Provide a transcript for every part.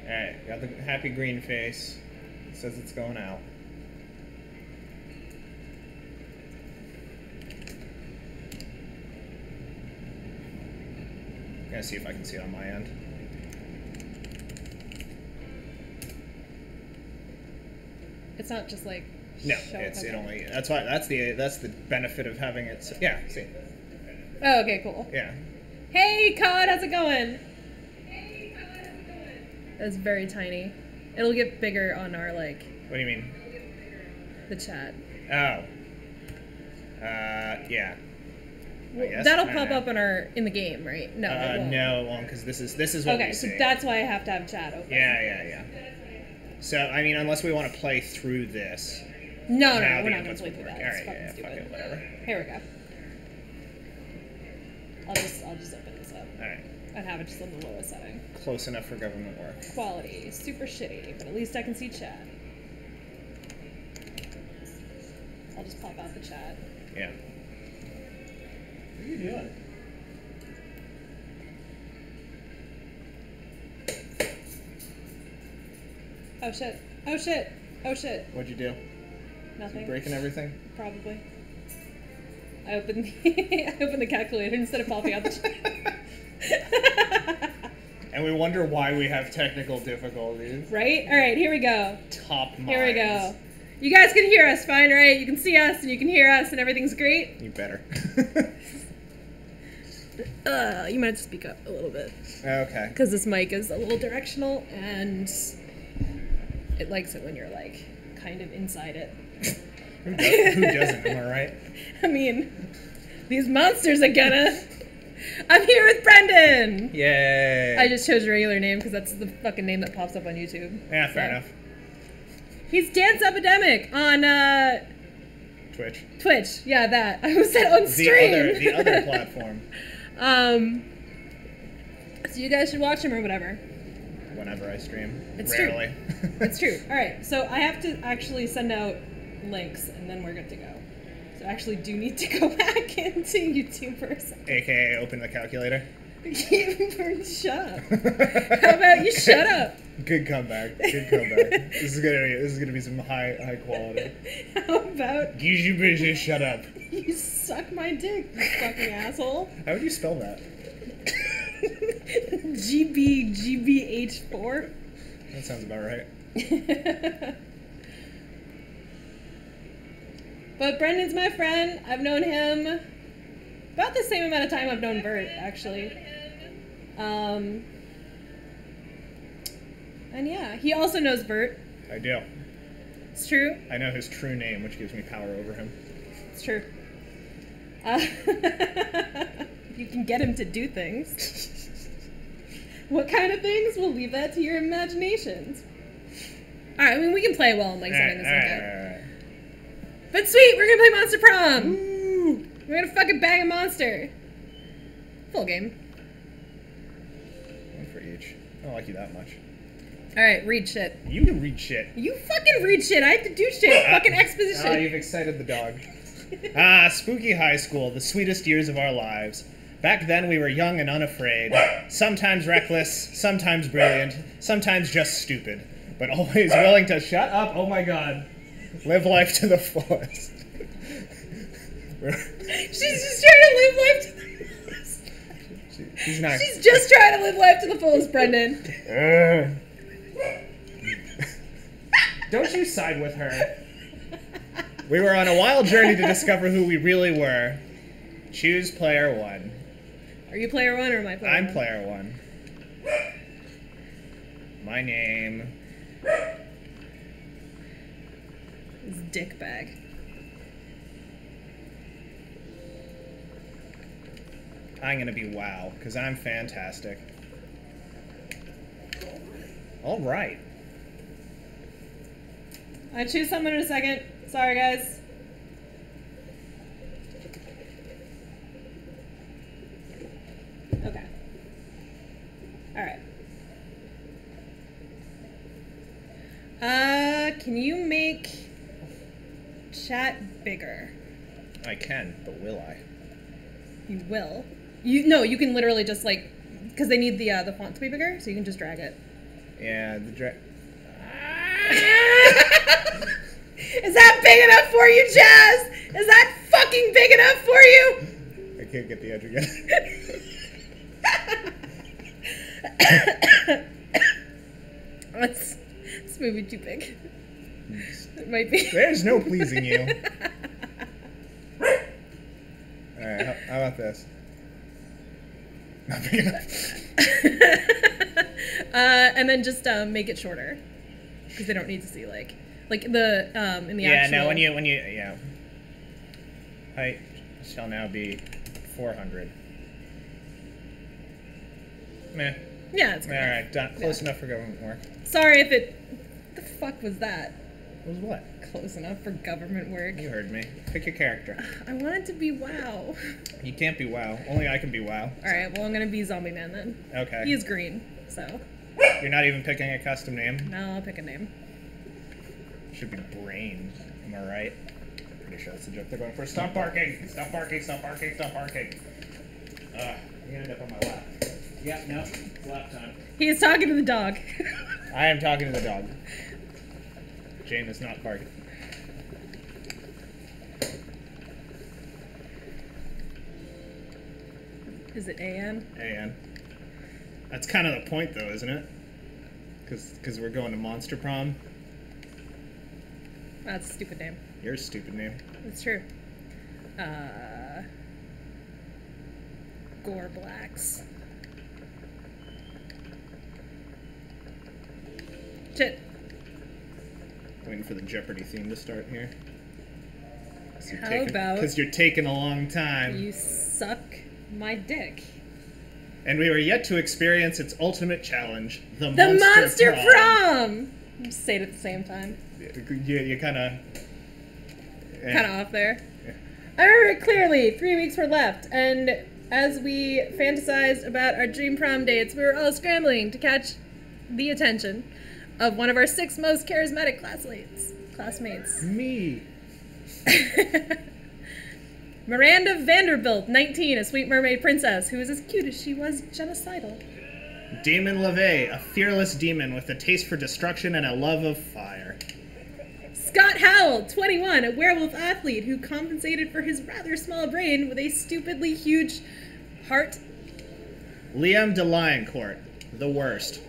Alright, got the happy green face. It says it's going out. I'm gonna see if I can see it on my end. It's not just like... No, it only... That's why, that's the benefit of having it... Yeah, see. Oh, okay, cool. Yeah. Hey, Cod, how's it going? That's very tiny. It'll get bigger on our, like... What do you mean? The chat. Oh. Yeah. Well, that'll pop up in the game, right? No, no, it won't, because this is what we see. So that's why I have to have chat open. Yeah. So, I mean, unless we want to play through this. No, we're not going to play through that. Alright, yeah, fuck it, whatever. Here we go. I'll just open this up. Alright. And have it just on the lowest setting. Close enough for government work. Quality, super shitty, but at least I can see chat. I'll just pop out the chat. Yeah. What are you doing? Oh shit. Oh shit. Oh shit. What'd you do? Nothing. You breaking everything? Probably. I opened the calculator instead of popping out the chat. And we wonder why we have technical difficulties. Right? Alright, here we go. Top minds. Here we go. You guys can hear us fine, right? You can see us and you can hear us and everything's great? You better. You might have to speak up a little bit. Okay. Because this mic is a little directional and it likes it when you're like kind of inside it. Who doesn't, am I right? I mean, these monsters are gonna... I'm here with Brendan! Yay! I just chose your regular name because that's the fucking name that pops up on YouTube. Yeah, fair enough. He's Dance Epidemic on, Twitch, yeah, that. I was said on stream! The other platform. So you guys should watch him or whatever. Whenever I stream. It's Rarely. True. It's true. Alright, so I have to actually send out links and then we're good to go. So I actually do need to go back into YouTube for a second. AKA open the calculator. Shut up. How about you shut up? Good comeback. Good comeback. This is gonna be some high quality. How about You bitches shut up. You suck my dick, you fucking asshole. How would you spell that? GBH4. That sounds about right. But Brendan's my friend. I've known him about the same amount of time I've known Bert, actually. And yeah, he also knows Bert. I do. It's true. I know his true name, which gives me power over him. It's true. You can get him to do things. What kind of things? We'll leave that to your imaginations. Alright, I mean, we can play while I'm like setting this thing up. But sweet, we're gonna play Monster Prom! Woo! We're gonna fucking bang a monster. Full game. One for each. I don't like you that much. Alright, read shit. You can read shit. You fucking read shit. I have to do shit. Fucking exposition. You've excited the dog. Spooky high school, the sweetest years of our lives. Back then we were young and unafraid, sometimes reckless, sometimes brilliant, sometimes just stupid, but always willing to shut up, oh my god, live life to the fullest. She's just trying to live life to the fullest. She's not. She's just trying to live life to the fullest, Brendan. Don't you side with her. We were on a wild journey to discover who we really were. Choose player one. Are you player one or am I player one? I'm player one. My name is Dickbag. I'm gonna be WoW, because I'm fantastic. Alright. I choose someone in a second. Sorry, guys. Okay. Alright. Can you make chat bigger? I can, but will I? You will. No, you can literally just like, because they need the font to be bigger, so you can just drag it. Yeah, the Is that big enough for you, Jazz? Is that fucking big enough for you? I can't get the edge again. This movie too big. It might be. There's no pleasing you. Alright, how about this? Not big enough. And then just make it shorter. Because they don't need to see, like the, in the actual... Yeah, no, when you, yeah. Height shall now be 400. Meh. Yeah, it's good. Alright, done. Close enough for government work. Sorry if it... What the fuck was that? Was what? Close enough for government work. You heard me. Pick your character. I want it to be WoW. You can't be WoW. Only I can be WoW. Alright, well I'm gonna be Zombie Man then. Okay. He is green, so... You're not even picking a custom name? No, I'll pick a name. Should be Brain. Am I right? Pretty sure that's the joke they're going for. Stop barking! Stop barking! Stop barking! Stop barking! You're gonna end up on my lap. Yeah, no. It's lap time. He is talking to the dog. I am talking to the dog. Jane is not barking. Is it AN? AN. That's kind of the point, though, isn't it? Because we're going to Monster Prom. That's a stupid name. Your stupid name. It's true. Gore Blacks. Shit. Waiting for the Jeopardy theme to start here. How about... Because you're taking a long time. You suck my dick. And we were yet to experience its ultimate challenge, the Monster Prom! Just say it at the same time. You kind of... Kind of off there. Yeah. I remember it clearly. 3 weeks were left, and as we fantasized about our dream prom dates, we were all scrambling to catch the attention of one of our 6 most charismatic classmates. Me. Miranda Vanderbilt, 19, a sweet mermaid princess who is as cute as she was genocidal. Damon LaVey, a fearless demon with a taste for destruction and a love of fire. Scott Howell, 21, a werewolf athlete who compensated for his rather small brain with a stupidly huge heart. Liam DeLioncourt, the worst.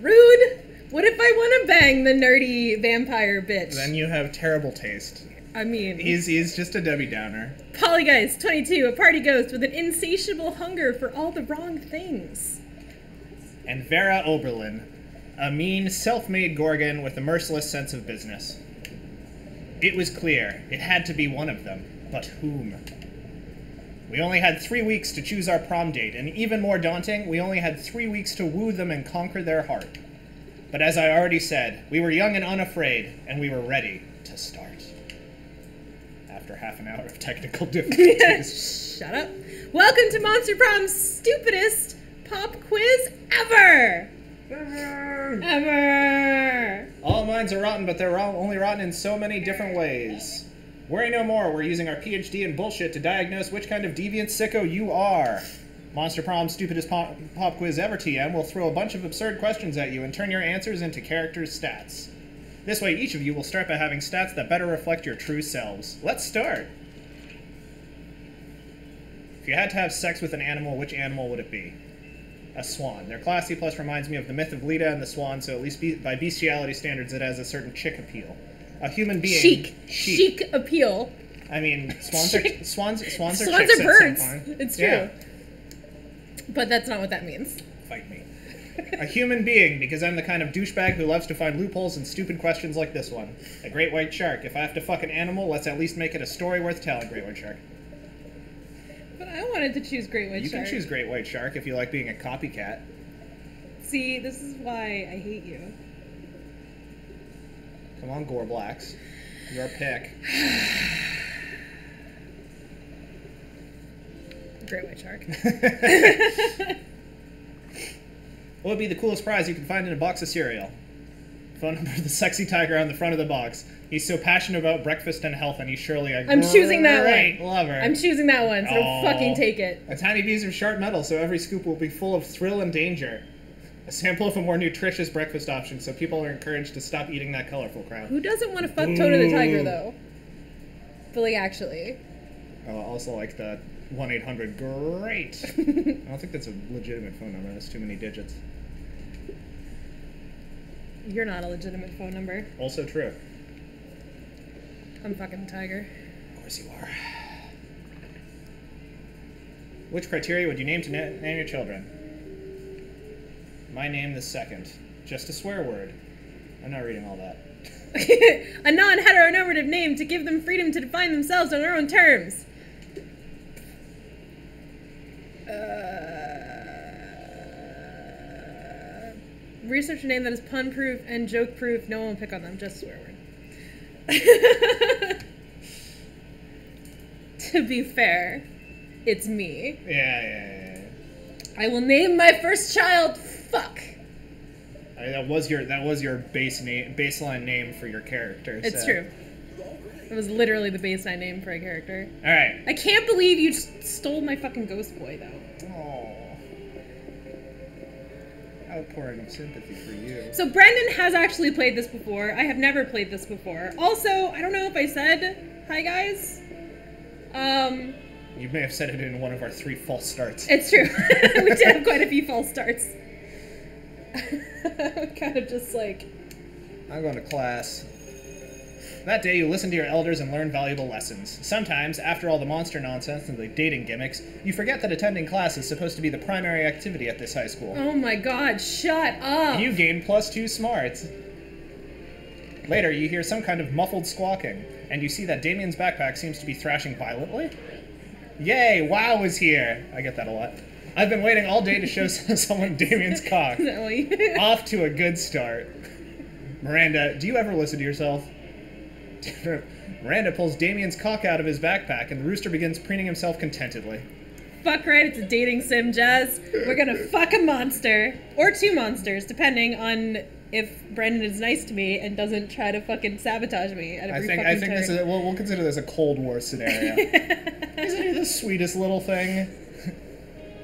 Rude! What if I want to bang the nerdy vampire bitch? Then you have terrible taste. I mean... He's just a Debbie Downer. Polygeist, 22, a party ghost with an insatiable hunger for all the wrong things. And Vera Oberlin, a mean, self-made Gorgon with a merciless sense of business. It was clear. It had to be one of them. But whom? We only had 3 weeks to choose our prom date, and even more daunting, we only had 3 weeks to woo them and conquer their heart. But as I already said, we were young and unafraid, and we were ready to start. After half an hour of technical difficulties. Shut up. Welcome to Monster Prom's stupidest pop quiz ever! Ever! All minds are rotten, but they're only rotten in so many different ways. Worry no more, we're using our PhD in bullshit to diagnose which kind of deviant sicko you are. Monster Prom's stupidest pop quiz ever, TM, will throw a bunch of absurd questions at you and turn your answers into characters' stats. This way, each of you will start by having stats that better reflect your true selves. Let's start! If you had to have sex with an animal, which animal would it be? A swan. They're classy, plus reminds me of the myth of Leda and the swan, so at least by bestiality standards it has a certain chic appeal. A human being... Chic. Chic appeal. I mean, swans are chicks are birds. at some point. It's true. Yeah. But that's not what that means. Fight me. A human being, because I'm the kind of douchebag who loves to find loopholes in stupid questions like this one. A great white shark. If I have to fuck an animal, let's at least make it a story worth telling, great white shark. But I wanted to choose great white shark. You can choose great white shark if you like being a copycat. See, this is why I hate you. Come on, Gore Blacks. Your pick. Great white shark. What would be the coolest prize you could find in a box of cereal? Phone number of the sexy tiger on the front of the box. He's so passionate about breakfast and health, and he's surely a I'm choosing that great one. lover. I'm choosing that one, so don't fucking take it. A tiny piece of sharp metal, so every scoop will be full of thrill and danger. A sample of a more nutritious breakfast option, so people are encouraged to stop eating that colorful crap. Who doesn't want to fuck Toto the Tiger, though? But, like, actually. Oh, also like the 1-800 great. I don't think that's a legitimate phone number. That's too many digits. You're not a legitimate phone number. Also true. I'm fucking the tiger. Of course you are. Which criteria would you name to name your children? My name the second. Just a swear word. I'm not reading all that. A non-heteronormative name to give them freedom to define themselves on their own terms. Research a name that is pun-proof and joke-proof. No one will pick on them. Just a swear word. To be fair, it's me. Yeah. I will name my first child Fuck. That was your baseline name for your character. It's true. It was literally the baseline name for a character. All right. I can't believe you just stole my fucking Ghost Boy, though. Oh. Outpouring of sympathy for you. So Brendan has actually played this before. I have never played this before. Also, I don't know if I said hi, guys. You may have said it in one of our 3 false starts. It's true. We did have quite a few false starts. Kind of just like... I'm going to class. That day, you listen to your elders and learn valuable lessons. Sometimes, after all the monster nonsense and the dating gimmicks, you forget that attending class is supposed to be the primary activity at this high school. Oh my god, shut up! You gain +2 smarts. Later, you hear some kind of muffled squawking, and you see that Damien's backpack seems to be thrashing violently. Yay, WoW is here! I get that a lot. I've been waiting all day to show someone Damien's cock. Off to a good start. Miranda, do you ever listen to yourself? Miranda pulls Damien's cock out of his backpack, and the rooster begins preening himself contentedly. Fuck right, it's a dating sim, Jazz. We're gonna fuck a monster. Or 2 monsters, depending on if Brendan is nice to me and doesn't try to fucking sabotage me at every I think this is we'll consider this a Cold War scenario. Isn't he the sweetest little thing?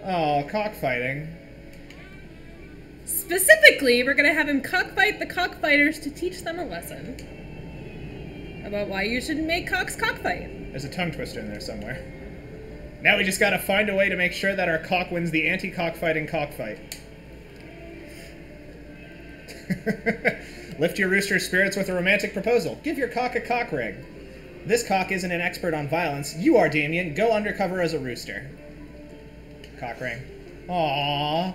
Oh, cockfighting. Specifically, we're gonna have him cockfight the cockfighters to teach them a lesson about why you shouldn't make cocks cockfight. There's a tongue twister in there somewhere. Now we just gotta find a way to make sure that our cock wins the anti-cockfighting cockfight. Lift your rooster's spirits with a romantic proposal. Give your cock a cock ring. This cock isn't an expert on violence. You are, Damien. Go undercover as a rooster. Cock ring. Aww.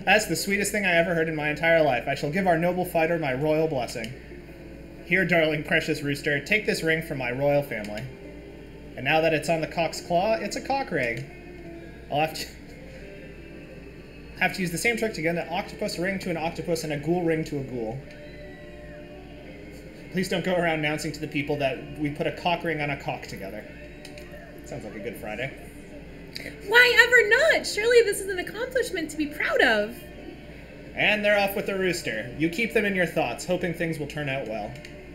That's the sweetest thing I ever heard in my entire life. I shall give our noble fighter my royal blessing. Here, darling, precious rooster, take this ring from my royal family. And now that it's on the cock's claw, it's a cock ring. I'll have to use the same trick to get an octopus ring to an octopus and a ghoul ring to a ghoul. Please don't go around announcing to the people that we put a cock ring on a cock together. Sounds like a good Friday. Why ever not? Surely this is an accomplishment to be proud of. And they're off with the rooster. You keep them in your thoughts, hoping things will turn out well.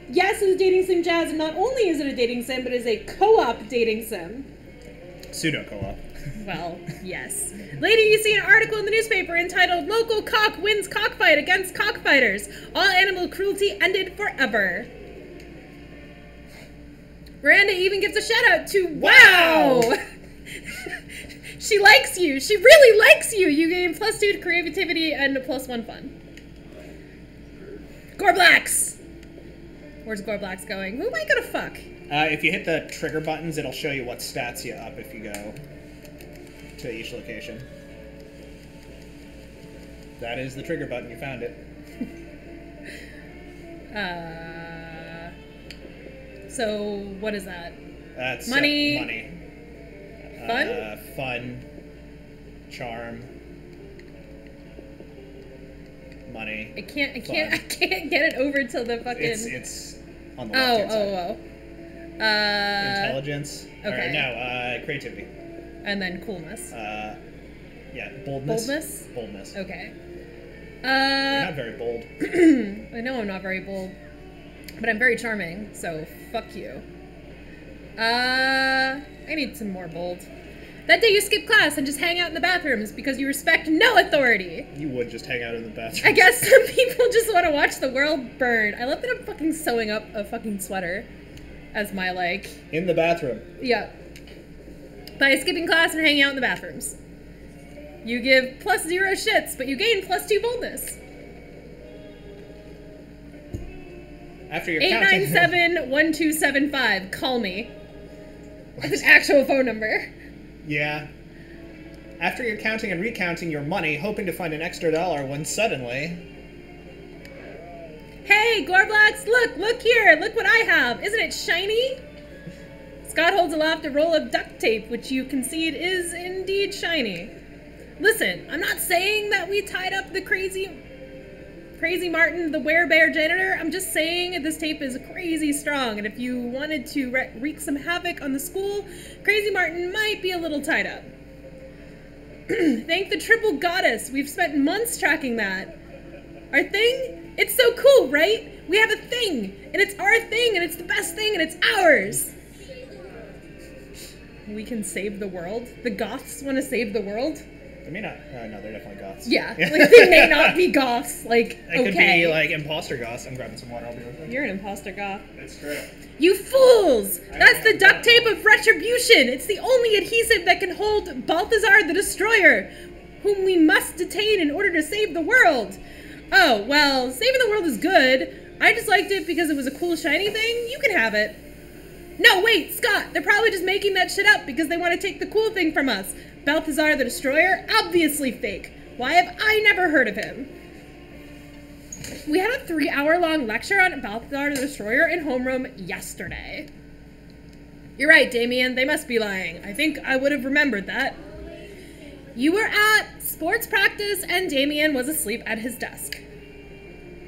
Yes, it's a dating sim, Jazz, and not only is it a dating sim, but it is a co-op dating sim. Pseudo-co-op. Well, yes. Later you see an article in the newspaper entitled "Local Cock Wins Cockfight Against Cockfighters. All animal cruelty ended forever." Miranda even gives a shout out to Wow! She likes you. She really likes you. You gain +2 to creativity and a +1 fun. Gorblax! Where's Gorblax going? Who am I gonna fuck? If you hit the trigger buttons, it'll show you what stats you up if you go to each location. That is the trigger button. You found it. So, what is that? That's money. Money. Fun? Fun. Charm. Money. I can't get it over till the fucking... It's on the left-hand side. Intelligence. Okay. Or, no, creativity. And then coolness. Yeah, boldness. Boldness? Boldness. Okay. You're not very bold. I know I'm not very bold, but I'm very charming, so fuck you. I need some more bold. That day you skip class and just hang out in the bathrooms because you respect no authority. You would just hang out in the bathroom. I guess some people just want to watch the world burn. I love that I'm fucking sewing up a fucking sweater as my, like... In the bathroom. Yeah. By skipping class and hanging out in the bathrooms. You give +0 shits, but you gain +2 boldness. After your counting... 897-1275. Call me. That's an actual phone number. Yeah. After you're counting and recounting your money, hoping to find an extra dollar when suddenly... Hey, Gorblax, look here, look what I have. Isn't it shiny? Scott holds aloft a roll of duct tape, which you concede is indeed shiny. Listen, I'm not saying that we tied up the crazy Martin, the werebear janitor. I'm just saying this tape is crazy strong, and if you wanted to wreak some havoc on the school, Crazy Martin might be a little tied up. Thank the triple goddess. We've spent months tracking that. Our thing? It's so cool, right? We have a thing, and it's our thing, and it's the best thing, and it's ours. We can save the world? The goths want to save the world? They may not. No, they're definitely goths. Yeah, like they may not be goths. Like, It could be like imposter goths. I'm grabbing some water. I'll be right back. You're an imposter goth. It's true. You fools! That's the duct tape of retribution. It's the only adhesive that can hold Balthazar the Destroyer, whom we must detain in order to save the world. Oh, well, saving the world is good. I just liked it because it was a cool shiny thing. You can have it. No, wait, Scott. They're probably just making that shit up because they want to take the cool thing from us. Balthazar the Destroyer? Obviously fake. Why have I never heard of him? We had a 3-hour-long lecture on Balthazar the Destroyer in homeroom yesterday. You're right, Damien. They must be lying. I think I would have remembered that. You were at sports practice and Damien was asleep at his desk.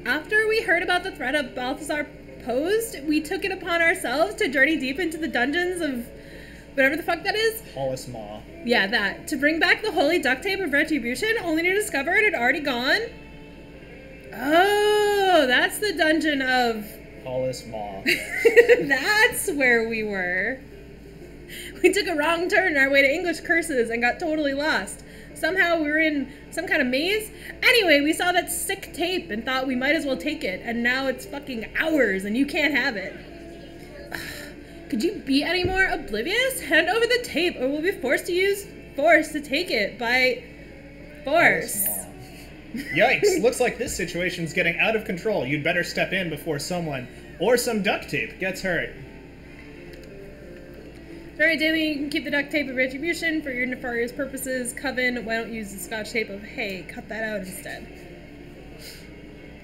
After we heard about the threat of Balthazar posed, we took it upon ourselves to journey deep into the dungeons of whatever the fuck that is. Hollis Maw. Yeah, that. To bring back the holy duct tape of retribution, only to discover it had already gone. Oh, that's the dungeon of... Hollis Maw. That's where we were. We took a wrong turn our way to English curses and got totally lost. Somehow we were in some kind of maze. Anyway, we saw that sick tape and thought we might as well take it, and now it's fucking ours and you can't have it. Could you be any more oblivious? Hand over the tape or we'll be forced to use force to take it by force. Yikes, looks like this situation's getting out of control. You'd better step in before someone, or some duct tape, gets hurt. Sorry, Damien, you can keep the duct tape of retribution for your nefarious purposes. Coven, why don't you use the scotch tape of hay? Cut that out instead.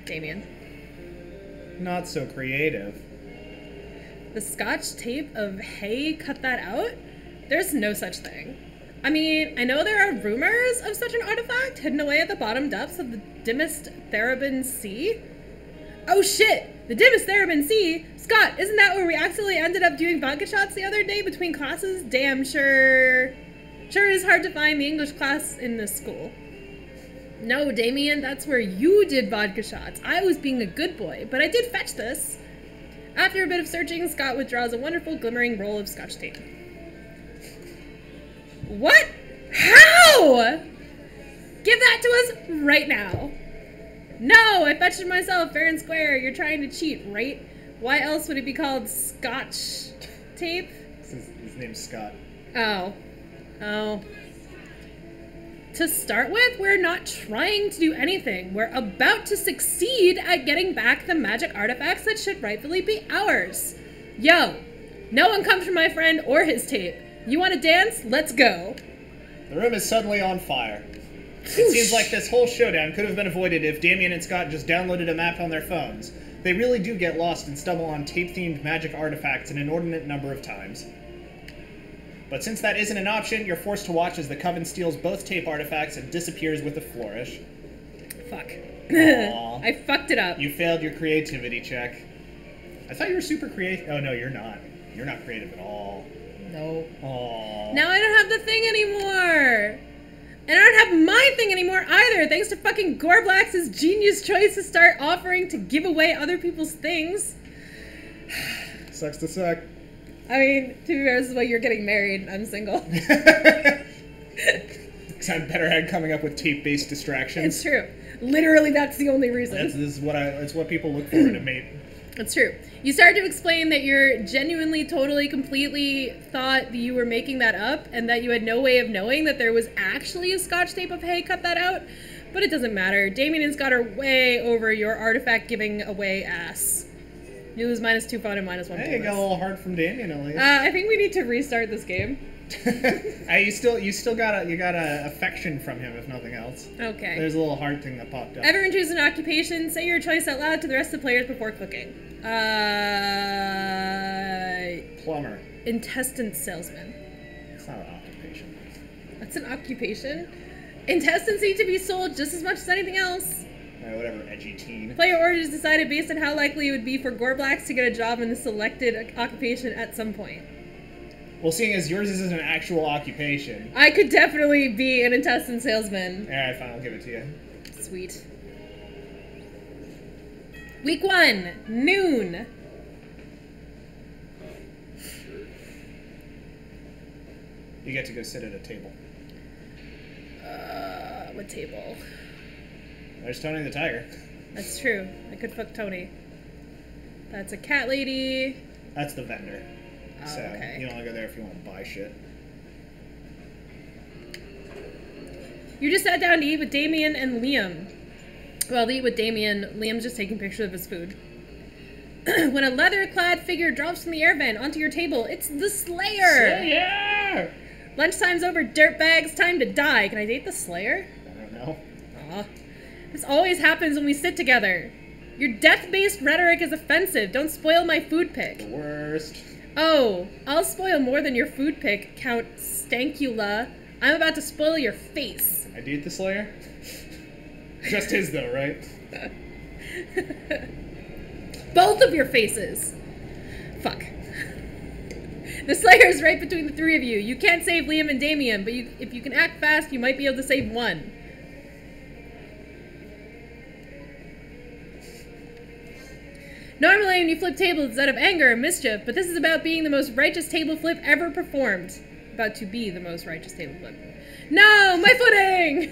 Damien. Not so creative. The scotch tape of hay? Cut that out? There's no such thing. I mean, I know there are rumors of such an artifact hidden away at the bottom depths of the dimmest Therabin Sea. Oh shit! The dimmest Therabin Sea? Scott, isn't that where we accidentally ended up doing vodka shots the other day between classes? Damn sure. Sure is hard to find the English class in this school. No, Damien, that's where you did vodka shots. I was being a good boy, but I did fetch this. After a bit of searching, Scott withdraws a wonderful glimmering roll of scotch tape. What? How? Give that to us right now. No, I fetched it myself, fair and square. You're trying to cheat, right? Why else would it be called scotch tape? His name's Scott. Oh. Oh. To start with, we're not trying to do anything. We're about to succeed at getting back the magic artifacts that should rightfully be ours. Yo, no one comes from my friend or his tape. You want to dance? Let's go. The room is suddenly on fire. It seems like this whole showdown could have been avoided if Damien and Scott just downloaded a map on their phones. They really do get lost and stumble on tape-themed magic artifacts an inordinate number of times. But since that isn't an option, you're forced to watch as the Coven steals both tape artifacts and disappears with a flourish. Fuck. Aww. I fucked it up. You failed your creativity check. I thought you were super creative. Oh, no, you're not. You're not creative at all. No. Aww. Now I don't have the thing anymore. And I don't have my anything anymore either, thanks to fucking Gorblax's genius choice to start offering to give away other people's things. Sucks to suck. I mean, to be fair, this is why you're getting married. I'm single. Because I'm better at coming up with tape-based distractions. It's true. Literally, that's the only reason. It's what people look for in a mate. It's true. You started to explain that you're genuinely, totally, completely thought that you were making that up and that you had no way of knowing that there was actually a scotch tape of hey, cut that out. But it doesn't matter. Damien has got her way over your artifact giving away ass. You lose -2 fun and -1 Hey, bonus. you got a little heart from Damien at least. I think we need to restart this game. You still got a affection from him, if nothing else. Okay. There's a little heart thing that popped up. Everyone choose an occupation. Say your choice out loud to the rest of the players before clicking. Plumber. Intestine salesman. It's not an occupation. That's an occupation. Intestines need to be sold just as much as anything else. Whatever, edgy teen. Player orders decided based on how likely it would be for Gorblax to get a job in the selected occupation at some point. Well, seeing as yours is an actual occupation. I could definitely be an intestine salesman. Alright, fine, I'll give it to you. Sweet. Week 1, noon. You get to go sit at a table. What table? There's Tony the Tiger. That's true. I could fuck Tony. That's a cat lady. That's the vendor. Oh, So, okay. you only go there if you want to buy shit. You just sat down to eat with Damien and Liam. Well, to eat with Damien, Liam's just taking pictures of his food. When a leather-clad figure drops from the air vent onto your table, it's the Slayer! Slayer! Lunchtime's over, dirtbags. Time to die. Can I date the Slayer? I don't know. Aw. This always happens when we sit together. Your death-based rhetoric is offensive. Don't spoil my food pick. The worst. Oh, I'll spoil more than your food pick, Count Stankula. I'm about to spoil your face. I date the Slayer? Just his, though, right? Both of your faces. Fuck. The Slayer's right between the three of you. You can't save Liam and Damien, but if you can act fast, you might be able to save one. Normally, when you flip tables, it's out of anger or mischief, but this is about being the most righteous table flip ever performed. About to be the most righteous table flip. No, my footing!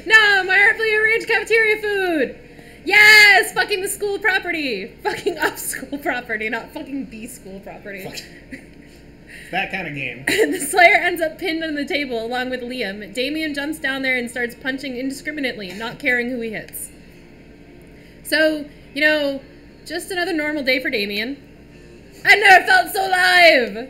No, my artfully arranged cafeteria food! Yes! Fucking the school property! Fucking up school property, not fucking the school property. Fuck. It's that kind of game. The Slayer ends up pinned on the table along with Liam. Damien jumps down there and starts punching indiscriminately, not caring who he hits. So, you know, just another normal day for Damien. I never felt so alive!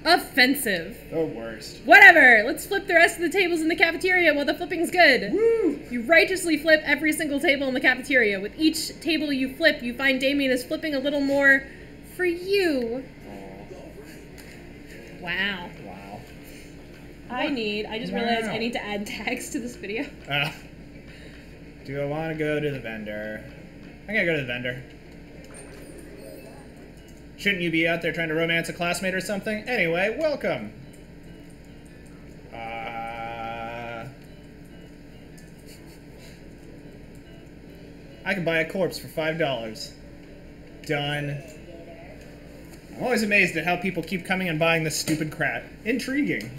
Offensive. The worst. Whatever, let's flip the rest of the tables in the cafeteria while the flipping's good. Woo! You righteously flip every single table in the cafeteria. With each table you flip, you find Damien is flipping a little more for you. Wow. Wow. I just realized I need to add tags to this video. Do I want to go to the vendor? I'm gonna go to the vendor. Shouldn't you be out there trying to romance a classmate or something? Anyway, welcome. I can buy a corpse for $5. Done. I'm always amazed at how people keep coming and buying this stupid crap. Intriguing.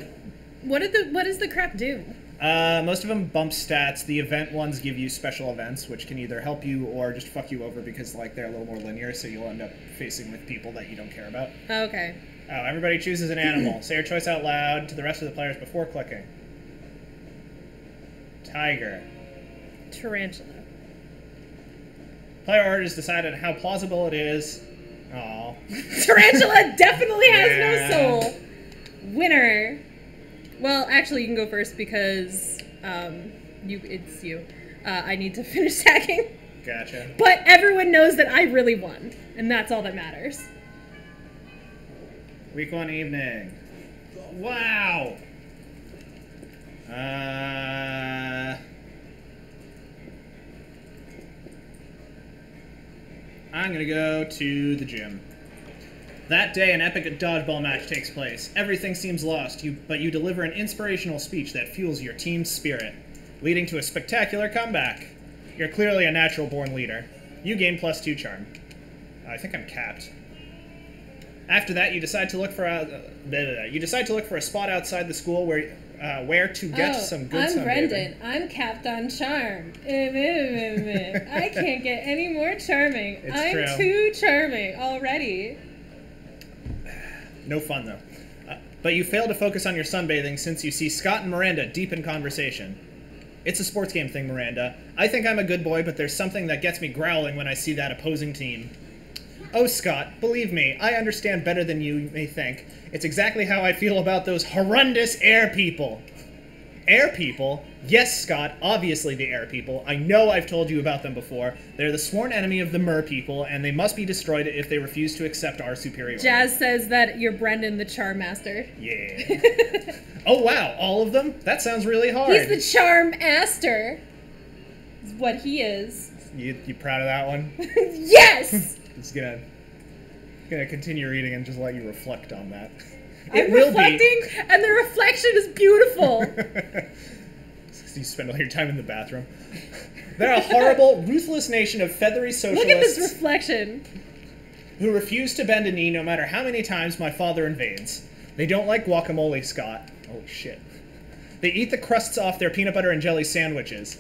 What does the crap do? Most of them bump stats. The event ones give you special events, which can either help you or just fuck you over because, like, they're a little more linear, so you'll end up facing with people that you don't care about. Oh, okay. Oh, everybody chooses an animal. Say your choice out loud to the rest of the players before clicking. Tiger. Tarantula. Player orders decided how plausible it is. Aw. Tarantula definitely has Yeah. no soul. Winner. Well, actually, you can go first because it's you. I need to finish tagging. Gotcha. But everyone knows that I really won, and that's all that matters. Week 1 evening. Wow. I'm gonna go to the gym. That day, an epic dodgeball match takes place. Everything seems lost, but you deliver an inspirational speech that fuels your team's spirit. leading to a spectacular comeback. You're clearly a natural-born leader. You gain +2 charm. I think I'm capped. After that, you decide to look for a spot outside the school where to get some good sunbathing. I'm Brendan. I'm capped on charm. I can't get any more charming. I'm too charming already. No fun, though. But you fail to focus on your sunbathing since you see Scott and Miranda deep in conversation. It's a sports game thing, Miranda. I think I'm a good boy, but there's something that gets me growling when I see that opposing team. Oh, Scott, believe me, I understand better than you may think. It's exactly how I feel about those horrendous air people. Air people? Yes, Scott, obviously the air people. I know I've told you about them before. They're the sworn enemy of the mer people, and they must be destroyed if they refuse to accept our superiority. Jazz says that you're Brendan the Charm Master. Yeah. Oh, wow, all of them? That sounds really hard. He's the Charm Master. Is what he is. You proud of that one? Yes! Just gonna continue reading and just let you reflect on that. I'm reflecting, and the reflection is beautiful. You spend all your time in the bathroom. They're a horrible, ruthless nation of feathery socialists. Look at this reflection. Who refuse to bend a knee no matter how many times my father invades. They don't like guacamole, Scott. Oh, shit. They eat the crusts off their peanut butter and jelly sandwiches.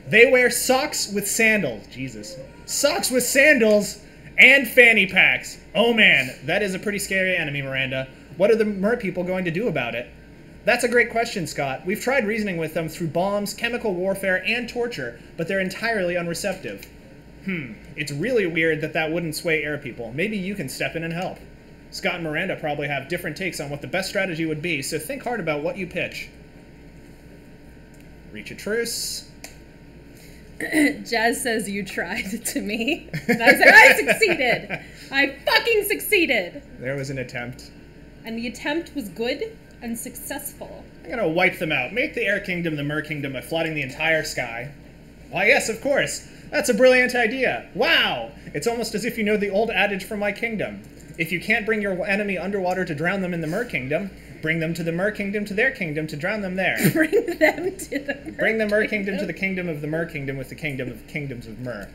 They wear socks with sandals. Jesus. Socks with sandals and fanny packs. Oh, man. That is a pretty scary enemy, Miranda. What are the mer people going to do about it? That's a great question, Scott. We've tried reasoning with them through bombs, chemical warfare, and torture, but they're entirely unreceptive. It's really weird that wouldn't sway air people. Maybe you can step in and help. Scott and Miranda probably have different takes on what the best strategy would be, so think hard about what you pitch. Reach a truce. Jazz says you tried to me. And I said, I succeeded. I fucking succeeded. There was an attempt. And the attempt was good and successful. I'm gonna wipe them out. Make the Air Kingdom the Mer Kingdom by flooding the entire sky. Why, yes, of course. That's a brilliant idea. Wow! It's almost as if you know the old adage from my kingdom. If you can't bring your enemy underwater to drown them in the Mer Kingdom, bring them to the Mer Kingdom to their kingdom to drown them there. Bring them to the Mer Bring the Mer Kingdom to the kingdom of the Mer Kingdom with the kingdom of kingdoms of Mer.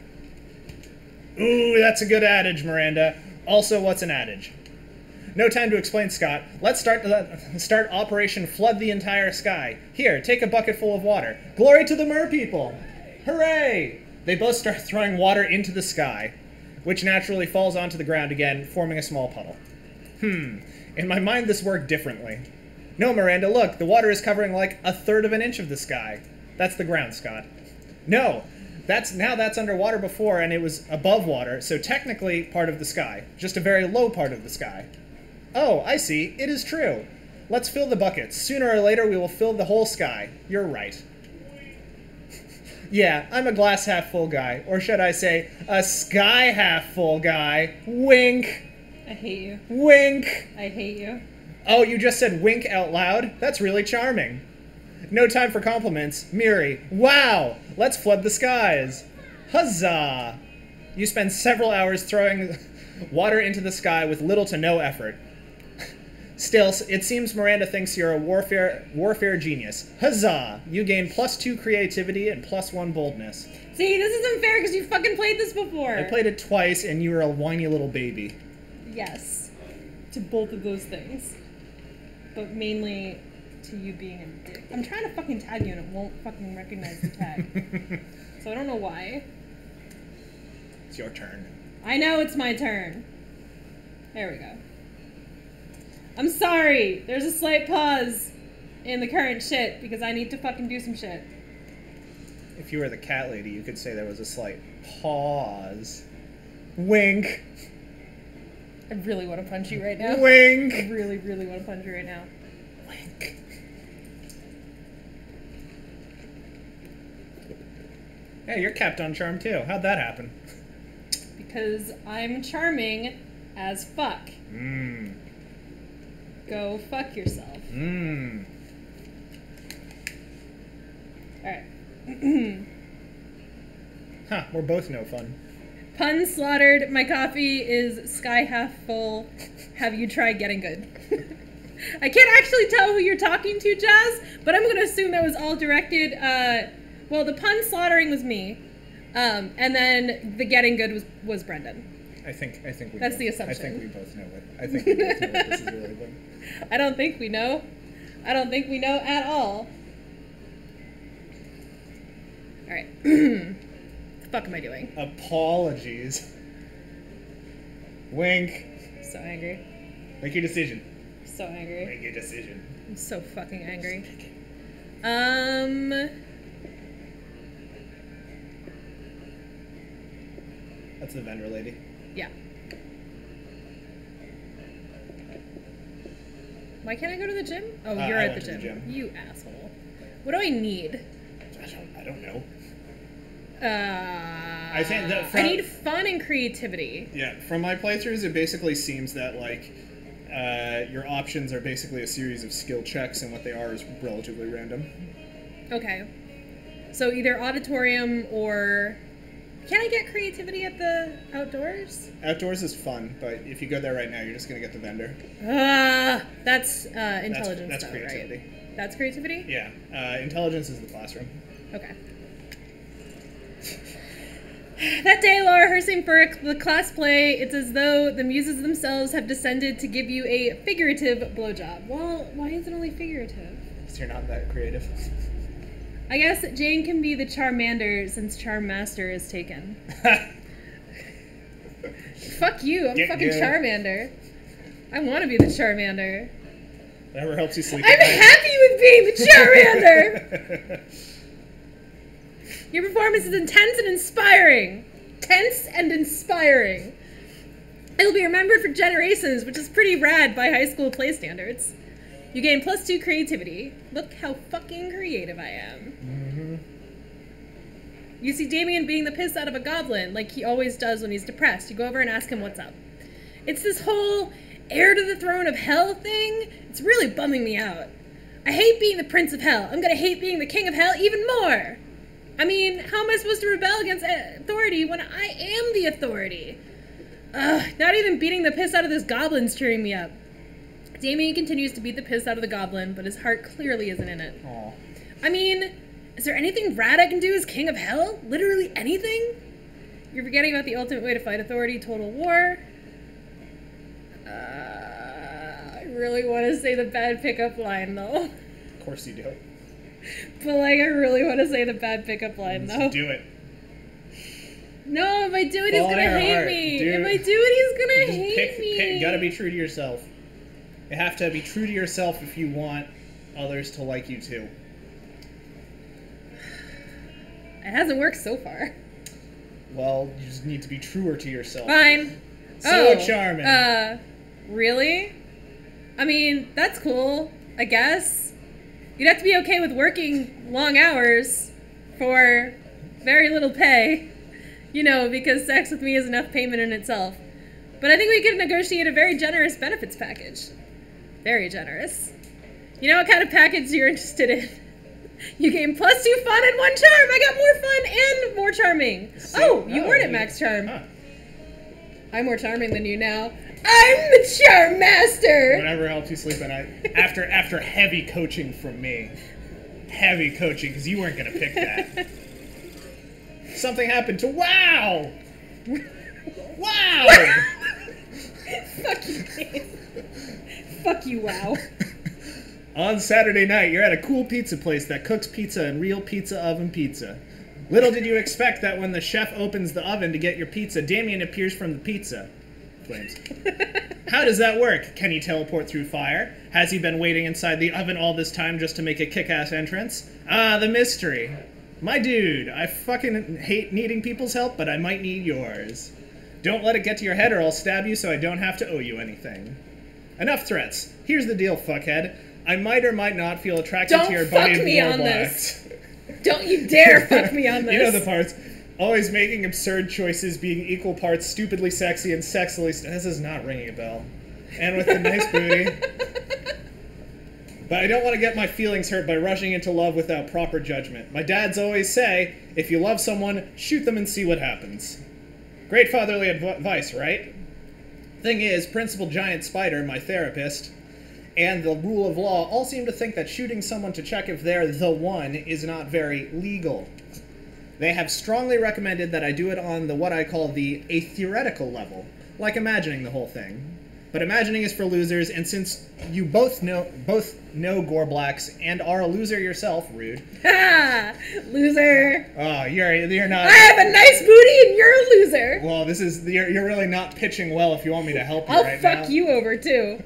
Ooh, that's a good adage, Miranda. Also, what's an adage? No time to explain, Scott. Let's start Operation Flood the Entire Sky. Here, take a bucket full of water. Glory to the Mer people! Hooray! They both start throwing water into the sky, which naturally falls onto the ground again, forming a small puddle. In my mind, this worked differently. No, Miranda, look, the water is covering like 1/3 of an inch of the sky. That's the ground, Scott. No, that's underwater before, and it was above water, so technically part of the sky. Just a very low part of the sky. Oh, I see. It is true. Let's fill the buckets. Sooner or later, we will fill the whole sky. You're right. Yeah, I'm a glass half full guy. Or should I say, a sky half full guy. Wink. I hate you. Wink. I hate you. Oh, you just said wink out loud? That's really charming. No time for compliments. Miri. Wow! Let's flood the skies. Huzzah! You spend several hours throwing water into the sky with little to no effort. Still, it seems Miranda thinks you're a warfare genius. Huzzah! You gain +2 creativity and +1 boldness. See, this isn't fair because you fucking played this before. I played it twice and you were a whiny little baby. Yes. To both of those things. But mainly to you being a dick. I'm trying to fucking tag you and it won't fucking recognize the tag. So I don't know why. It's your turn. I know it's my turn. There we go. I'm sorry. There's a slight pause in the current shit because I need to fucking do some shit. If you were the cat lady, you could say there was a slight pause. Wink. I really want to punch you right now. Wink. I really, really want to punch you right now. Wink. Hey, you're capped on charm too. How'd that happen? Because I'm charming as fuck. Go fuck yourself. Alright. Huh, we're both no fun. Pun slaughtered. My coffee is sky half full. Have you tried getting good? I can't actually tell who you're talking to, Jazz, but I'm going to assume that was all directed Well, the pun slaughtering was me, and then the getting good was Brendan. I think we. That's both, the assumption. I think we both know what. I think we both know what this is really about. I don't think we know. I don't think we know at all. All right. What the fuck am I doing? Apologies. Wink. So angry. Make your decision. So angry. Make your decision. I'm so fucking angry. That's the vendor lady. Yeah. Why can't I go to the gym? Oh, you're at the gym. You asshole. What do I need? I don't know. I think that I need fun and creativity. Yeah, from my playthroughs, it basically seems that like your options are basically a series of skill checks, and what they are is relatively random. Okay. So either auditorium or... Can I get creativity at the outdoors? Outdoors is fun, but if you go there right now, you're just going to get the vendor. That's intelligence. That's creativity. Right? That's creativity? Yeah. Intelligence is the classroom. Okay. That day, Laura rehearsing for the class play, it's as though the muses themselves have descended to give you a figurative blowjob. Well, why is it only figurative? Because you're not that creative. I guess Jane can be the Charmander since Charm Master is taken. Fuck you, I'm fucking Charmander. I want to be the Charmander. Whatever helps you sleep. I'm happy with being the Charmander! Your performance is intense and inspiring. Tense and inspiring. It'll be remembered for generations, which is pretty rad by high school play standards. You gain +2 creativity. Look how fucking creative I am. Mm-hmm. You see Damien beating the piss out of a goblin, like he always does when he's depressed. You go over and ask him what's up. It's this whole heir to the throne of hell thing. It's really bumming me out. I hate being the prince of hell. I'm gonna hate being the king of hell even more. I mean, how am I supposed to rebel against authority when I am the authority? Not even beating the piss out of this goblin's cheering me up. Damien continues to beat the piss out of the goblin, but his heart clearly isn't in it. Aww. I mean, is there anything rad I can do as king of hell? Literally anything? You're forgetting about the ultimate way to fight authority, total war. I really want to say the bad pickup line, though. Of course you do. But, like, I really want to say the bad pickup line, though. Do it. No, if I do it, he's gonna hate me. Dude. If I do it, he's gonna hate me. You gotta be true to yourself. You have to be true to yourself if you want others to like you too. It hasn't worked so far. Well, you just need to be truer to yourself. Fine. So charming. Really? I mean, that's cool, I guess. You'd have to be okay with working long hours for very little pay. You know, because sex with me is enough payment in itself. But I think we could negotiate a very generous benefits package. Very generous. You know what kind of package you're interested in? You gain +2 fun and 1 charm! I got more fun and more charming! You weren't at max charm. Huh. I'm more charming than you now. I'm the Charm Master! Whatever helps you sleep at night. After heavy coaching from me. Heavy coaching, because you weren't going to pick that. Something happened to WoW! Wow! Fuck you, Dave. Fuck you, WoW. On Saturday night, you're at a cool pizza place that cooks pizza in real pizza oven pizza. Little did you expect that when the chef opens the oven to get your pizza, Damien appears from the pizza. Flames. How does that work? Can he teleport through fire? Has he been waiting inside the oven all this time just to make a kick-ass entrance? Ah, the mystery. My dude, I fucking hate needing people's help, but I might need yours. Don't let it get to your head or I'll stab you so I don't have to owe you anything. Enough threats. Here's the deal, fuckhead. I might or might not feel attracted to your buddy Warblocks. Don't you dare fuck me on this. You know the parts. Always making absurd choices, being equal parts stupidly sexy and sexily... This is not ringing a bell. And with the nice booty. But I don't want to get my feelings hurt by rushing into love without proper judgment. My dads always say, if you love someone, shoot them and see what happens. Great fatherly advice, right? Thing is, Principal Giant Spider, my therapist, and the rule of law all seem to think that shooting someone to check if they're the one is not very legal. They have strongly recommended that I do it on the what I call a theoretical level, like imagining the whole thing. But imagining is for losers, and since you both know Gorblacks and are a loser yourself, rude. Ha! Loser. Oh, you're not. I have a nice booty and you're a loser. Well, you're really not pitching well if you want me to help you I'll right now. fuck you over too.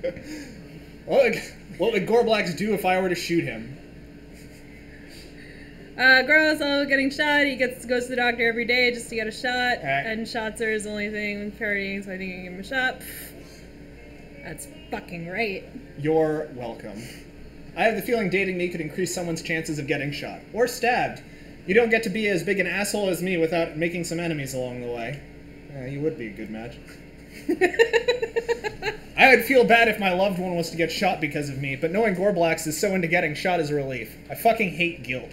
What would Gorblacks do if I were to shoot him? Gross, getting shot. He goes to the doctor every day just to get a shot. And shots are his only thing parodying, so I think I can give him a shot. That's fucking right. You're welcome. I have the feeling dating me could increase someone's chances of getting shot. Or stabbed. You don't get to be as big an asshole as me without making some enemies along the way. You would be a good match. I would feel bad if my loved one was to get shot because of me, but knowing Gorblacks is so into getting shot is a relief. I fucking hate guilt.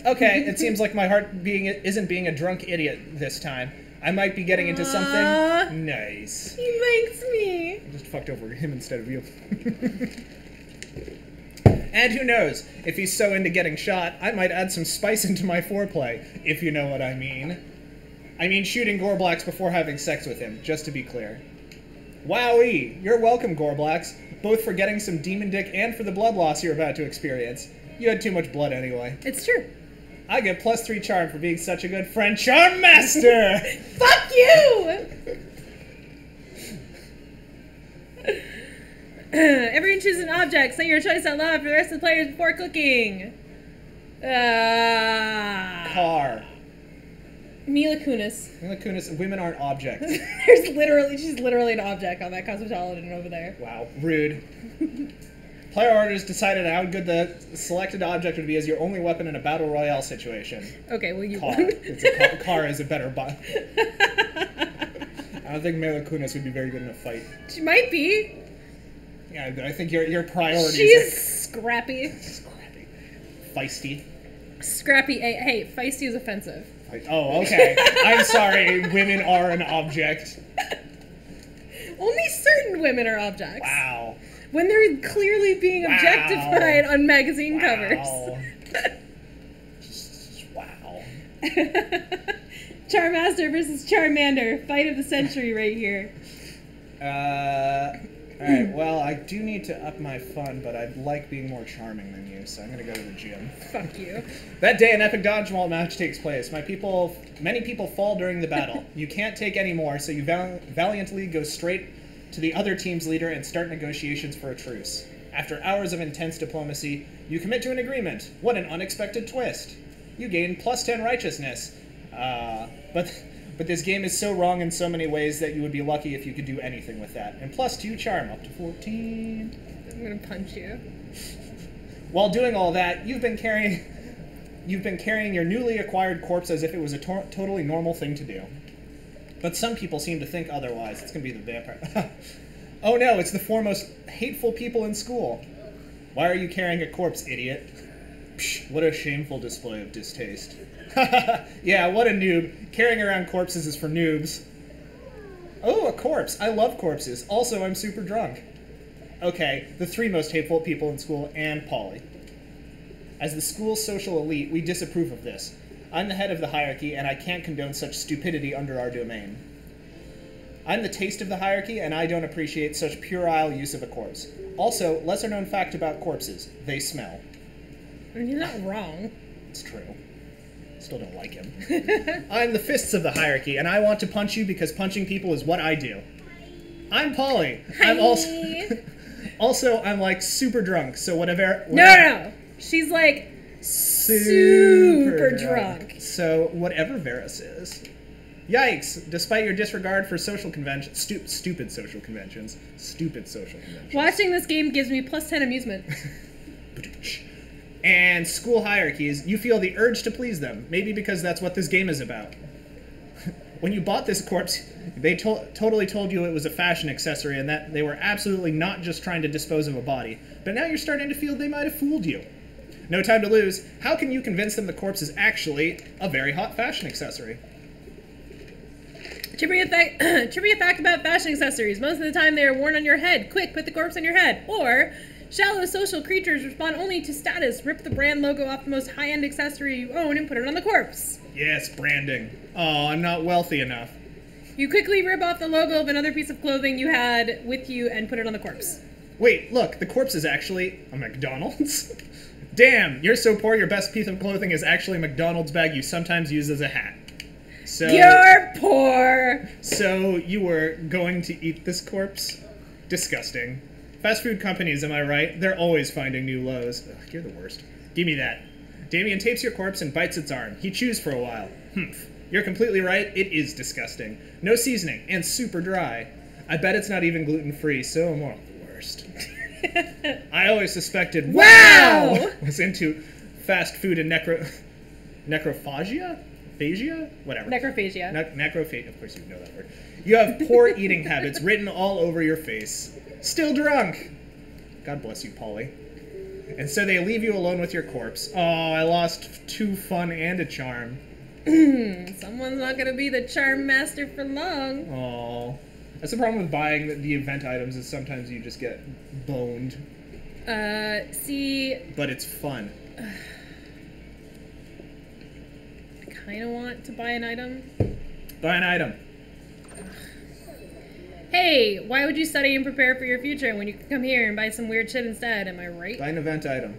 Okay, it seems like my heart isn't being a drunk idiot this time. I might be getting into something nice. He likes me. I just fucked over him instead of you. And who knows, if he's so into getting shot, I might add some spice into my foreplay, if you know what I mean. I mean shooting Gorblacks before having sex with him, just to be clear. Wowee! You're welcome, Gorblacks, both for getting some demon dick and for the blood loss you're about to experience. You had too much blood anyway. It's true. I get +3 charm for being such a good friend. Charm master! Fuck you! Everyone chooses an object. Say your choice out loud for the rest of the players before clicking. Car. Mila Kunis. Mila Kunis, women aren't objects. She's literally an object on that cosmetologist over there. Wow, rude. Player orders decided how good the selected object would be as your only weapon in a battle royale situation. Okay, well you car. won. Car is a better buy. I don't think Mila Kunis would be very good in a fight. She might be. Yeah, I think your priorities. She's scrappy. Scrappy. Feisty. Scrappy. Hey, feisty is offensive. Oh, okay. I'm sorry. Women are an object. Only certain women are objects. Wow. When they're clearly being objectified on magazine covers. Wow. Charmaster versus Charmander. Fight of the century right here. Alright, well, I do need to up my fun, but I like being more charming than you, so I'm gonna go to the gym. Fuck you. That day, an epic dodgeball match takes place. Many people fall during the battle. You can't take any more, so you valiantly go straight to the other team's leader and start negotiations for a truce. After hours of intense diplomacy, you commit to an agreement. What an unexpected twist. You gain +10 righteousness. But this game is so wrong in so many ways that you would be lucky if you could do anything with that. And +2 charm, up to 14. I'm gonna punch you. While doing all that, you've been carrying your newly acquired corpse as if it was a totally normal thing to do. But some people seem to think otherwise. It's gonna be the vampire. Oh no, it's the foremost hateful people in school. Why are you carrying a corpse, idiot? Psh, what a shameful display of distaste. Yeah, what a noob. Carrying around corpses is for noobs. Oh, a corpse. I love corpses. Also, I'm super drunk. Okay, the 3 most hateful people in school and Polly. As the school's social elite, we disapprove of this. I'm the head of the hierarchy, and I can't condone such stupidity under our domain. I'm the taste of the hierarchy, and I don't appreciate such puerile use of a corpse. Also, lesser-known fact about corpses, they smell. You're not wrong. It's true. Still don't like him. I'm the fists of the hierarchy, and I want to punch you because punching people is what I do. I'm Polly. Hi. I'm also I'm like super drunk, so whatever. No. She's like super drunk. So whatever Varys is. Yikes! Despite your disregard for social conventions, stupid social conventions. Watching this game gives me +10 amusement. And school hierarchies, you feel the urge to please them, maybe because that's what this game is about. When you bought this corpse, they totally told you it was a fashion accessory and that they were absolutely not just trying to dispose of a body. But now you're starting to feel they might have fooled you. No time to lose. How can you convince them the corpse is actually a very hot fashion accessory? Trivia fact about fashion accessories. Most of the time they are worn on your head. Quick, put the corpse on your head. Or Shallow social creatures respond only to status. Rip the brand logo off the most high-end accessory you own and put it on the corpse. Yes, branding. Oh, I'm not wealthy enough. You quickly rip off the logo of another piece of clothing you had with you and put it on the corpse. Wait, look, the corpse is actually a McDonald's? Damn, you're so poor your best piece of clothing is actually a McDonald's bag you sometimes use as a hat. So, you're poor! So you were going to eat this corpse? Disgusting. Fast food companies, am I right? They're always finding new lows. Ugh, you're the worst. Give me that. Damien tapes your corpse and bites its arm. He chews for a while. Humph. You're completely right, it is disgusting. No seasoning, and super dry. I bet it's not even gluten-free, so I'm all the worst. I always suspected wow was into fast food and necrophagia? Phagia? Whatever. Necrophagia. Necrophagia. Of course you know that word. You have poor eating habits written all over your face. Still drunk. God bless you, Polly. And so they leave you alone with your corpse. Oh, I lost 2 fun and a charm. Someone's not gonna be the charm master for long. Oh. That's the problem with buying the event items is sometimes you just get boned. See... But it's fun. I kind of want to buy an item. Buy an item. Hey, why would you study and prepare for your future when you can come here and buy some weird shit instead? Am I right? Buy an event item.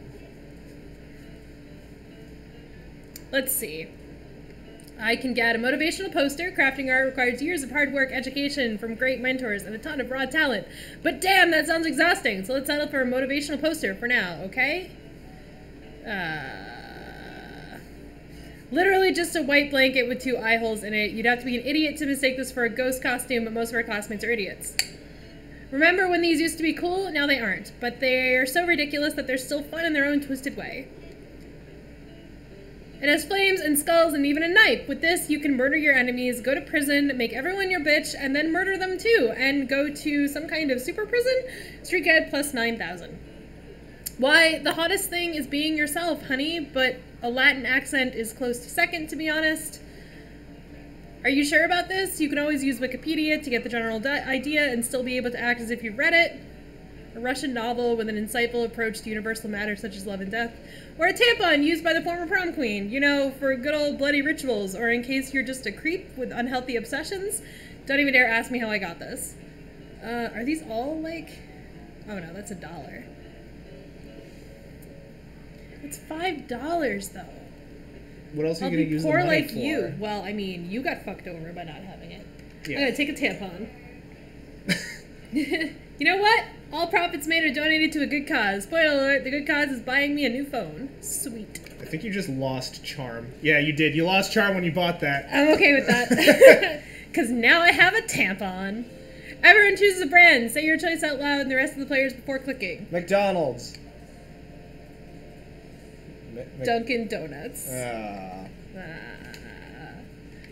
Let's see. I can get a motivational poster. Crafting art requires years of hard work, education from great mentors, and a ton of raw talent. But damn, that sounds exhausting. So let's settle for a motivational poster for now, okay? Literally just a white blanket with 2 eye holes in it. You'd have to be an idiot to mistake this for a ghost costume, but most of our classmates are idiots. Remember when these used to be cool? Now they aren't. But they're so ridiculous that they're still fun in their own twisted way. It has flames and skulls and even a knife. With this, you can murder your enemies, go to prison, make everyone your bitch, and then murder them too, and go to some kind of super prison? Street Guide plus 9,000. Why, the hottest thing is being yourself, honey, but a Latin accent is close to second, to be honest. Are you sure about this? You can always use Wikipedia to get the general idea and still be able to act as if you've read it. A Russian novel with an insightful approach to universal matters such as love and death. Or a tampon used by the former prom queen, you know, for good old bloody rituals, or in case you're just a creep with unhealthy obsessions. Don't even dare ask me how I got this. Are these all, like... Oh no, that's $1. It's $5, though. What else are you going to use the money for? I'll be poor like you. Well, I mean, you got fucked over by not having it. Yeah. I'm going to take a tampon. You know what? All profits made are donated to a good cause. Spoiler alert, the good cause is buying me a new phone. Sweet. I think you just lost charm. Yeah, you did. You lost charm when you bought that. I'm okay with that. Because now I have a tampon. Everyone chooses a brand. Say your choice out loud and the rest of the players before clicking. McDonald's. Dunkin' Donuts.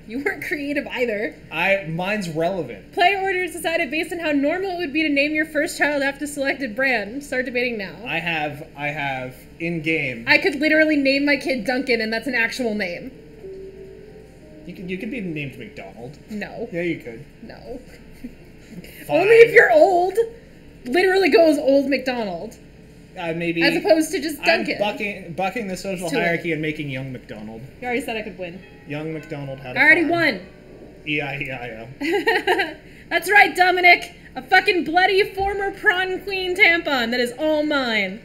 You weren't creative either. Mine's relevant. Player order is decided based on how normal it would be to name your first child after selected brand. Start debating now. I have in game. I could literally name my kid Duncan, and that's an actual name. You could be named McDonald. No. Yeah, you could. No. Only if you're old. Literally go as old McDonald. Maybe. As opposed to just Duncan. I'm bucking the social hierarchy and making young McDonald. You already said I could win. Young McDonald had a I already farm. won. E-I-E-I-O. That's right, Dominic. A fucking bloody former prom queen tampon that is all mine.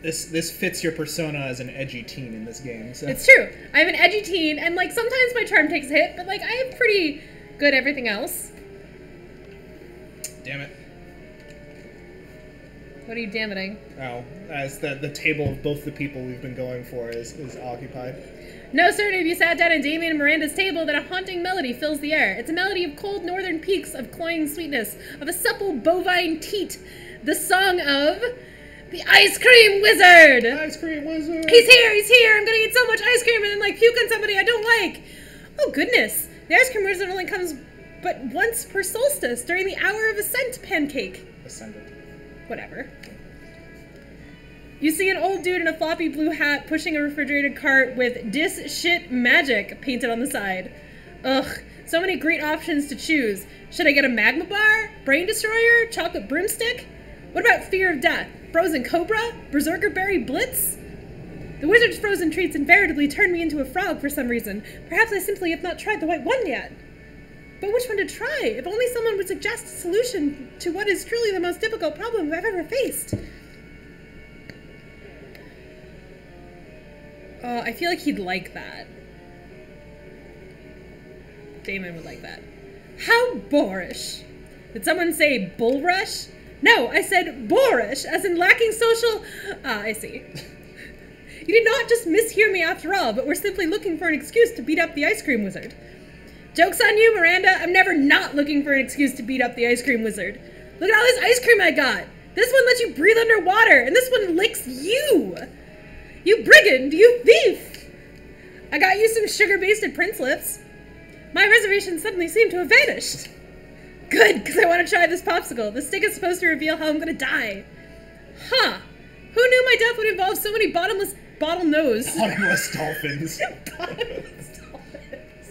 This fits your persona as an edgy teen in this game. So. It's true. I'm an edgy teen, and like sometimes my charm takes a hit, but like I have pretty good everything else. Damn it. What are you damning? Oh, as the table of both the people we've been going for is occupied. No sooner have you sat down at Damien and Miranda's table than a haunting melody fills the air. It's a melody of cold northern peaks, of cloying sweetness, of a supple bovine teat. The song of the Ice Cream Wizard! Ice Cream Wizard! He's here! I'm gonna eat so much ice cream and then like puke on somebody I don't like! Oh goodness! The Ice Cream Wizard only comes but once per solstice during the hour of ascent pancake. Ascendant. Whatever. You see an old dude in a floppy blue hat pushing a refrigerated cart with "Dis Shit Magic" painted on the side. Ugh, so many great options to choose. Should I get a magma bar? Brain destroyer? Chocolate broomstick? What about fear of death? Frozen Cobra? Berserker Berry Blitz? The wizard's frozen treats invariably turn me into a frog for some reason. Perhaps I simply have not tried the white one yet. But which one to try? If only someone would suggest a solution to what is truly the most difficult problem I've ever faced. I feel like he'd like that. Damon would like that. How boorish. Did someone say bullrush? No, I said boorish, as in lacking social... Ah, I see. You did not just mishear me after all, but were simply looking for an excuse to beat up the ice cream wizard. Joke's on you, Miranda. I'm never not looking for an excuse to beat up the ice cream wizard. Look at all this ice cream I got. This one lets you breathe underwater, and this one licks you. You brigand, you thief. I got you some sugar-basted Prince Lips. My reservation suddenly seemed to have vanished. Good, because I want to try this popsicle. The stick is supposed to reveal how I'm going to die. Huh. Who knew my death would involve so many bottomless dolphins? Bottomless dolphins. Bottomless dolphins.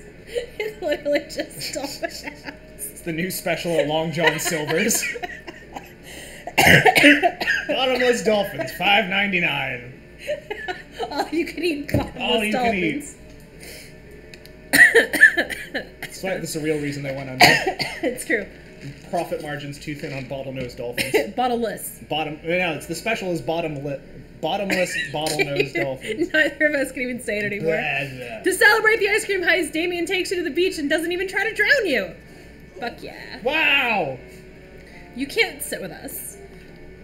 It's literally just dolphin ass. It's the new special at Long John Silver's. Bottomless dolphins, $5.99. All you can eat bottomless dolphins. That's the real reason they went under. It's true. Profit margins too thin on bottlenose dolphins. Bottomless. It's the special is bottomless bottlenose dolphins. Neither of us can even say it anymore. Blah, blah. To celebrate the ice cream heist, Damien takes you to the beach and doesn't even try to drown you. Fuck yeah. Wow! You can't sit with us.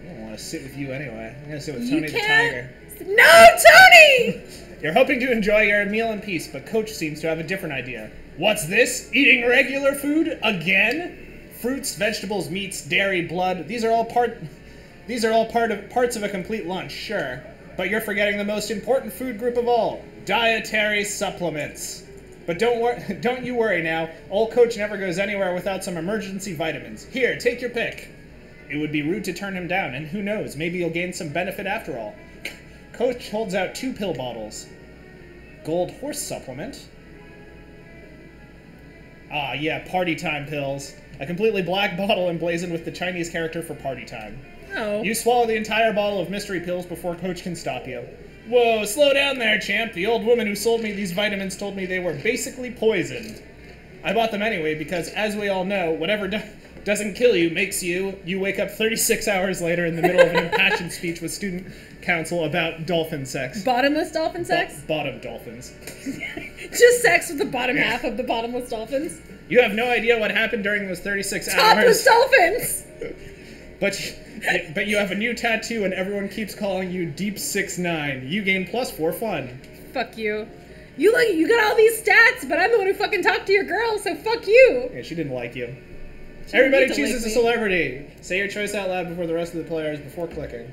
I don't want to sit with you anyway. I'm gonna sit with Tony the Tiger. No, Tony! You're hoping to enjoy your meal in peace, but Coach seems to have a different idea. What's this? Eating regular food again? Fruits, vegetables, meats, dairy, blood. These are all parts of a complete lunch, sure. But you're forgetting the most important food group of all. Dietary supplements. But don't you worry now. Old Coach never goes anywhere without some emergency vitamins. Here, take your pick. It would be rude to turn him down, and who knows, maybe you'll gain some benefit after all. Coach holds out 2 pill bottles. Gold horse supplement. Ah, yeah, party time pills. A completely black bottle emblazoned with the Chinese character for party time. Oh. You swallow the entire bottle of mystery pills before Coach can stop you. Whoa, slow down there, champ. The old woman who sold me these vitamins told me they were basically poisoned. I bought them anyway because, as we all know, whatever doesn't kill you makes you. You wake up 36 hours later in the middle of an impassioned speech with student council about dolphin sex. Bottomless dolphin sex? Bottom dolphins. Just sex with the bottom half of the bottomless dolphins? You have no idea what happened during those 36 hours. Topless dolphins! But you have a new tattoo and everyone keeps calling you Deep 6'9". You gain +4 fun. Fuck you. You got all these stats, but I'm the one who fucking talked to your girl, so fuck you. Yeah, she didn't like you. Everybody chooses a celebrity. Say your choice out loud before the rest of the players before clicking.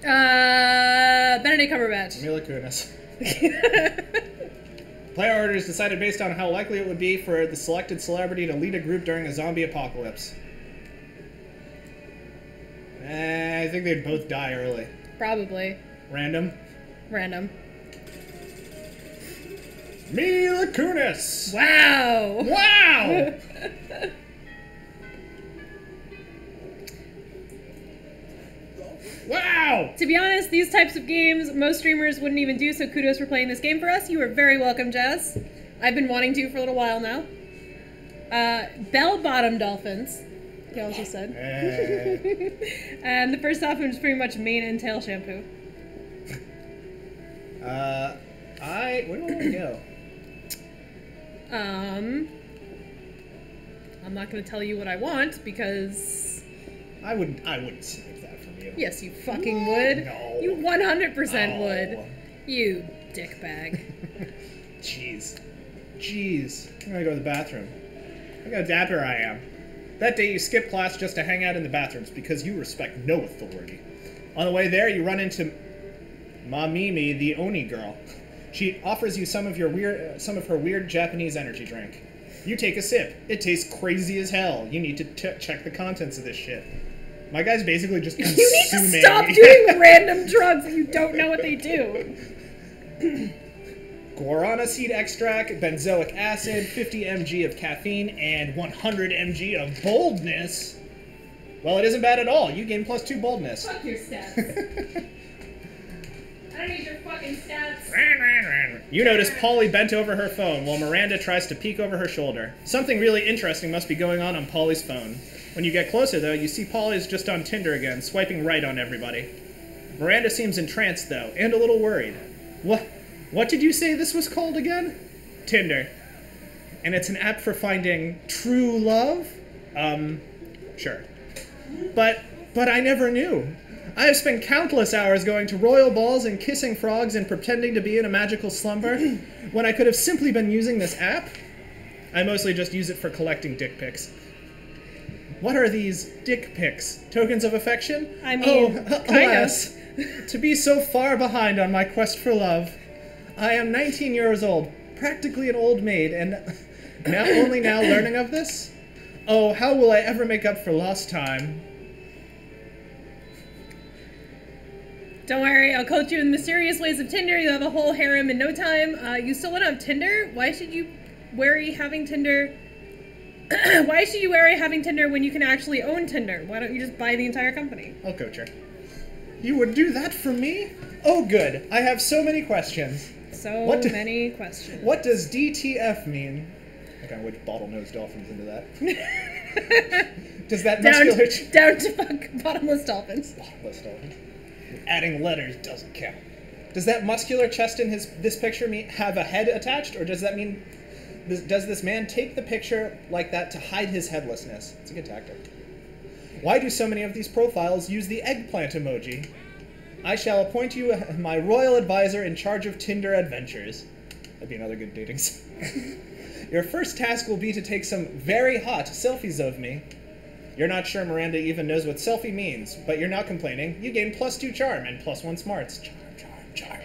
Benedict Cumberbatch. Mila Kunis. Player order is decided based on how likely it would be for the selected celebrity to lead a group during a zombie apocalypse. I think they'd both die early. Probably. Random? Random. Mila Kunis! Wow! Wow! Wow! To be honest, these types of games, most streamers wouldn't even do, so kudos for playing this game for us. You are very welcome, Jazz. I've been wanting to for a little while now. Bell-bottom dolphins, he also said. And the first dolphin was pretty much mane and tail shampoo. Where do I want to go? I'm not going to tell you what I want, because... I wouldn't save that from you. Yes, you fucking would. No. You 100% would. You dickbag. Jeez. I'm gonna go to the bathroom. Look how dapper I am. That day you skip class just to hang out in the bathrooms because you respect no authority. On the way there, you run into Mamimi, the Oni girl. She offers you some of her weird Japanese energy drink. You take a sip. It tastes crazy as hell. You need to check the contents of this shit. My guy's basically just consuming. You need to stop doing random drugs that you don't know what they do. Guarana seed extract, benzoic acid, 50 mg of caffeine, and 100 mg of boldness. Well, it isn't bad at all. You gain +2 boldness. Fuck your stats. I don't need your fucking stats. You notice Polly bent over her phone while Miranda tries to peek over her shoulder. Something really interesting must be going on Polly's phone. When you get closer, though, you see Polly's just on Tinder again, swiping right on everybody. Miranda seems entranced, though, and a little worried. What did you say this was called again? Tinder. And it's an app for finding true love? Sure. But I never knew. I have spent countless hours going to royal balls and kissing frogs and pretending to be in a magical slumber when I could have simply been using this app. I mostly just use it for collecting dick pics. What are these dick pics? Tokens of affection? I mean, alas, to be so far behind on my quest for love. I am 19 years old, practically an old maid, and only now learning of this? Oh, how will I ever make up for lost time? Don't worry, I'll coach you in the mysterious ways of Tinder. You'll have a whole harem in no time. You still want to have Tinder? Why should you worry having Tinder? Why should you worry having Tinder when you can actually own Tinder? Why don't you just buy the entire company? I'll coach her. You would do that for me? Oh, good. I have so many questions. Many questions. What does DTF mean? Okay, which bottlenose dolphins into that? Does that muscular... Down to fuck bottomless dolphins. Bottomless dolphins. Adding letters doesn't count. Does that muscular chest in this picture have a head attached, or does that mean... Does this man take the picture like that to hide his headlessness? It's a good tactic. Why do so many of these profiles use the eggplant emoji? I shall appoint you my royal advisor in charge of Tinder adventures. That'd be another good dating site. Your first task will be to take some very hot selfies of me. You're not sure Miranda even knows what selfie means, but you're not complaining. You gain +2 charm and +1 smarts. Charm.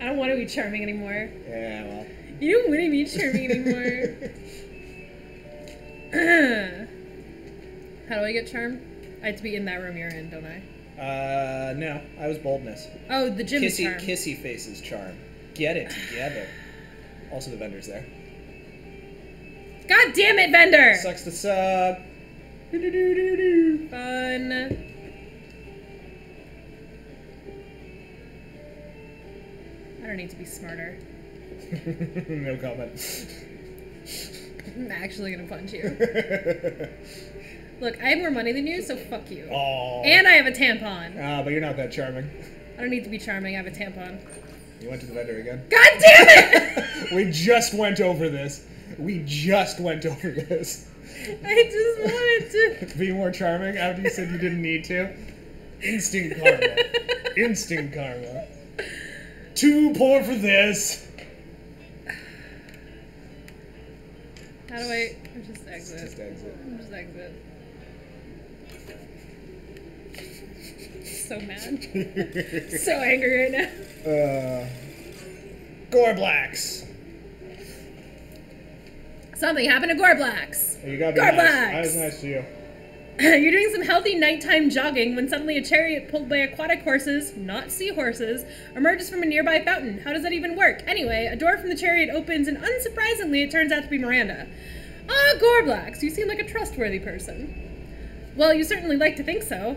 I don't want to be charming anymore. Yeah, well. You don't want to be charming anymore. How do I get charm? I have to be in that room you're in, don't I? No. I was boldness. Oh, the gym is charm. Kissy faces charm. Get it together. Also the vendor's there. God damn it, vendor! Sucks to suck. Fun. I don't need to be smarter. No comment. I'm actually gonna punch you. Look, I have more money than you, so fuck you. Aww. And I have a tampon. But you're not that charming. I don't need to be charming, I have a tampon. You went to the vendor again? God damn it! We just went over this. I just wanted to be more charming after you said you didn't need to. Instant karma. Too poor for this. How do I just exit? Just exit. So mad. So angry right now. Gorblacks. Something happened to Gorblacks. You gotta be Gorblacks. nice. I was nice to you. You're doing some healthy nighttime jogging when suddenly a chariot pulled by aquatic horses, not seahorses, emerges from a nearby fountain. How does that even work? Anyway, a door from the chariot opens and unsurprisingly it turns out to be Miranda. Ah, Gorblacks, you seem like a trustworthy person. Well, you certainly like to think so.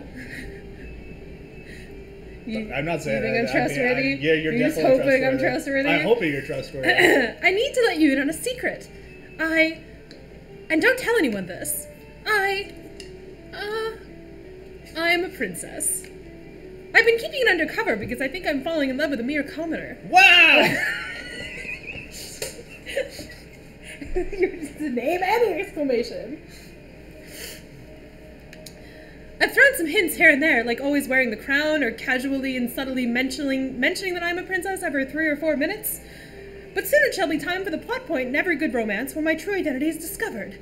I'm not saying you think I'm trustworthy? Yeah, you're just definitely hoping I'm trustworthy. I'm hoping you're trustworthy. I need to let you in on a secret. And don't tell anyone this. I'm a princess. I've been keeping it undercover because I think I'm falling in love with a mere commoner. Wow! The name and the exclamation. I've thrown some hints here and there, like always wearing the crown or casually and subtly mentioning that I'm a princess every 3 or 4 minutes. But soon it shall be time for the plot point in every good romance where my true identity is discovered.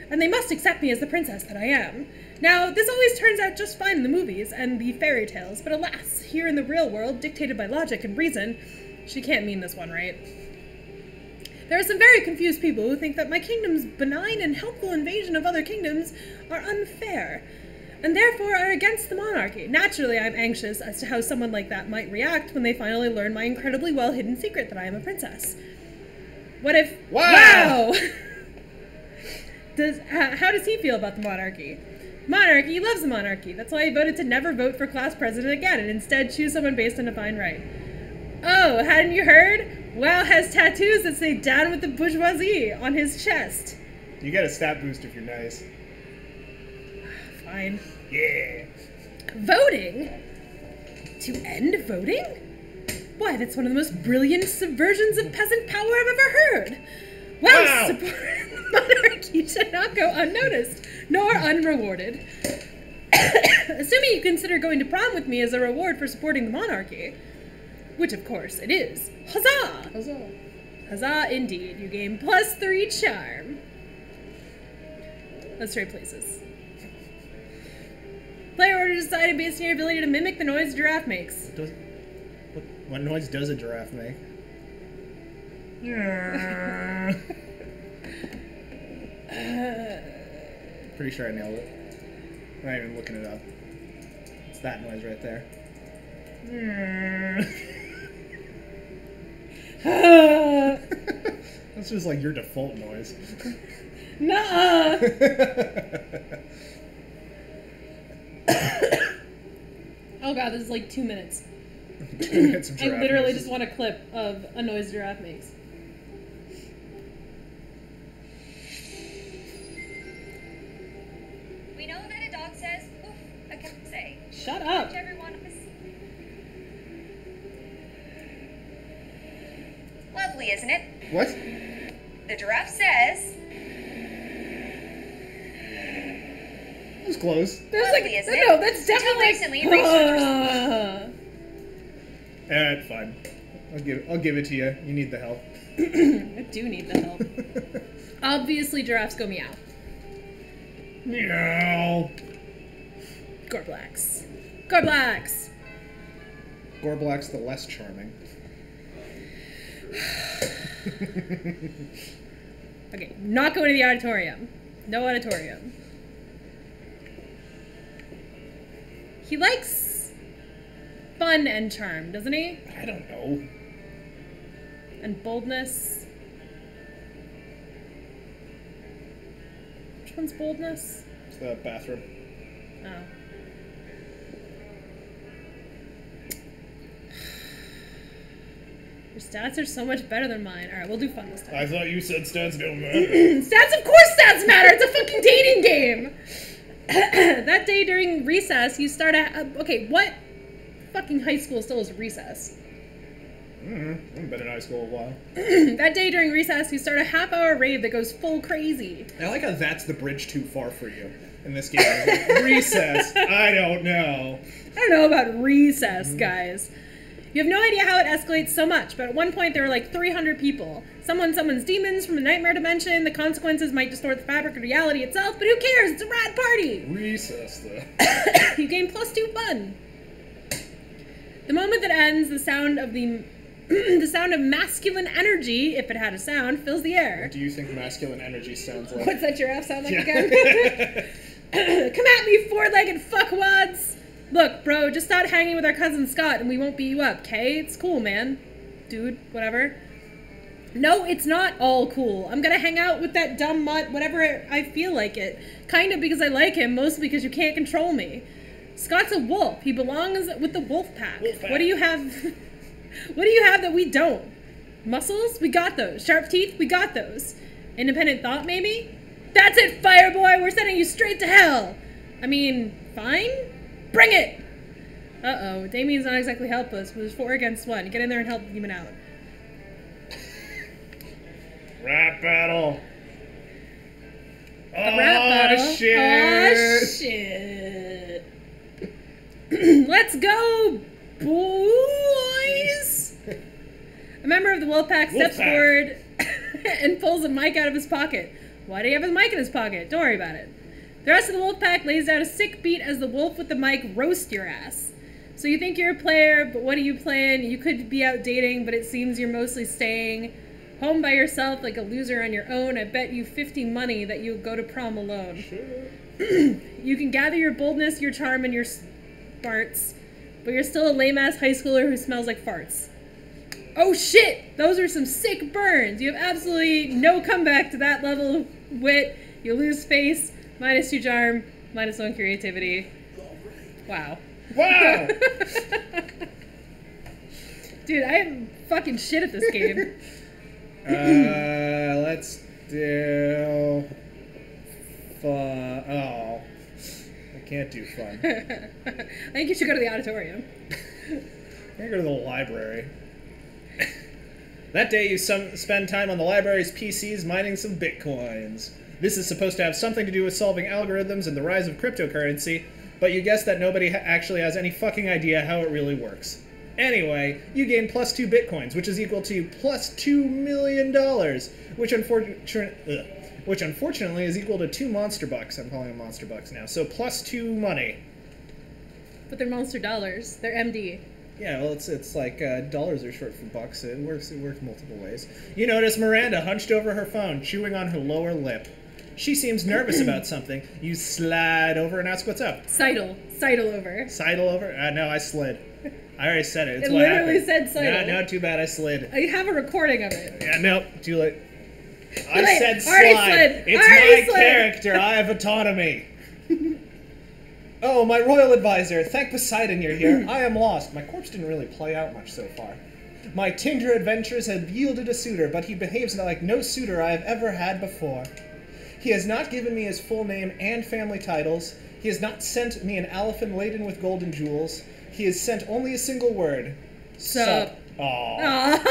And they must accept me as the princess that I am. Now, this always turns out just fine in the movies and the fairy tales, but alas, here in the real world, dictated by logic and reason, she can't mean this one, right? There are some very confused people who think that my kingdom's benign and helpful invasion of other kingdoms are unfair, and therefore are against the monarchy. Naturally, I'm anxious as to how someone like that might react when they finally learn my incredibly well-hidden secret that I am a princess. What if... Wow! How does he feel about the monarchy? Monarchy, he loves the monarchy. That's why he voted to never vote for class president again and instead choose someone based on divine right. Oh, hadn't you heard? Wow has tattoos that say down with the bourgeoisie on his chest. You get a stat boost if you're nice. Fine. Yeah. Voting? To end voting? Why, that's one of the most brilliant subversions of peasant power I've ever heard. Wow. Support the monarchy should not go unnoticed, nor unrewarded. Assuming you consider going to prom with me as a reward for supporting the monarchy. Which, of course, it is. Huzzah! Huzzah. Huzzah, indeed. You gain +3 charm. Let's trade places. Player order decided based on your ability to mimic the noise a giraffe makes. What noise does a giraffe make? Pretty sure I nailed it. I'm not even looking it up. It's that noise right there. That's just like your default noise. Nuh-uh! Oh god, this is like 2 minutes. 2 minutes of I giraffe literally noises. just want a clip of a noise giraffe makes. We know that a dog says, oof, I can't say. Shut up! Whichever one of us. Lovely, isn't it? What? The giraffe says, That was close. That's lovely, like, isn't it? no, that's definitely recently, researchers. Alright, fine. I'll give it to you. You need the help. I do need the help. Obviously, giraffes go meow. Meow. Gorblax. Gorblax! Gorblack's the less charming. Okay, not going to the auditorium. No auditorium. He likes fun and charm, doesn't he? I don't know. And boldness. Which one's boldness? It's the bathroom. Oh. Your stats are so much better than mine. Alright, we'll do fun this time. I thought you said stats don't matter. Stats, of course stats matter! It's a fucking dating game! That day during recess, you start okay, what fucking high school still is recess? I haven't been in high school a while. That day during recess, you start a half-hour rave that goes full crazy. I like how that's the bridge too far for you in this game. Like, recess, I don't know. I don't know about recess, guys. You have no idea how it escalates so much, but at one point there were like 300 people. Someone summons demons from a nightmare dimension. The consequences might distort the fabric of reality itself, but who cares? It's a rad party! Recess, though. You gain +2 fun. The moment that ends, the sound of the sound of masculine energy, if it had a sound, fills the air. What do you think masculine energy sounds like? What's that giraffe sound like Yeah. again? Come at me, four-legged fuckwads! Look, bro, just stop hanging with our cousin Scott and we won't beat you up, okay? It's cool, man. Dude, whatever. No, it's not all cool. I'm gonna hang out with that dumb mutt whenever I feel like it. Kinda because I like him, mostly because you can't control me. Scott's a wolf. He belongs with the wolf pack. What do you have? What do you have that we don't? Muscles? We got those. Sharp teeth? We got those. Independent thought, maybe? That's it, Fireboy! We're sending you straight to hell! I mean, fine? Bring it! Uh-oh, Damien's not exactly helpless, but there's 4 against 1. Get in there and help the demon out. Rap battle. A rap battle? Shit. Oh, shit. Let's go, boys! A member of the wolf pack steps forward and pulls a mic out of his pocket. Why do you have a mic in his pocket? Don't worry about it. The rest of the wolf pack lays out a sick beat as the wolf with the mic roasts your ass. So you think you're a player, but what are you playing? You could be out dating, but it seems you're mostly staying home by yourself like a loser on your own. I bet you 50 money that you'll go to prom alone. You can gather your boldness, your charm, and your smarts, but you're still a lame-ass high schooler who smells like farts. Oh shit! Those are some sick burns. You have absolutely no comeback to that level of wit. You lose face, -2 charm, -1 creativity. Wow. Wow! Dude, I am fucking shit at this game. Let's do... fun. Oh. I can't do fun. I think you should go to the auditorium. I'm gonna go to the library. That day you spend time on the library's PCs mining some bitcoins. This is supposed to have something to do with solving algorithms and the rise of cryptocurrency, but you guess that nobody actually has any fucking idea how it really works. Anyway, you gain +2 bitcoins, which is equal to +$2 million, which unfortunately is equal to 2 monster bucks. I'm calling them monster bucks now. So +2 money. But they're monster dollars. They're MD. Yeah, well, it's like dollars are short for bucks. It works multiple ways. You notice Miranda hunched over her phone, chewing on her lower lip. She seems nervous about something. You slide over and ask what's up. Sidle over. Sidle over? No, I slid. I already said it. It's It what literally happened. said sidle. No, too bad I slid. I have a recording of it. Yeah, nope, too late. I Wait, said already slide. slid. It's Already my slid. character. I have autonomy. Oh, my royal advisor. Thank Poseidon you're here. I am lost. My corpse didn't really play out much so far. My Tinder adventures have yielded a suitor, but he behaves like no suitor I have ever had before. He has not given me his full name and family titles. He has not sent me an elephant laden with golden jewels. He has sent only a single word. Sup. Aww. Aw.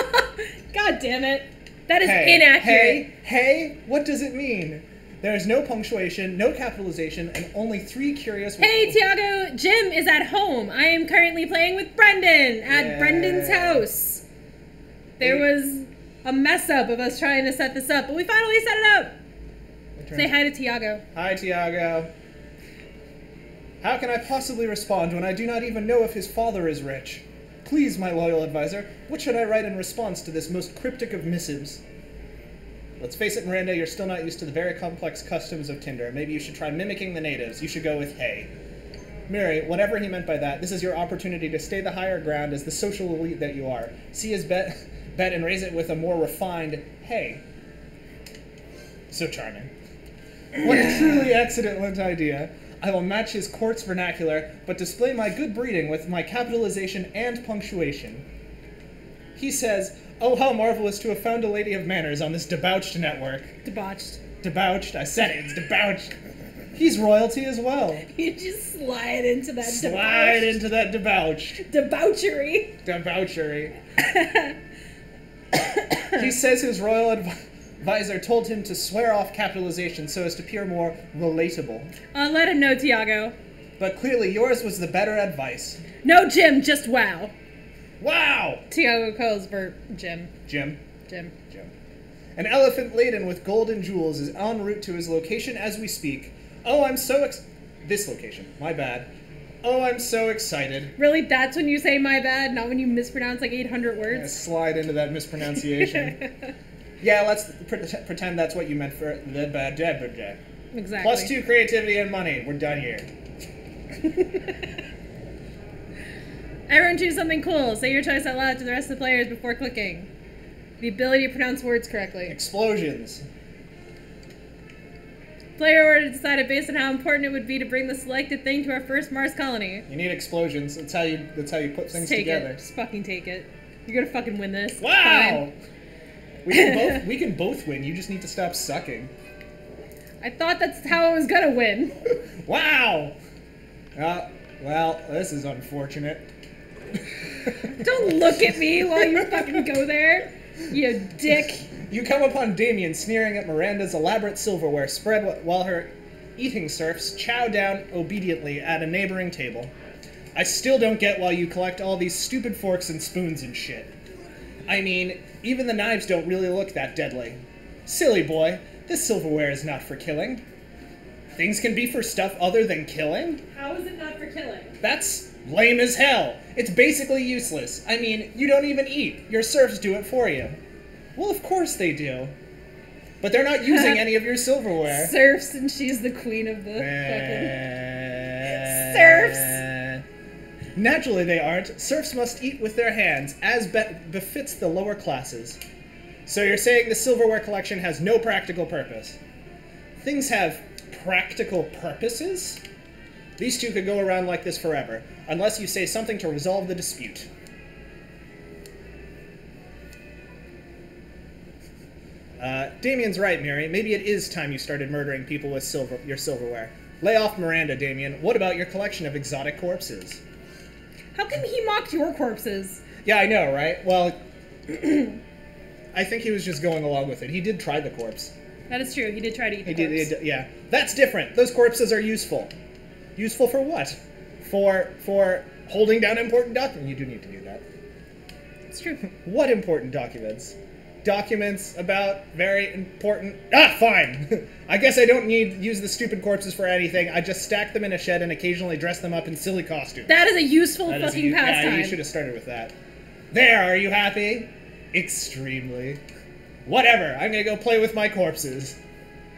God damn it. That is Hey, inaccurate. hey, what does it mean? There is no punctuation, no capitalization, and only 3 curious... Hey, Tiago, Jim is at home. I am currently playing with Brendan at Yay. Brendan's house. There was a mess up of us trying to set this up, but we finally set it up. Say hi to Tiago. Hi, Tiago. How can I possibly respond when I do not even know if his father is rich? Please, my loyal advisor, what should I write in response to this most cryptic of missives? Let's face it, Miranda, you're still not used to the very complex customs of Tinder. Maybe you should try mimicking the natives. You should go with hey. Mary, whatever he meant by that, this is your opportunity to stay the higher ground as the social elite that you are. See his bet and raise it with a more refined hey. So charming. What a truly excellent idea. I will match his court's vernacular, but display my good breeding with my capitalization and punctuation. He says, oh, how marvelous to have found a lady of manners on this debauched network. Debauched. Debauched? I said it, it's debauched. He's royalty as well. You just slide into that Slide into that debauched. debauchery. Debauchery. He says his royal advisor told him to swear off capitalization so as to appear more relatable. Let him know, Tiago. But clearly yours was the better advice. No, Jim, just wow. Wow! Tiago calls for Jim. Jim. Jim. An elephant laden with gold and jewels is en route to his location as we speak. Oh, I'm so this location. My bad. Oh, I'm so excited. Really? That's when you say my bad, not when you mispronounce like 800 I words? slide into that mispronunciation. Yeah, let's pretend that's what you meant for the bad. Exactly. +2 creativity and money. We're done here. Everyone choose something cool. Say your choice out loud to the rest of the players before clicking. The ability to pronounce words correctly. Explosions. Player order decided based on how important it would be to bring the selected thing to our first Mars colony. You need explosions. That's how you put things Just take together. it. Just fucking take it. You're gonna fucking win this. Wow! We can both win. You just need to stop sucking. I thought that's how I was gonna win. Wow! Well, this is unfortunate. Don't look at me while you fucking go there, you dick. You come upon Damien sneering at Miranda's elaborate silverware spread while her eating serfs chow down obediently at a neighboring table. I still don't get why you collect all these stupid forks and spoons and shit. I mean, even the knives don't really look that deadly. Silly boy, this silverware is not for killing. Things can be for stuff other than killing? How is it not for killing? That's lame as hell. It's basically useless. I mean, you don't even eat. Your serfs do it for you. Well, of course they do. But they're not using any of your silverware. Serfs, and she's the queen of the fucking... Serfs! Naturally they aren't. Serfs must eat with their hands, as befits the lower classes. So you're saying the silverware collection has no practical purpose? things have practical purposes, these two could go around like this forever, unless you say something to resolve the dispute. Damien's right, Mary. Maybe it is time you started murdering people with your silverware. Lay off Miranda, Damien. What about your collection of exotic corpses? How come he mocked your corpses? Yeah, I know, right? Well, I think he was just going along with it. He did try the corpse. That is true. He did try to eat the corpse. He did, yeah. That's different. Those corpses are useful. Useful for what? For holding down important documents. You do need to do that. It's true. What important documents? Documents about very important... Ah, fine! I guess I don't use the stupid corpses for anything. I just stack them in a shed and occasionally dress them up in silly costumes. That is a useful fucking pastime. Yeah, you should have started with that. There, are you happy? Extremely. Whatever, I'm gonna go play with my corpses.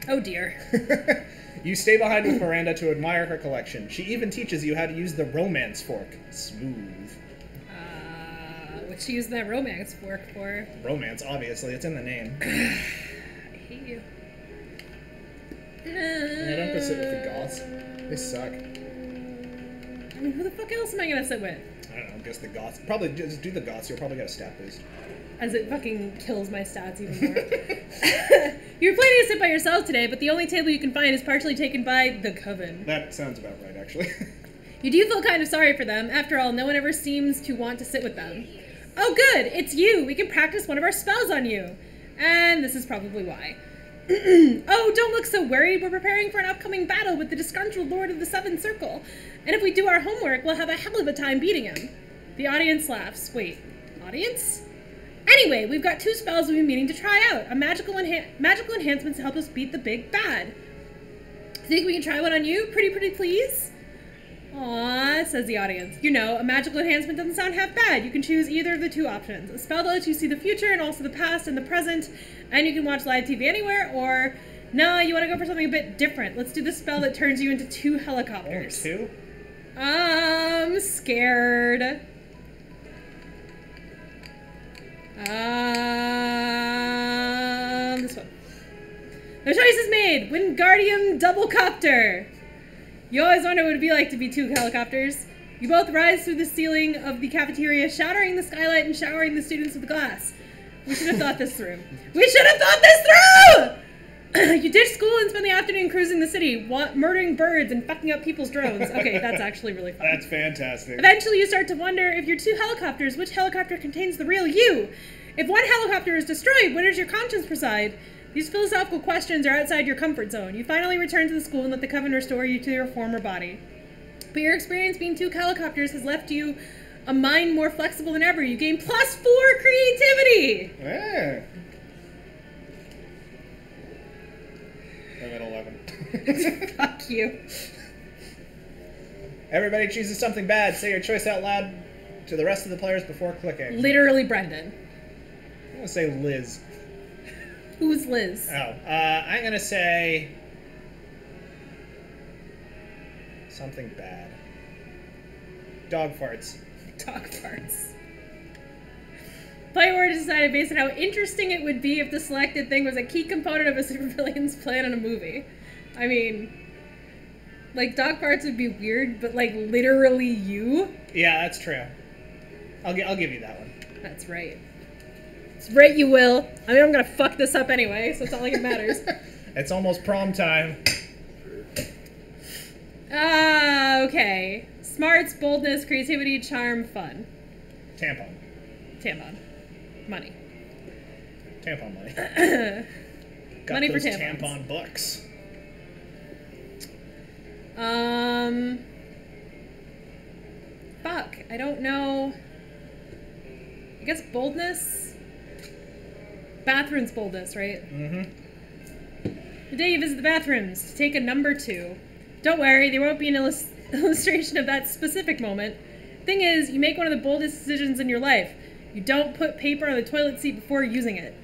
Oh dear. You stay behind with Miranda to admire her collection. She even teaches you how to use the romance fork. Smooth. What's she using that romance fork for? Romance, obviously. It's in the name. I hate you. Yeah, don't go sit with the goths. They suck. I mean, who the fuck else am I gonna sit with? I don't know, guess the goths. Probably just do the goths. You'll probably get a stat boost. As it fucking kills my stats even more. You were planning to sit by yourself today, but the only table you can find is partially taken by the Coven. That sounds about right, actually. You do feel kind of sorry for them. After all, no one ever seems to want to sit with them. Oh good, it's you! We can practice one of our spells on you. And this is probably why. Oh, don't look so worried. We're preparing for an upcoming battle with the disgruntled Lord of the Seventh Circle. And if we do our homework, we'll have a hell of a time beating him. The audience laughs. Wait, audience? Anyway, we've got 2 spells we've been meaning to try out. A magical enhancements to help us beat the big bad. Think we can try one on you? Pretty please? Aww, says the audience. You know, a magical enhancement doesn't sound half bad. You can choose either of the 2 options. A spell that lets you see the future and also the past and the present, and you can watch live TV anywhere, or, no, you want to go for something a bit different. Let's do the spell that turns you into 2 helicopters. 2? I'm scared. This one. No choice is made. Wingardium Doublecopter. You always wonder what it would be like to be 2 helicopters. You both rise through the ceiling of the cafeteria, shattering the skylight and showering the students with glass. We should have thought this through. We should have thought this through! You ditch school and spend the afternoon cruising the city, murdering birds and fucking up people's drones. Okay, that's actually really fun. That's fantastic. Eventually you start to wonder, if you're 2 helicopters, which helicopter contains the real you? If one helicopter is destroyed, where does your conscience preside? These philosophical questions are outside your comfort zone. You finally return to the school and let the Coven restore you to your former body. But your experience being 2 helicopters has left you a mind more flexible than ever. You gain +4 creativity! Yeah. I'm at 11. Fuck you. Everybody chooses something bad. Say your choice out loud to the rest of the players before clicking. Literally Brendan. I'm going to say Liz. Who's Liz? Oh, I'm going to say something bad. Dog farts. Dog farts. Player Word decided based on how interesting it would be if the selected thing was a key component of a supervillain's plan in a movie. I mean, like, dog farts would be weird, but, like, literally you? Yeah, that's true. I'll give you that one. That's right. That's right, you will. I mean, I'm gonna fuck this up anyway, so it's not like it matters. It's almost prom time. Okay. Smarts, boldness, creativity, charm, fun. Tampon. Tampon. Money. Tampon money. Got Money for those tampons. tampon bucks. Fuck. I don't know. I guess boldness? Bathrooms boldness, right? Mm-hmm. The day you visit the bathrooms to take a number 2. Don't worry, there won't be an illustration of that specific moment. Thing is, you make one of the boldest decisions in your life. You don't put paper on the toilet seat before using it.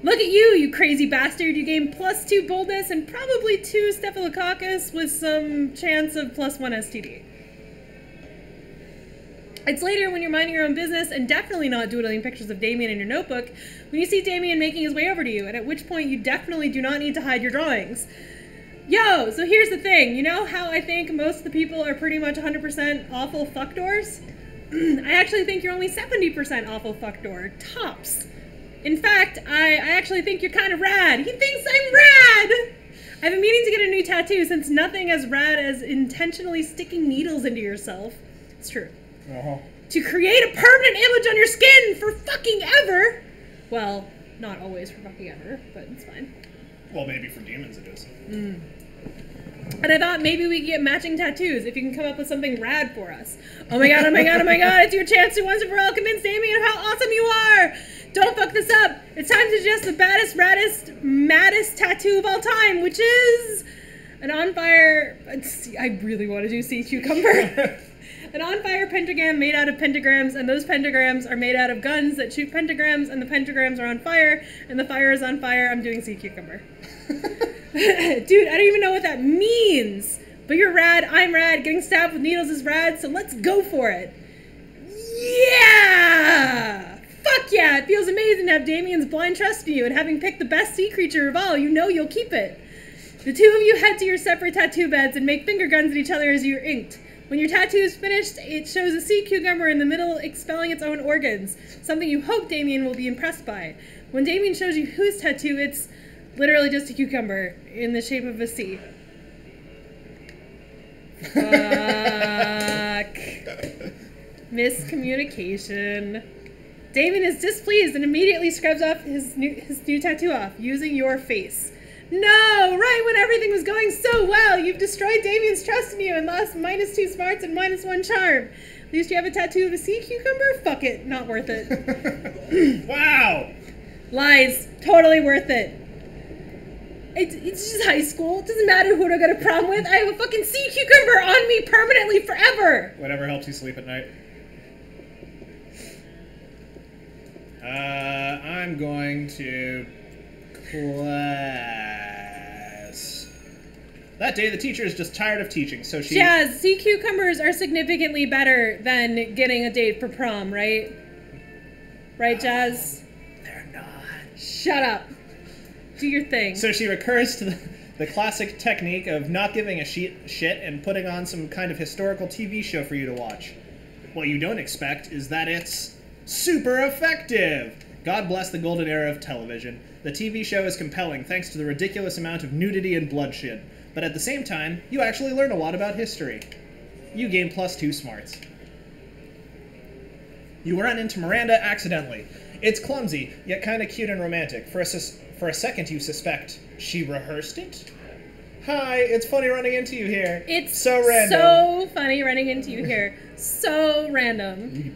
Look at you, you crazy bastard. You gain +2 boldness and probably 2 staphylococcus with some chance of +1 STD. It's later when you're minding your own business and definitely not doodling pictures of Damien in your notebook when you see Damien making his way over to you, and at which point you definitely do not need to hide your drawings. Yo, so here's the thing. You know how I think most of the people are pretty much 100% awful fuckdoors? I actually think you're only 70% awful fuckdoor. Tops. In fact, I actually think you're kind of rad. He thinks I'm rad! I've been meaning to get a new tattoo since nothing as rad as intentionally sticking needles into yourself. It's true. Uh-huh. To create a permanent image on your skin for fucking ever! Well, not always for fucking ever, but it's fine. Well, maybe for demons it is. And I thought maybe we could get matching tattoos if you can come up with something rad for us. Oh my god, oh my god, oh my god, it's your chance to once and for all convince Damien of how awesome you are! Don't fuck this up! It's time to suggest the baddest, raddest, maddest tattoo of all time, which is an on fire... I really want to do sea cucumber. An on fire pentagram made out of pentagrams, and those pentagrams are made out of guns that shoot pentagrams, and the pentagrams are on fire, and the fire is on fire. I'm doing sea cucumber. Dude, I don't even know what that means. But you're rad, I'm rad, getting stabbed with needles is rad, so let's go for it. Yeah! Fuck yeah! It feels amazing to have Damien's blind trust in you, and having picked the best sea creature of all, you know you'll keep it. The two of you head to your separate tattoo beds and make finger guns at each other as you're inked. When your tattoo is finished, it shows a sea cucumber in the middle expelling its own organs, something you hope Damien will be impressed by. When Damien shows you his tattoo, it's literally just a cucumber in the shape of a sea. Fuck. Miscommunication. Damien is displeased and immediately scrubs off his new tattoo off, using your face. No! Right when everything was going so well! You've destroyed Damien's trust in you and lost -2 smarts and -1 charm. At least you have a tattoo of a sea cucumber? Fuck it. Not worth it. Wow! Lies. Totally worth it. It's just high school. It doesn't matter who to go to prom with. I have a fucking sea cucumber on me permanently forever! Whatever helps you sleep at night. I'm going to... class. That day, the teacher is just tired of teaching, so she... Jazz, sea cucumbers are significantly better than getting a date for prom, right? Right, Jazz? They're not. Shut up. Do your thing. So she recurs to the classic technique of not giving a shit and putting on some kind of historical TV show for you to watch. What you don't expect is that it's super effective! God bless the golden era of television. The TV show is compelling thanks to the ridiculous amount of nudity and bloodshed, but at the same time, you actually learn a lot about history. You gain +2 smarts. You run into Miranda accidentally. It's clumsy, yet kinda cute and romantic. For a second you suspect she rehearsed it? Hi, it's funny running into you here. It's so random. So funny running into you here. So random.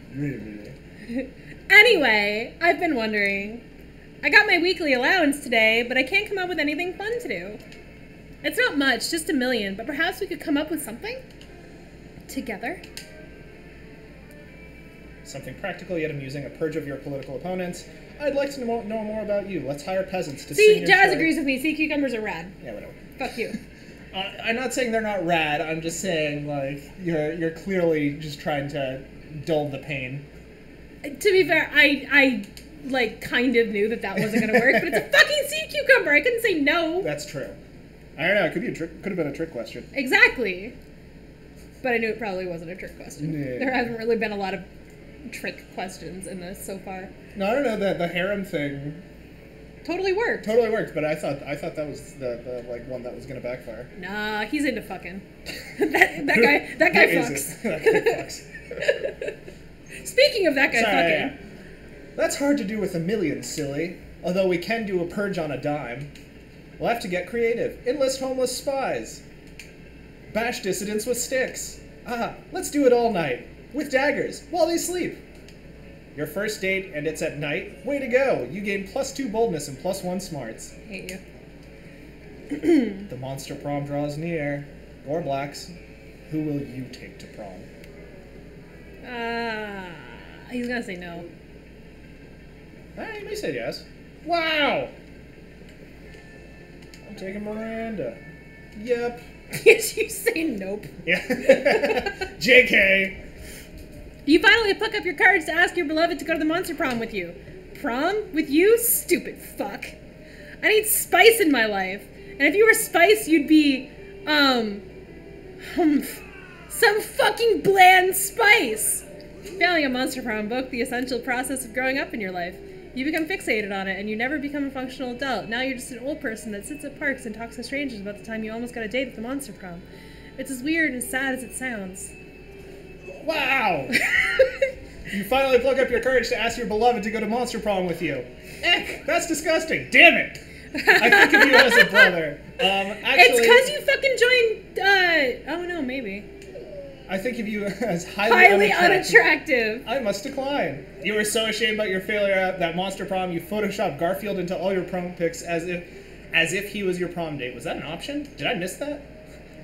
Anyway, I've been wondering. I got my weekly allowance today, but I can't come up with anything fun to do. It's not much, just $1 million, but perhaps we could come up with something? Together? Something practical yet amusing, a purge of your political opponents. I'd like to know more about you. Let's hire peasants to sing See, your Jazz story. agrees with me. Sea cucumbers are rad. Yeah, whatever. Fuck you. I'm not saying they're not rad. I'm just saying, like, you're clearly just trying to dull the pain. To be fair, I like, kind of knew that wasn't gonna work, but it's a fucking sea cucumber! I couldn't say no! That's true. I don't know, it could have been a trick question. Exactly. But I knew it probably wasn't a trick question. Yeah. There haven't really been a lot of trick questions in this so far. No, I don't know, the harem thing Totally worked. totally worked, but I thought that was the like one that was gonna backfire. Nah, he's into fucking. that guy fucks. That guy fucks. Speaking of that guy Sorry, fucking. yeah. That's hard to do with $1 million, silly. Although we can do a purge on a dime. We'll have to get creative. Enlist homeless spies. Bash dissidents with sticks. Let's do it all night. With daggers, while they sleep. Your first date, and it's at night? Way to go! You gain +2 boldness and +1 smarts. Hate you. The monster prom draws near. Gorblacks, who will you take to prom? He's gonna say no. You may say yes. Wow! I'm taking Miranda. Yep. Yes, you say nope. Yeah. JK. You finally pluck up your courage to ask your beloved to go to the monster prom with you. Prom? With you? Stupid fuck. I need spice in my life. And if you were spice, you'd be, some fucking bland spice. Failing a Monster Prom book, the essential process of growing up in your life. You become fixated on it, and you never become a functional adult. Now you're just an old person that sits at parks and talks to strangers about the time you almost got a date at the Monster Prom. It's as weird and sad as it sounds. Wow! You finally pluck up your courage to ask your beloved to go to Monster Prom with you. That's disgusting. Damn it! I think of you as a brother. Actually, it's because you fucking joined, oh no, maybe. I think of you as highly unattractive. I must decline. You were so ashamed about your failure at that Monster Prom, you photoshopped Garfield into all your prom pics as if he was your prom date. Was that an option? Did I miss that?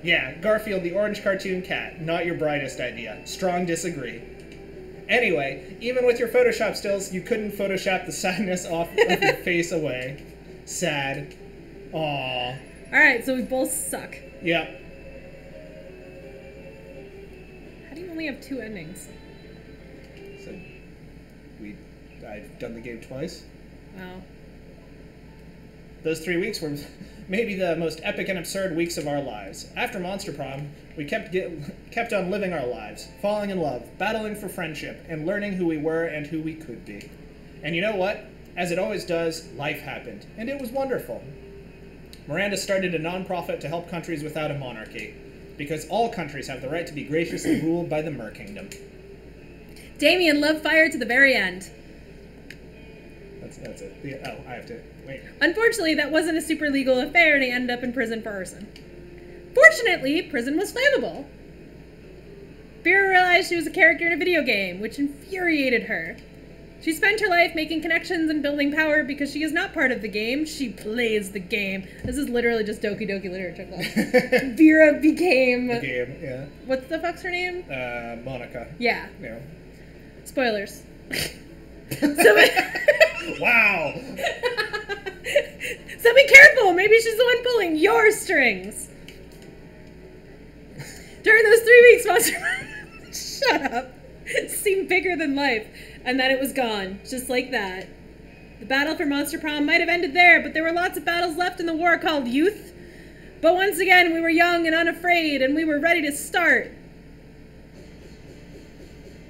Yeah, Garfield, the orange cartoon cat. Not your brightest idea. Strong disagree. Anyway, even with your Photoshop stills, you couldn't Photoshop the sadness off of your face away. Sad. Aww. Alright, so we both suck. Yep. How do you only have 2 endings? So, I've done the game twice. Wow. Those 3 weeks were maybe the most epic and absurd weeks of our lives. After Monster Prom, we kept on living our lives, falling in love, battling for friendship, and learning who we were and who we could be. And you know what? As it always does, life happened, and it was wonderful. Miranda started a non-profit to help countries without a monarchy, because all countries have the right to be graciously ruled by the Mer Kingdom. Damien loved fire to the very end. That's it. Yeah, oh, I have to wait. Unfortunately, that wasn't a super legal affair, and he ended up in prison for arson. Fortunately, prison was flammable. Vera realized she was a character in a video game, which infuriated her. She spent her life making connections and building power because she is not part of the game, she plays the game. This is literally just Doki Doki Literature Club. Vera became... The game, yeah. What the fuck's her name? Monica. Yeah. Yeah. Spoilers. Wow! So be careful! Maybe she's the one pulling your strings! During those 3 weeks, Monster... Shut up. Seemed bigger than life. And then it was gone. Just like that. The battle for Monster Prom might have ended there, but there were lots of battles left in the war called youth. But once again, we were young and unafraid, and we were ready to start.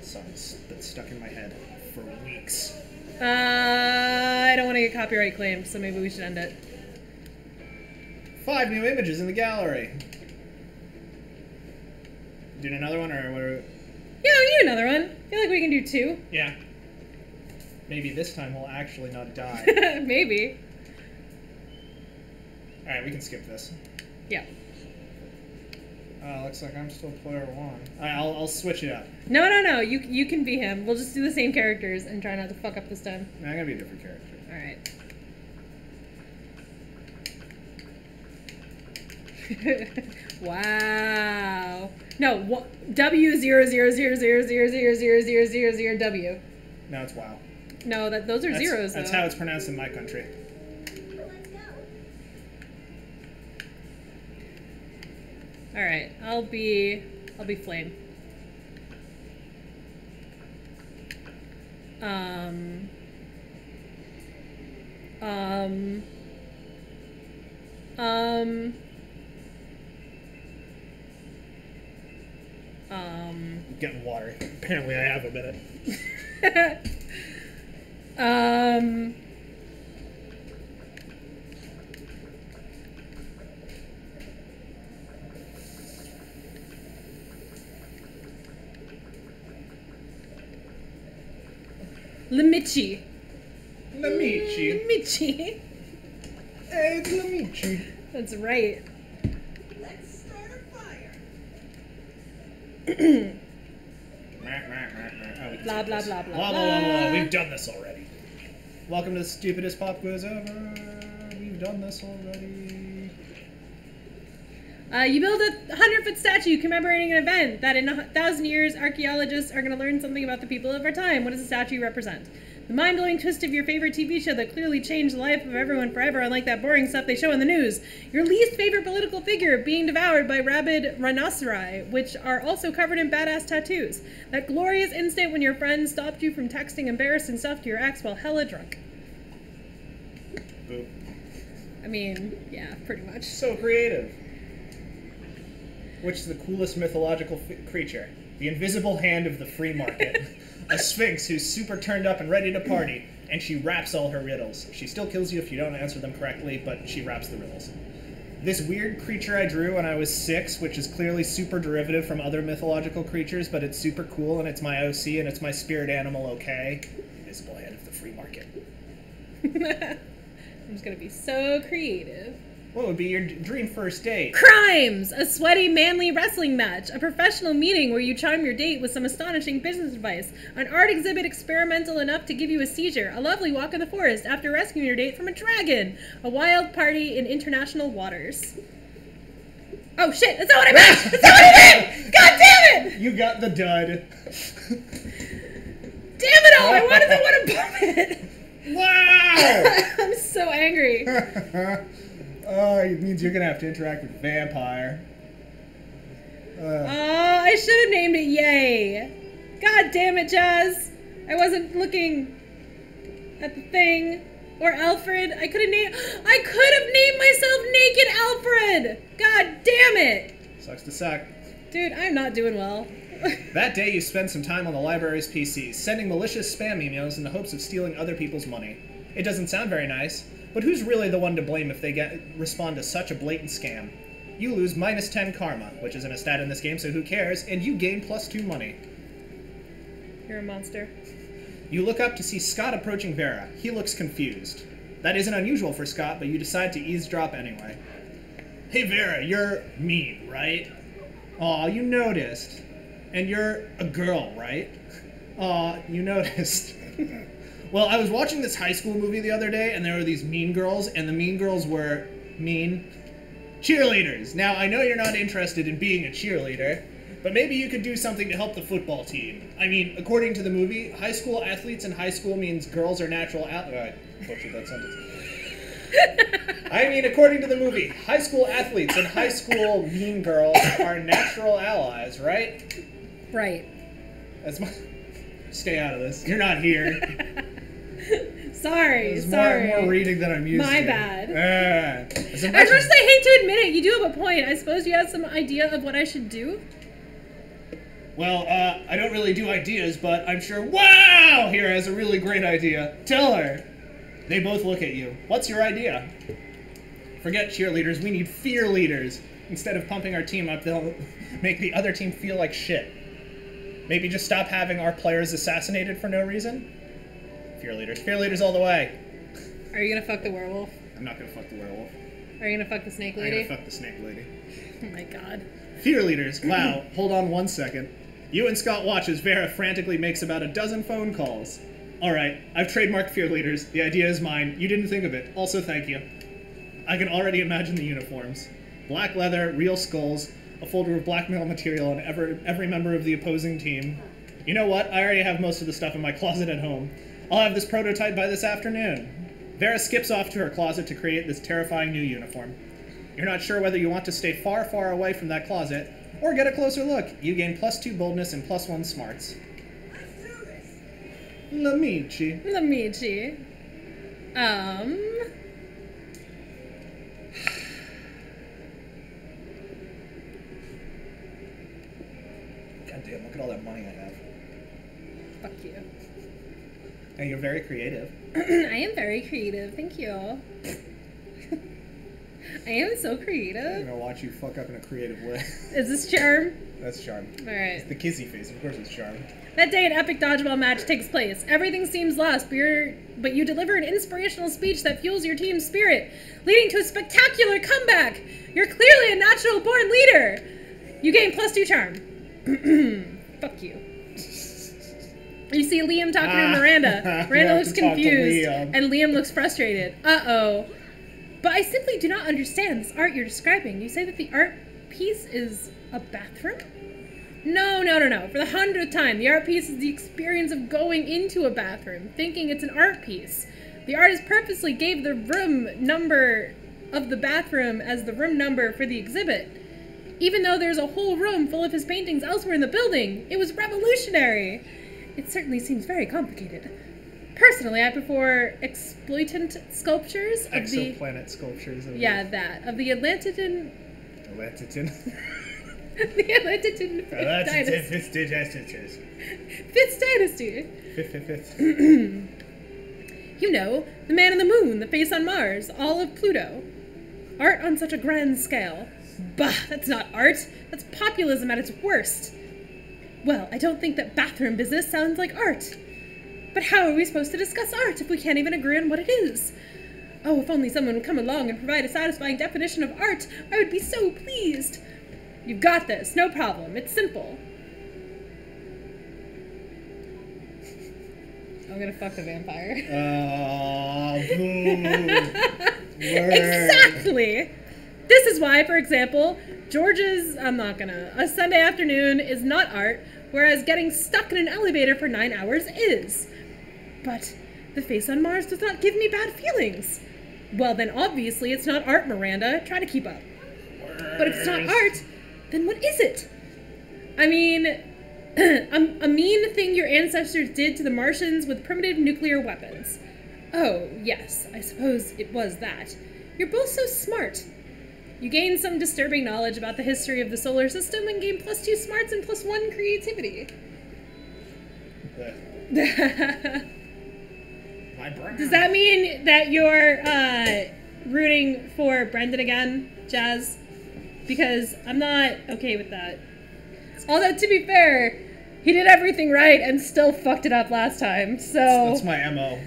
Song's been stuck in my head for weeks. I don't want to get copyright claimed, so maybe we should end it. 5 new images in the gallery. Doing another one, or what are... Yeah, we can do another one. I feel like we can do 2. Yeah. Maybe this time we'll actually not die. Maybe. Alright, we can skip this. Yeah. Looks like I'm still player 1. Alright, I'll switch it up. No. You can be him. We'll just do the same characters and try not to fuck up this time. I'm gonna be a different character. Alright. Wow. No, W0000000000W. No, it's WoW. No, those are zeros, though. That's how it's pronounced in my country. Alright, I'll be Flame. I'm getting water. Apparently I have a minute. Lamichi. Lamichi. Lamichi. Hey, it's Lamichi. That's right. Let's start a fire. Blah, blah, blah, blah, Blah, blah, blah, blah. We've done this already. Welcome to the stupidest pop quiz ever. We've done this already. You build a 100-foot statue commemorating an event that in 1,000 years, archaeologists are going to learn something about the people of our time. What does the statue represent? The mind-blowing twist of your favorite TV show that clearly changed the life of everyone forever, unlike that boring stuff they show on the news. Your least favorite political figure being devoured by rabid rhinoceri, which are also covered in badass tattoos. That glorious instant when your friend stopped you from texting embarrassing stuff to your ex while hella drunk. Boop. I mean, yeah, pretty much. So creative. Which is the coolest mythological creature? The invisible hand of the free market. A sphinx who's super turned up and ready to party, and she raps all her riddles. She still kills you if you don't answer them correctly, but she raps the riddles. This weird creature I drew when I was 6, which is clearly super derivative from other mythological creatures, but it's super cool, and it's my OC, and it's my spirit animal, okay? Invisible hand of the free market. I'm just gonna be so creative. What would be your dream first date? Crimes! A sweaty, manly wrestling match. A professional meeting where you charm your date with some astonishing business advice. An art exhibit experimental enough to give you a seizure. A lovely walk in the forest after rescuing your date from a dragon. A wild party in international waters. Oh shit, that's not what I meant! That's not what I meant! God damn it! You got the dud. Damn it all! I wanted the one above it! Wow! I'm so angry. Oh, it means you're gonna have to interact with vampire. Oh, I should have named it Yay. God damn it, Jazz. I wasn't looking at the thing. Or Alfred. I could have named myself Naked Alfred. God damn it. Sucks to suck. Dude, I'm not doing well. That day you spend some time on the library's PC, sending malicious spam emails in the hopes of stealing other people's money. It doesn't sound very nice, but who's really the one to blame if they respond to such a blatant scam? You lose -10 karma, which isn't a stat in this game, so who cares, and you gain +2 money. You're a monster. You look up to see Scott approaching Vera. He looks confused. That isn't unusual for Scott, but you decide to eavesdrop anyway. Hey Vera, you're mean, right? Aw, you noticed. And you're a girl, right? Aw, you noticed. Well, I was watching this high school movie the other day, and there were these mean girls, and the mean girls were mean cheerleaders. Now, I know you're not interested in being a cheerleader, but maybe you could do something to help the football team. I mean, according to the movie, high school athletes in high school means girls are natural I butchered that sentence. I mean, according to the movie, high school athletes and high school mean girls are natural allies, right? Right. That's my... Stay out of this. You're not here. Sorry. There's more reading than I'm used to. My bad. As As much as I hate to admit it, you do have a point. I suppose you have some idea of what I should do? Well, I don't really do ideas, but I'm sure Wow here has a really great idea. Tell her. They both look at you. What's your idea? Forget cheerleaders. We need fear leaders. Instead of pumping our team up, they'll make the other team feel like shit. Maybe just stop having our players assassinated for no reason? Fear leaders. Fear leaders all the way. Are you gonna fuck the werewolf? I'm not gonna fuck the werewolf. Are you gonna fuck the snake lady? I'm gonna fuck the snake lady. Oh my god. Fear leaders. Wow. Hold on 1 second. You and Scott watch as Vera frantically makes about a dozen phone calls. Alright, I've trademarked fear leaders. The idea is mine. You didn't think of it. Also, thank you. I can already imagine the uniforms. Black leather, real skulls, a folder of blackmail material on every member of the opposing team. You know what? I already have most of the stuff in my closet at home. I'll have this prototype by this afternoon. Vera skips off to her closet to create this terrifying new uniform. You're not sure whether you want to stay far, far away from that closet, or get a closer look. You gain +2 boldness and +1 smarts. Let's do this. L'amici. L'amici. God damn, look at all that money I have. Fuck you. And you're very creative. I am very creative, thank you. I am so I'm creative. gonna watch you fuck up in a creative way. Is this charm? That's charm. Alright. The kissy face, of course it's charm. That day, an epic dodgeball match takes place. Everything seems lost, but you deliver an inspirational speech that fuels your team's spirit, leading to a spectacular comeback. You're clearly a natural-born leader. You gain +2 charm. Fuck you. You see Liam talking to Miranda. Miranda looks confused, and Liam looks frustrated. Uh-oh. But I simply do not understand this art you're describing. You say that the art piece is a bathroom? No. For the 100th time, the art piece is the experience of going into a bathroom, thinking it's an art piece. The artist purposely gave the room number of the bathroom as the room number for the exhibit. Even though there's a whole room full of his paintings elsewhere in the building, it was revolutionary. It certainly seems very complicated. Personally, I prefer exploitant sculptures of the... Exoplanet sculptures. Of Yeah, that. Of the Atlantidan... Atlantidan. the Atlantidan Dynasty. Fifth Dynasty. Fifth. You know, the man on the moon, the face on Mars, all of Pluto. Art on such a grand scale. Bah, that's not art. That's populism at its worst. Well, I don't think that bathroom business sounds like art. But how are we supposed to discuss art if we can't even agree on what it is? Oh, if only someone would come along and provide a satisfying definition of art, I would be so pleased. You've got this, no problem. It's simple. I'm gonna fuck the vampire. Exactly! This is why, for example, a Sunday afternoon is not art, whereas getting stuck in an elevator for 9 hours is. But the face on Mars does not give me bad feelings. Well, then obviously it's not art, Miranda. Try to keep up. But if it's not art, then what is it? I mean, a mean thing your ancestors did to the Martians with primitive nuclear weapons. Oh, yes, I suppose it was that. You're both so smart. You gain some disturbing knowledge about the history of the solar system and gain +2 smarts and +1 creativity. Does that mean that you're rooting for Brendan again, Jazz? Because I'm not okay with that. Although, to be fair, he did everything right and still fucked it up last time, so... That's my MO.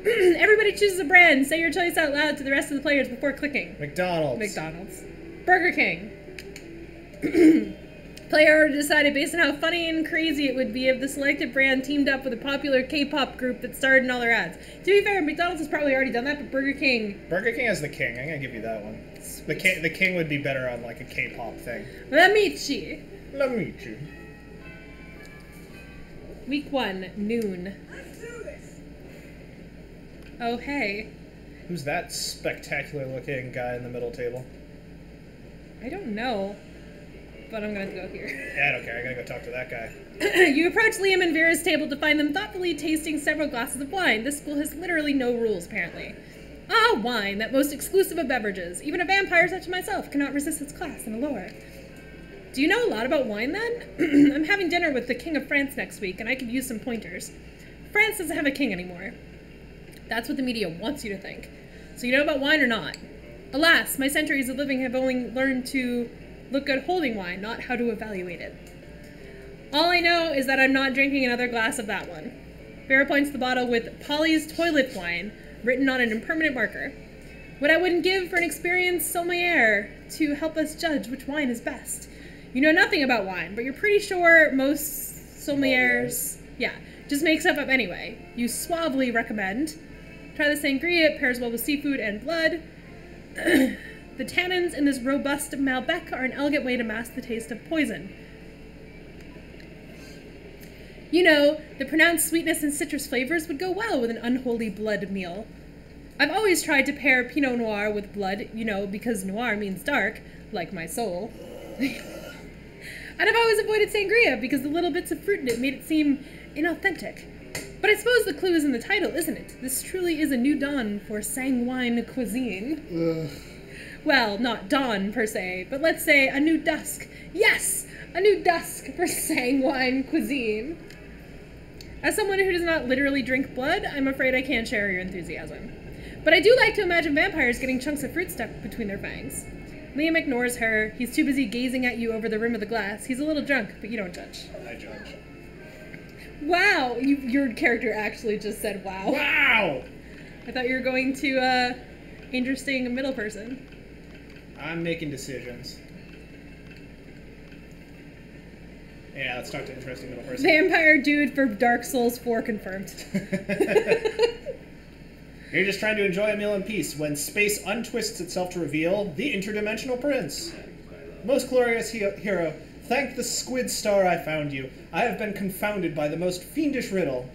Everybody chooses a brand. Say your choice out loud to the rest of the players before clicking. McDonald's. Burger King. Player already decided based on how funny and crazy it would be if the selected brand teamed up with a popular K-pop group that starred in all their ads. To be fair, McDonald's has probably already done that, but Burger King... Burger King has the king. I'm gonna give you that one. The king would be better on, like, a K-pop thing. Lamichi. Week 1, noon. Oh, hey. Who's that spectacular-looking guy in the middle table? I don't know, but I'm gonna go here. Yeah, I don't care. I'm gonna go talk to that guy. You approach Liam and Vera's table to find them thoughtfully tasting several glasses of wine. This school has literally no rules, apparently. Ah, wine, that most exclusive of beverages. Even a vampire such as myself cannot resist its class and allure. Do you know a lot about wine, then? I'm having dinner with the King of France next week, and I could use some pointers. France doesn't have a king anymore. That's what the media wants you to think. So you know about wine or not? Alas, my centuries of living have only learned to look good holding wine, not how to evaluate it. All I know is that I'm not drinking another glass of that one. Vera points the bottle with Polly's Toilet Wine, written on an impermanent marker. What I wouldn't give for an experienced sommelier to help us judge which wine is best. You know nothing about wine, but you're pretty sure most sommeliers, just make stuff up anyway. You suavely recommend. Try the sangria, it pairs well with seafood and blood. The tannins in this robust Malbec are an elegant way to mask the taste of poison. You know, the pronounced sweetness and citrus flavors would go well with an unholy blood meal. I've always tried to pair Pinot Noir with blood, you know, because noir means dark, like my soul. And I've always avoided sangria because the little bits of fruit in it made it seem inauthentic. But I suppose the clue is in the title, isn't it? This truly is a new dawn for sanguine cuisine. Well, not dawn per se, but let's say a new dusk. Yes! A new dusk for sanguine cuisine. As someone who does not literally drink blood, I'm afraid I can't share your enthusiasm. But I do like to imagine vampires getting chunks of fruit stuck between their fangs. Liam ignores her. He's too busy gazing at you over the rim of the glass. He's a little drunk, but you don't judge. I judge. Wow! Your character actually just said wow. Wow! I thought you were going to, interesting middle person. I'm making decisions. Yeah, let's talk to interesting middle person. Vampire dude for Dark Souls 4 confirmed. You're just trying to enjoy a meal in peace when space untwists itself to reveal the interdimensional prince. Most glorious hero, thank the squid star I found you. I have been confounded by the most fiendish riddle.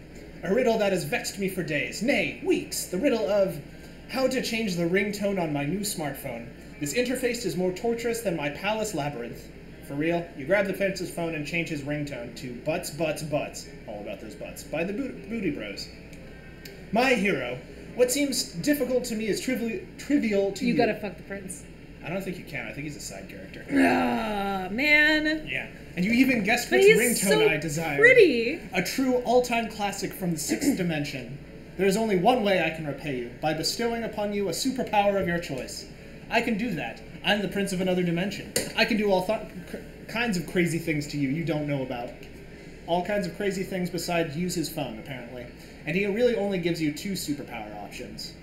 A riddle that has vexed me for days, nay, weeks. The riddle of how to change the ringtone on my new smartphone. This interface is more torturous than my palace labyrinth. For real, you grab the prince's phone and change his ringtone to Butts, Butts, Butts, all about those butts, by the Booty Bros. My hero, what seems difficult to me is trivial to you. You gotta fuck the prince. I don't think you can. I think he's a side character. Ah, man. Yeah. And you even guessed But which he's ringtone so I desire. pretty. A true all-time classic from the 6th dimension. There is only one way I can repay you, by bestowing upon you a superpower of your choice. I can do that. I'm the prince of another dimension. I can do all kinds of crazy things to you you don't know about. All kinds of crazy things besides use his phone, apparently. And he really only gives you 2 superpower options.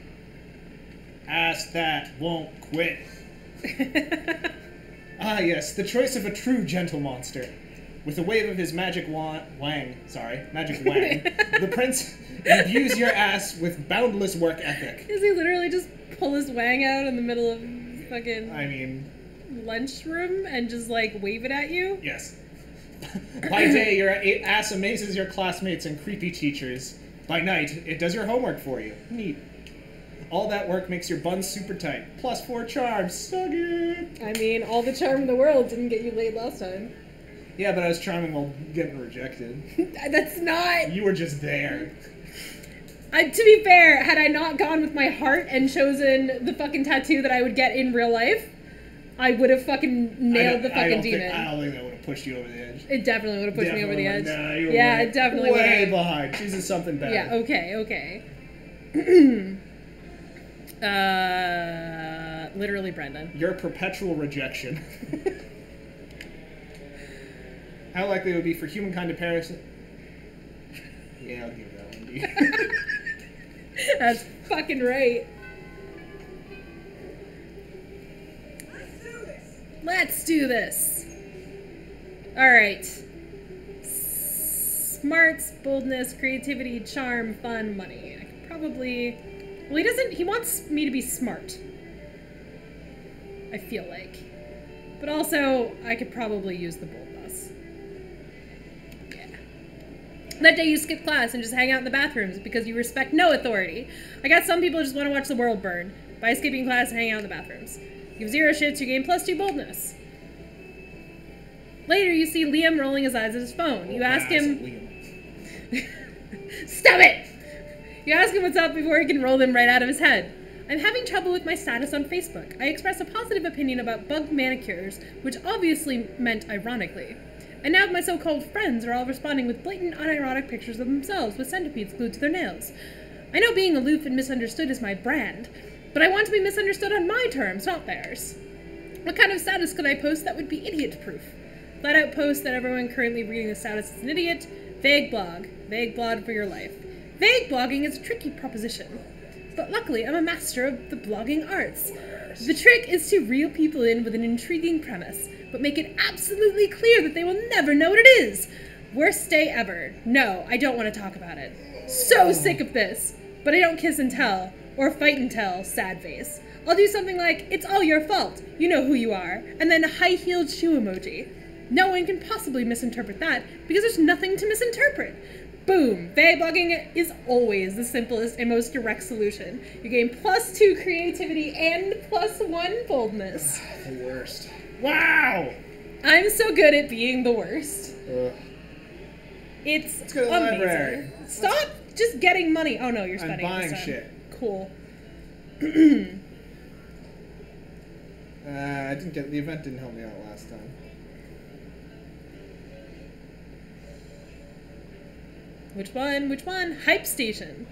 Ask that won't quit. Ah, yes, the choice of a true gentle monster. With a wave of his magic wang, the prince imbues your ass with boundless work ethic. Does he literally just pull his wang out in the middle of fucking I mean, lunchroom and just like wave it at you? yes. By day, your ass amazes your classmates and creepy teachers. By night, it does your homework for you. Neat. All that work makes your buns super tight. Plus 4 charms. Suck it. I mean, all the charm in the world didn't get you laid last time. Yeah, but I was charming while getting rejected. That's not... You were just there. To be fair, had I not gone with my heart and chosen the fucking tattoo that I would get in real life, I would have fucking nailed the fucking demon. I don't think that would have pushed you over the edge. It definitely would have pushed me over the edge. Nah, you were Yeah, way, it definitely would way have. behind. Choose something better. Yeah, okay. Literally Brendan. Your perpetual rejection. How likely it would be for humankind to perish? Yeah, I'll give that one to you. That's fucking right. Let's do this. Alright. Smarts, boldness, creativity, charm, fun, money. I could probably... Well, he wants me to be smart. I feel like. But also, I could probably use the boldness. Yeah. That day you skip class and just hang out in the bathrooms because you respect no authority. I got some people who just want to watch the world burn by skipping class and hanging out in the bathrooms. You have 0 shits, you gain +2 boldness. Later, you see Liam rolling his eyes at his phone. You ask him... Stop it! You ask him what's up before he can roll them right out of his head. I'm having trouble with my status on Facebook. I expressed a positive opinion about bug manicures, which obviously meant ironically. And now my so-called friends are all responding with blatant, unironic pictures of themselves with centipedes glued to their nails. I know being aloof and misunderstood is my brand, but I want to be misunderstood on my terms, not theirs. What kind of status could I post that would be idiot-proof? Flat-out post that everyone currently reading the status is an idiot. Vague blog. Vague blog for your life. Vague blogging is a tricky proposition. But luckily, I'm a master of the blogging arts. The trick is to reel people in with an intriguing premise, but make it absolutely clear that they will never know what it is. Worst day ever. No, I don't want to talk about it. So sick of this. But I don't kiss and tell, or fight and tell, sad face. I'll do something like, it's all your fault, you know who you are, and then a high-heeled shoe emoji. No one can possibly misinterpret that, because there's nothing to misinterpret. Boom! Vague blogging is always the simplest and most direct solution. You gain +2 creativity and +1 boldness. The worst. Wow! I'm so good at being the worst. Ugh. It's Let's go to the amazing. library. Stop just getting money. Oh no, you're I'm spending it buying this time. shit. Cool. I didn't get the event didn't help me out last time. Which one? Which one? Hype Station.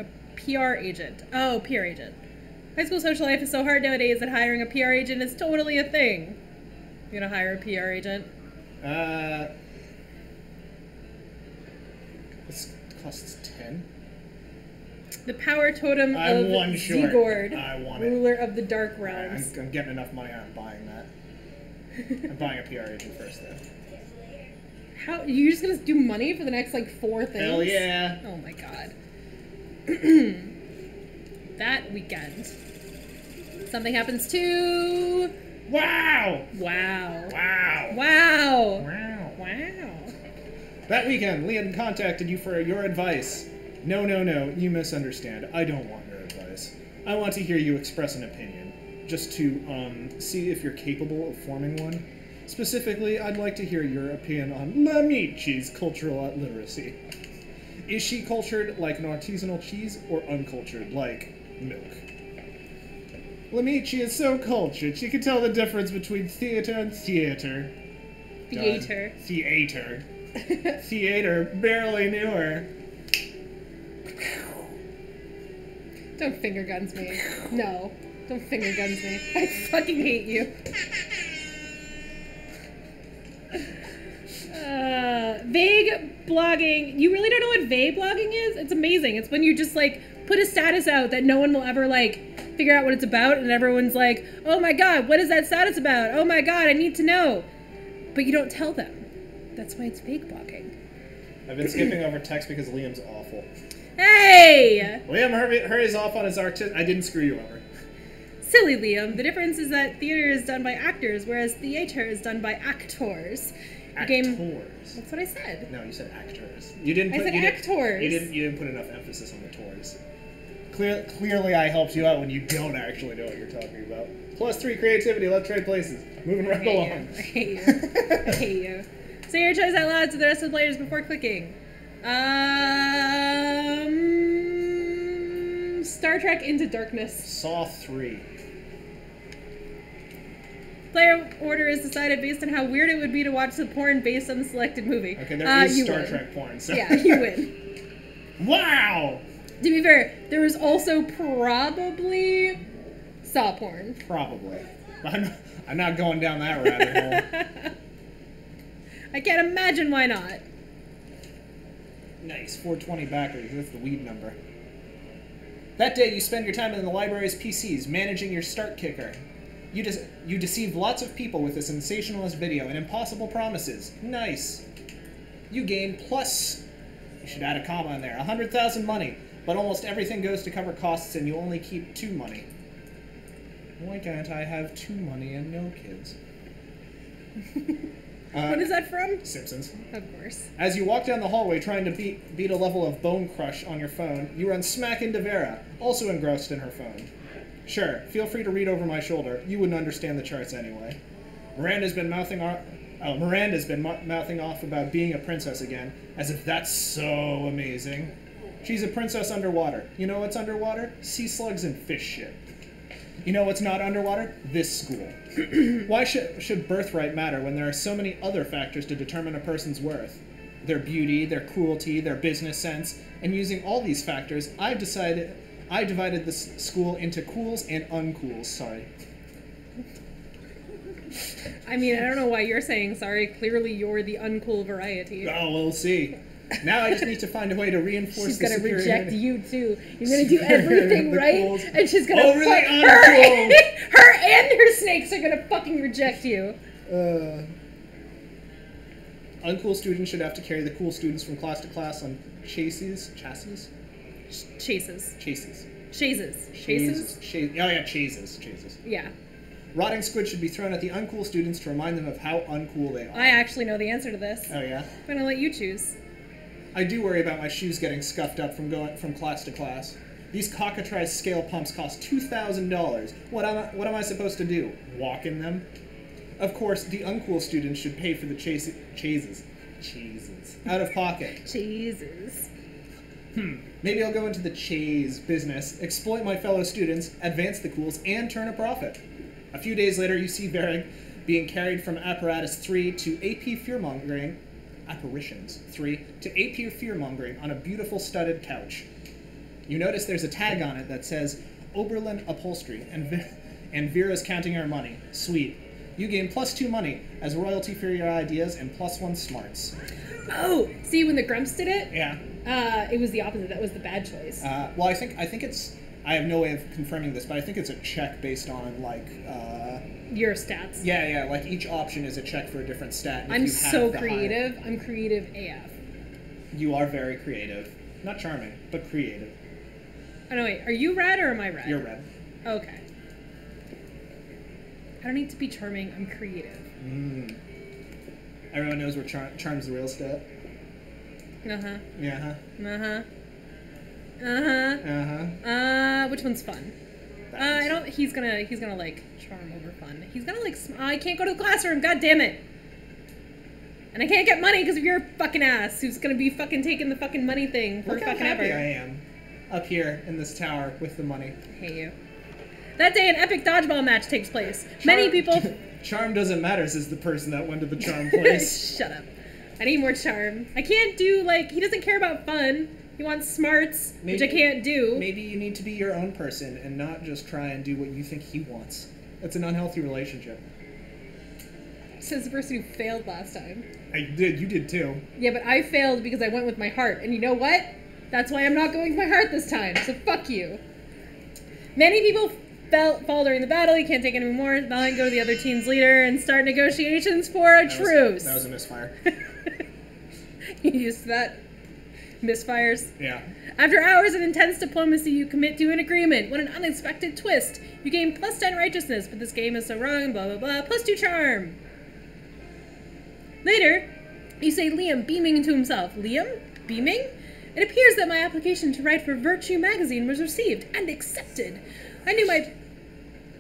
A PR agent. Oh, PR agent. High school social life is so hard nowadays that hiring a PR agent is totally a thing. You gonna hire a PR agent? This costs 10. The power totem I'm of one short. Zegord, I want it. ruler of the Dark Realms. I'm getting enough money. I'm buying that. I'm buying a PR agent first, though. How you just gonna do money for the next like 4 things? Hell yeah! Oh my god. That weekend. Something happens to... Wow! Wow. Wow! Wow. Wow! Wow. That weekend, Liam contacted you for your advice. No, you misunderstand. I don't want your advice. I want to hear you express an opinion, just to see if you're capable of forming one. Specifically, I'd like to hear your opinion on Lamici's cultural literacy. Is she cultured like an artisanal cheese or uncultured like milk? Lamici is so cultured, she can tell the difference between theater and theater. Theater. Theater. Theater barely knew her. Don't finger guns me. No. Don't finger guns me. I fucking hate you. Vague blogging. You really don't know what vague blogging is? It's amazing. It's when you just, like, put a status out that no one will ever, like, figure out what it's about, and everyone's like, oh my god, what is that status about? Oh my god, I need to know. But you don't tell them. That's why it's vague blogging. I've been skipping over text because Liam's awful. Hey! Liam hurries off on his artist. I didn't screw you over. Silly Liam. The difference is that theater is done by actors, whereas theater is done by actors. Actors. That's what I said. No, you said actors. You didn't. I said actors. You didn't put enough emphasis on the tours. Clearly, I helped you out when you don't actually know what you're talking about. +3 creativity. Let's trade places. Moving right along. I hate you. I hate you. Say your choice out loud to the rest of the players before clicking. Star Trek Into Darkness. Saw 3. Player order is decided based on how weird it would be to watch the porn based on the selected movie. Okay, there is Star win. Trek porn. So. Yeah, you win. Wow! To be fair, there was also probably Saw porn. Probably. I'm not going down that rabbit hole. I can't imagine why not. Nice. 420 backers. That's the weed number. That day, you spend your time in the library's PCs, managing your start kicker. You deceived lots of people with a sensationalist video and impossible promises. Nice. You gain plus... You should add a comma in there. 100,000 money. But almost everything goes to cover costs and you only keep 2 money. Why can't I have 2 money and no kids? What is that from? Simpsons. Of course. As you walk down the hallway trying to beat a level of Bone Crush on your phone, you run smack into Vera, also engrossed in her phone. Sure, feel free to read over my shoulder. You wouldn't understand the charts anyway. Miranda's been mouthing off about being a princess again, as if that's so amazing. She's a princess underwater. You know what's underwater? Sea slugs and fish shit. You know what's not underwater? This school. Why should birthright matter when there are so many other factors to determine a person's worth? Their beauty, their cruelty, their business sense, and using all these factors, I divided this school into cools and uncools. Sorry. I mean, I don't know why you're saying sorry. Clearly, you're the uncool variety. Oh, we'll see. Now I just need to find a way to reinforce She's the gonna superiority. reject you too. You're gonna do everything The right, cools. and she's gonna Over the fuck uncool. her and her snakes are gonna fucking reject you. Uncool students should have to carry the cool students from class to class on chases. Chases. Chases. Chases. Oh yeah, chases. Yeah. Rotting squid should be thrown at the uncool students to remind them of how uncool they are. I actually know the answer to this. Oh yeah? I'm gonna let you choose. I do worry about my shoes getting scuffed up from going from class to class. These cockatrice scale pumps cost $2,000. What am I supposed to do? Walk in them? Of course, the uncool students should pay for the chases. Out of pocket. Jesus. Maybe I'll go into the chase business, exploit my fellow students, advance the cools, and turn a profit. A few days later, you see Vera being carried from Apparatus 3 to AP Fearmongering, Apparitions 3 to AP Fearmongering on a beautiful studded couch. You notice there's a tag on it that says Oberlin Upholstery, and Vera's counting her money. Sweet. You gain +2 money as royalty for your ideas and +1 smarts. Oh, see when the Grumps did it? Yeah. It was the opposite. That was the bad choice. Well, I think it's. I have no way of confirming this, but I think it's a check based on like. Your stats. Yeah. Like each option is a check for a different stat. And I'm if you have so the creative. I'm creative AF. You are very creative. Not charming, but creative. Oh no, wait. Are you red or am I red? You're red. Okay. I don't need to be charming. I'm creative. Everyone knows where charm's the real stat. Uh-huh. Yeah. Uh-huh. Uh-huh. Which one's fun? that I means. don't. He's gonna like charm over fun. He's gonna like. I can't go to the classroom. God damn it. And I can't get money because of your fucking ass, who's gonna be fucking taking the fucking money thing for Look how fucking happy ever. I am up here in this tower with the money. I hate you. That day, an epic dodgeball match takes place. Many people. Charm doesn't matter, says the person that went to the charm place. Shut up. I need more charm. I can't do, like, he doesn't care about fun. He wants smarts, which I can't do. Maybe you need to be your own person and not just try and do what you think he wants. That's an unhealthy relationship. Says the person who failed last time. I did. You did too. Yeah, but I failed because I went with my heart. And you know what? That's why I'm not going with my heart this time. So fuck you. Many people fall during the battle. You can't take any more. Valiant go to the other team's leader and start negotiations for a truce. That was a misfire. You used that? Misfires? Yeah. After hours of intense diplomacy, you commit to an agreement. What an unexpected twist. You gain plus 10 righteousness, but this game is so wrong, blah, blah, blah. Plus 2 charm. Later, you say Liam, beaming into himself. Liam? Beaming? It appears that my application to write for Virtue magazine was received and accepted. I knew my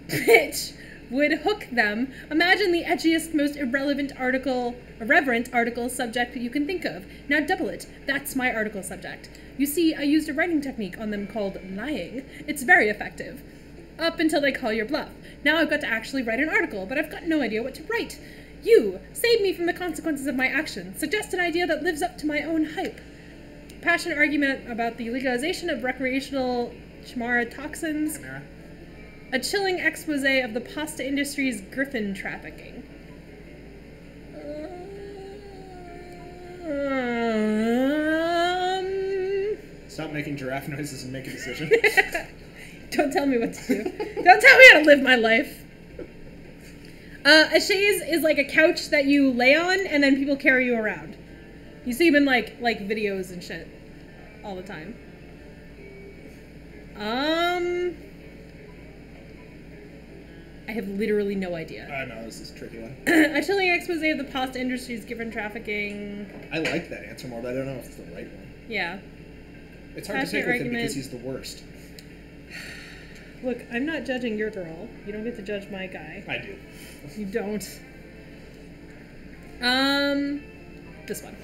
pitch would hook them. Imagine the edgiest, most irreverent article subject that you can think of. Now double it. That's my article subject. You see, I used a writing technique on them called lying. It's very effective. Up until they call your bluff. Now I've got to actually write an article, but I've got no idea what to write. You, save me from the consequences of my actions. Suggest an idea that lives up to my own hype. Passionate argument about the legalization of recreational Chamara toxins. A chilling expose of the pasta industry's griffin trafficking. Stop making giraffe noises and make a decision. Don't tell me what to do. Don't tell me how to live my life. A chaise is like a couch that you lay on and then people carry you around. You see them in like videos and shit all the time. I have literally no idea. I know, this is a tricky one. A chilling expose of the pasta industry's given trafficking. I like that answer more, but I don't know if it's the right one. Yeah. It's hard to Passionate pick with him argument. because he's the worst. Look, I'm not judging your girl. You don't get to judge my guy. I do. You don't. This one.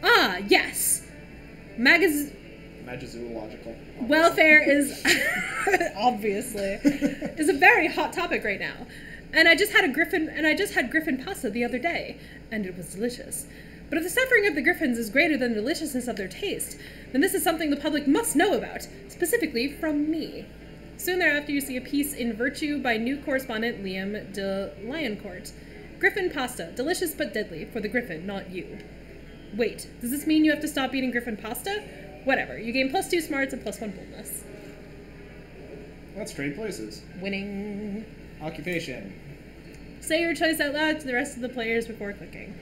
Ah, yes. Magizoological. Welfare is obviously is a very hot topic right now. And I just had griffin pasta the other day, and it was delicious. But if the suffering of the griffins is greater than the deliciousness of their taste, then this is something the public must know about, specifically from me. Soon thereafter, you see a piece in Virtue by new correspondent Liam de Lioncourt. Griffin pasta, delicious but deadly, for the griffin, not you. Wait, does this mean you have to stop eating griffin pasta? Whatever, you gain plus 2 smarts and plus 1 boldness. Let's trade places. Winning. Occupation. Say your choice out loud to the rest of the players before clicking.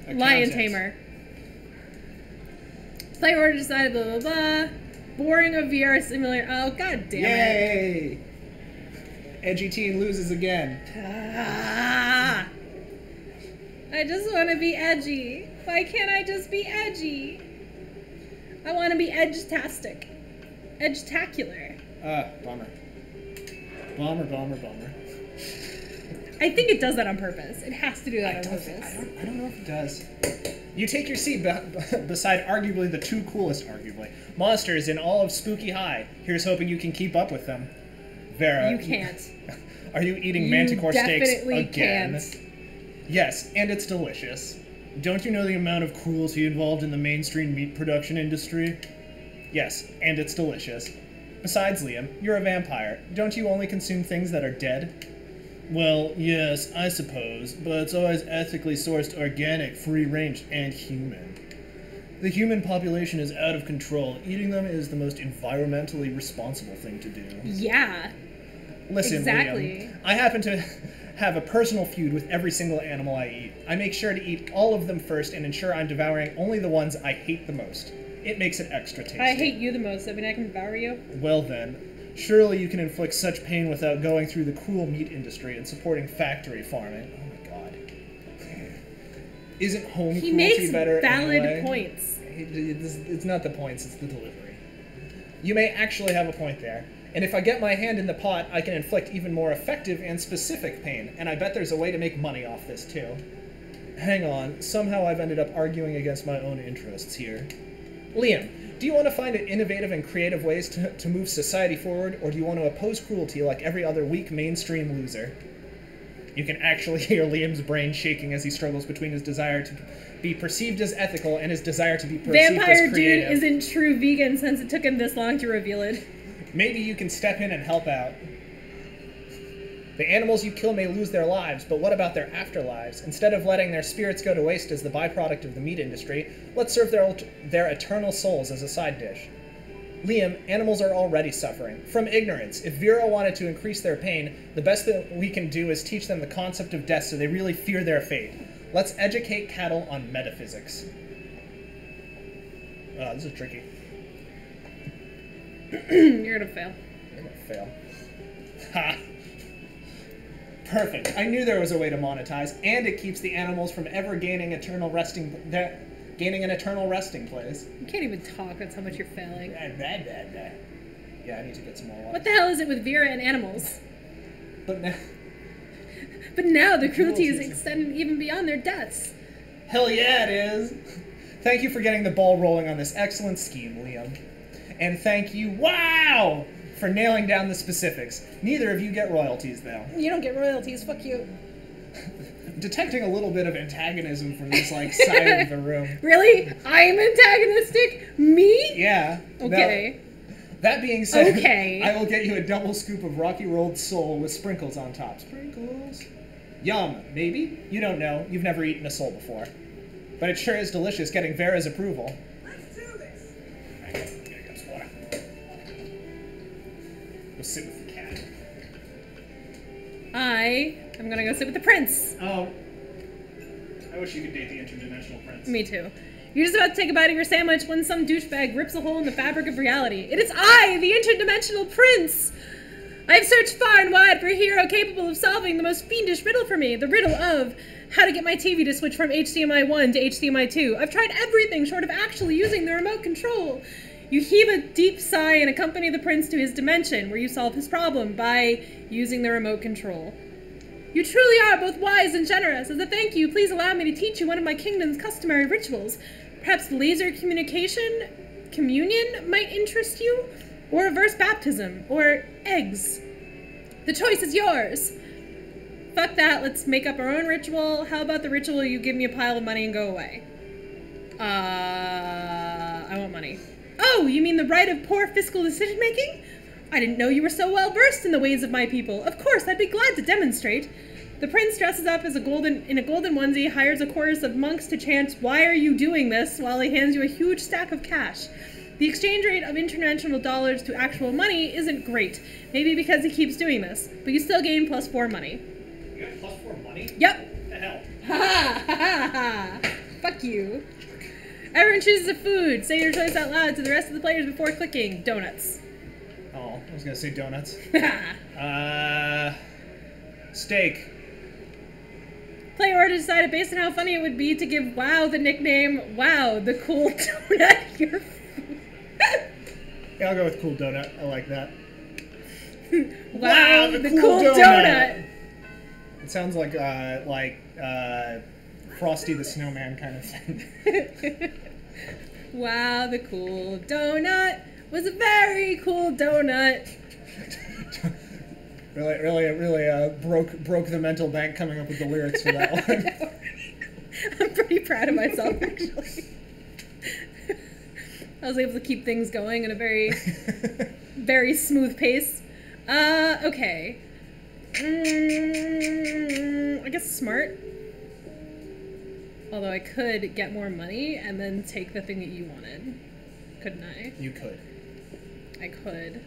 Lion Accountant. Tamer. Play order decided, blah, blah, blah. Boring of VR simulator. Oh, god damn it. Yay! Edgy teen loses again. Ah. I just want to be edgy. Why can't I just be edgy? I want to be edge-tastic. Edge-tacular. Bummer. Bummer. I think it does that on purpose. It has to do that on purpose. I don't know if it does. You take your seat beside arguably the two coolest, monsters in all of Spooky High. Here's hoping you can keep up with them. Vera. You can't. Are you eating You manticore steaks definitely again? can't. Yes, and it's delicious. Don't you know the amount of cruelty involved in the mainstream meat production industry? Yes, and it's delicious. Besides, Liam, you're a vampire. Don't you only consume things that are dead? Well, yes, I suppose, but it's always ethically sourced, organic, free-range, and human. The human population is out of control. Eating them is the most environmentally responsible thing to do. Yeah. Listen, Exactly. Liam, I happen to have a personal feud with every single animal I eat. I make sure to eat all of them first and ensure I'm devouring only the ones I hate the most. It makes it extra tasty. I hate you the most. I mean, I can devour you. Well then, surely you can inflict such pain without going through the cruel meat industry and supporting factory farming. Oh my god. Isn't home He cruelty makes better valid anyway? points. It's not the points, it's the delivery. You may actually have a point there. And if I get my hand in the pot, I can inflict even more effective and specific pain, and I bet there's a way to make money off this too. Hang on, somehow I've ended up arguing against my own interests here. Liam, do you want to find innovative and creative ways to move society forward, or do you want to oppose cruelty like every other weak mainstream loser? You can actually hear Liam's brain shaking as he struggles between his desire to be perceived as ethical and his desire to be perceived Vampire as creative. dude isn't true vegan since it took him this long to reveal it. Maybe you can step in and help out. The animals you kill may lose their lives, but what about their afterlives? Instead of letting their spirits go to waste as the byproduct of the meat industry, let's serve their eternal souls as a side dish. Liam, animals are already suffering. From ignorance. If Vera wanted to increase their pain, the best that we can do is teach them the concept of death so they really fear their fate. Let's educate cattle on metaphysics. Oh, this is tricky. You're gonna fail. You're gonna fail. Ha! Perfect. I knew there was a way to monetize, and it keeps the animals from ever gaining an eternal resting place. You can't even talk, that's how much you're failing. Yeah, I need to get some more water. What the hell is it with Vera and animals? But now... But now the cruelty is extended even beyond their deaths. Hell yeah, it is! Thank you for getting the ball rolling on this excellent scheme, Liam. And thank you, wow, for nailing down the specifics. Neither of you get royalties, though. You don't get royalties, fuck you. Detecting a little bit of antagonism from this, like, side of the room. Really? I'm antagonistic? Me? Yeah. Okay. Now, that being said, Okay. I will get you a double scoop of rocky rolled sole with sprinkles on top. Sprinkles? Yum, maybe? You don't know. You've never eaten a sole before. But it sure is delicious getting Vera's approval. Let's do this. Alright, here comes water. Go sit with the cat. I'm gonna go sit with the prince. Oh. I wish you could date the interdimensional prince. Me too. You're just about to take a bite of your sandwich when some douchebag rips a hole in the fabric of reality. It is I, the interdimensional prince! I've searched far and wide for a hero capable of solving the most fiendish riddle for me, the riddle of how to get my TV to switch from HDMI 1 to HDMI 2. I've tried everything short of actually using the remote control. You heave a deep sigh and accompany the prince to his dimension, where you solve his problem by using the remote control. You truly are both wise and generous. As a thank you, please allow me to teach you one of my kingdom's customary rituals. Perhaps laser communion might interest you? Or reverse baptism, or eggs. The choice is yours. Fuck that, let's make up our own ritual. How about the ritual you give me a pile of money and go away? I want money. Oh, you mean the right of poor fiscal decision-making? I didn't know you were so well-versed in the ways of my people. Of course, I'd be glad to demonstrate. The prince dresses up as in a golden onesie, hires a chorus of monks to chant, "Why are you doing this?" while he hands you a huge stack of cash. The exchange rate of international dollars to actual money isn't great. Maybe because he keeps doing this. But you still gain +4 money. You got +4 money? Yep. What the hell? Ha ha ha ha. Fuck you. Everyone chooses a food. Say your choice out loud to the rest of the players before clicking. Donuts. Oh, I was gonna say donuts. Steak. Player order decided based on how funny it would be to give WoW the nickname Wow, the cool donut. Your Yeah, I'll go with cool donut. I like that. Wow, the cool donut. It sounds like Frosty the Snowman kind of thing. Wow, the cool donut was a very cool donut. really broke the mental bank coming up with the lyrics for that one. I'm pretty proud of myself, actually. I was able to keep things going in a very, very smooth pace. Okay. I guess smart. Although I could get more money and then take the thing that you wanted. Couldn't I? You could. I could.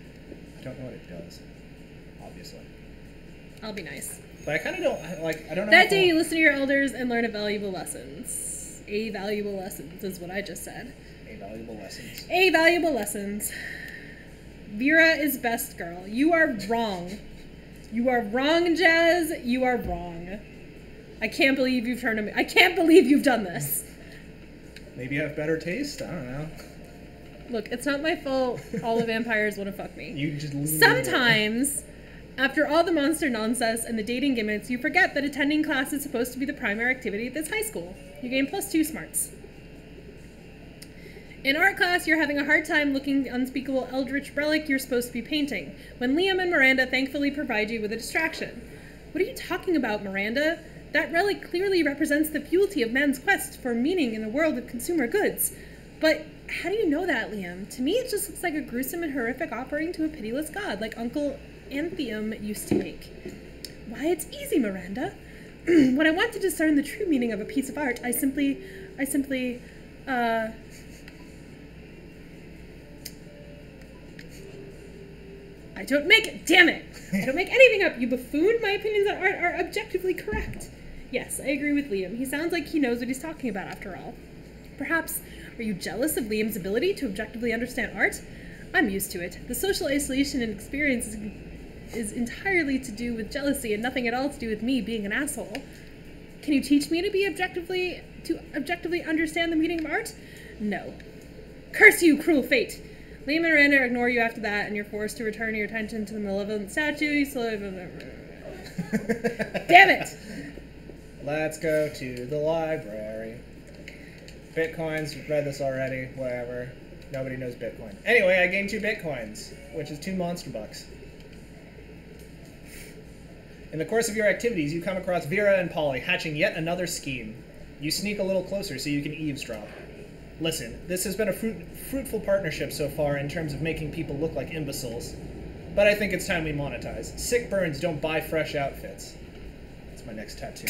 I don't know what it does. Obviously. I'll be nice. But I kind of don't, I don't know. That day you listen to your elders and learn valuable lessons. A valuable lessons is what I just said. A valuable lessons. A valuable lessons. Vera is best girl. You are wrong. You are wrong, Jazz. You are wrong. I can't believe you've turned on me. I can't believe you've done this. Maybe you have better taste? I don't know. Look, it's not my fault all the vampires want to fuck me. You just lean Sometimes, after all the monster nonsense and the dating gimmicks, you forget that attending class is supposed to be the primary activity at this high school. You gain +2 smarts. In art class, you're having a hard time looking the unspeakable eldritch relic you're supposed to be painting, when Liam and Miranda thankfully provide you with a distraction. What are you talking about, Miranda? That relic clearly represents the futility of man's quest for meaning in the world of consumer goods. But how do you know that, Liam? To me, it just looks like a gruesome and horrific offering to a pitiless god, like Uncle Anthium used to make. Why, it's easy, Miranda. When I want to discern the true meaning of a piece of art, I simply, I don't make it. Damn it! I don't make anything up, you buffoon. My opinions on art are objectively correct. Yes, I agree with Liam. He sounds like he knows what he's talking about, after all. Perhaps, are you jealous of Liam's ability to objectively understand art? I'm used to it. The social isolation and experience is entirely to do with jealousy and nothing at all to do with me being an asshole. Can you teach me to objectively understand the meaning of art? No. Curse you, cruel fate! Liam and Miranda ignore you after that, and you're forced to return your attention to the malevolent statue. You slowly... Damn it! Let's go to the library. Bitcoins, we've read this already, whatever. Nobody knows Bitcoin. Anyway, I gained 2 Bitcoins, which is 2 monster bucks. In the course of your activities, you come across Vera and Polly hatching yet another scheme. You sneak a little closer so you can eavesdrop. Listen, this has been a fruitful partnership so far in terms of making people look like imbeciles. But I think it's time we monetize. Sick burns don't buy fresh outfits. That's my next tattoo.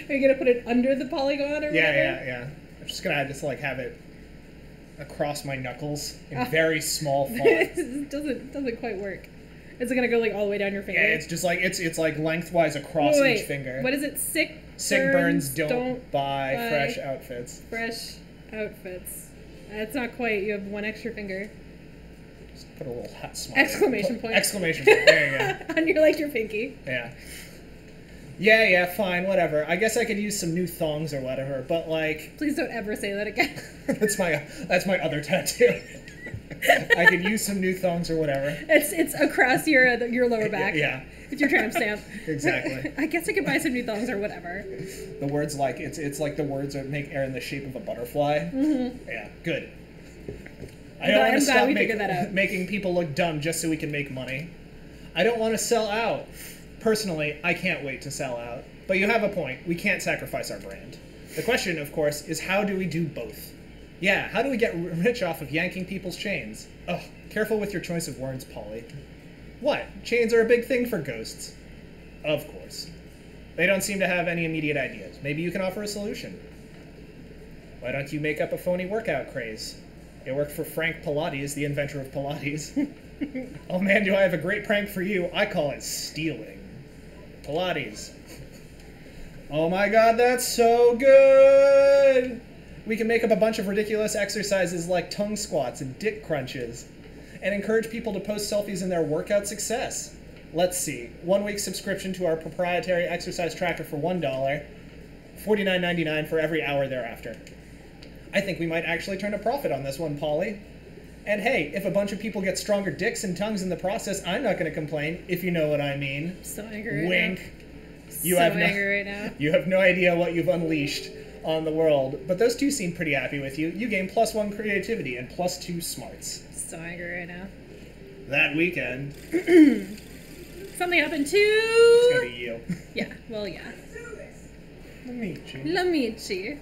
Are you gonna put it under the polygon or whatever? Yeah. I'm just gonna have it across my knuckles in very small font. It doesn't quite work. Is it gonna go like all the way down your finger? Yeah, it's just like it's like lengthwise across each finger. What is it? Sick burns don't buy fresh outfits. Fresh outfits. That's not quite. You have one extra finger. Just put a little hot smile. Exclamation point. Exclamation point. There you go. On your pinky. Yeah. Yeah, fine, whatever. I guess I could use some new thongs or whatever, but like... Please don't ever say that again. That's my other tattoo. I could use some new thongs or whatever. It's across your lower back. Yeah. It's your tramp stamp. Exactly. I guess I could buy some new thongs or whatever. The words like, it's like the words that make air in the shape of a butterfly. Mm-hmm. Yeah, good. I don't want to stop making people look dumb just so we can make money. I don't want to sell out. Personally, I can't wait to sell out. But you have a point. We can't sacrifice our brand. The question, of course, is how do we do both? Yeah, how do we get rich off of yanking people's chains? Ugh, careful with your choice of words, Polly. What? Chains are a big thing for ghosts. Of course. They don't seem to have any immediate ideas. Maybe you can offer a solution. Why don't you make up a phony workout craze? It worked for Frank Pilates, the inventor of Pilates. Oh man, do I have a great prank for you. I call it stealing. Pilates. Oh my god, that's so good! We can make up a bunch of ridiculous exercises like tongue squats and dick crunches, and encourage people to post selfies in their workout success. Let's see. 1 week subscription to our proprietary exercise tracker for $1, $49.99 for every hour thereafter. I think we might actually turn a profit on this one, Polly. And hey, if a bunch of people get stronger dicks and tongues in the process, I'm not going to complain, if you know what I mean. I'm so angry Wink. right now. You have no idea what you've unleashed on the world. But those two seem pretty happy with you. You gain +1 creativity and +2 smarts. So angry right now. That weekend. Something happened too. It's gonna be you. Yeah, well, yeah. L'amici.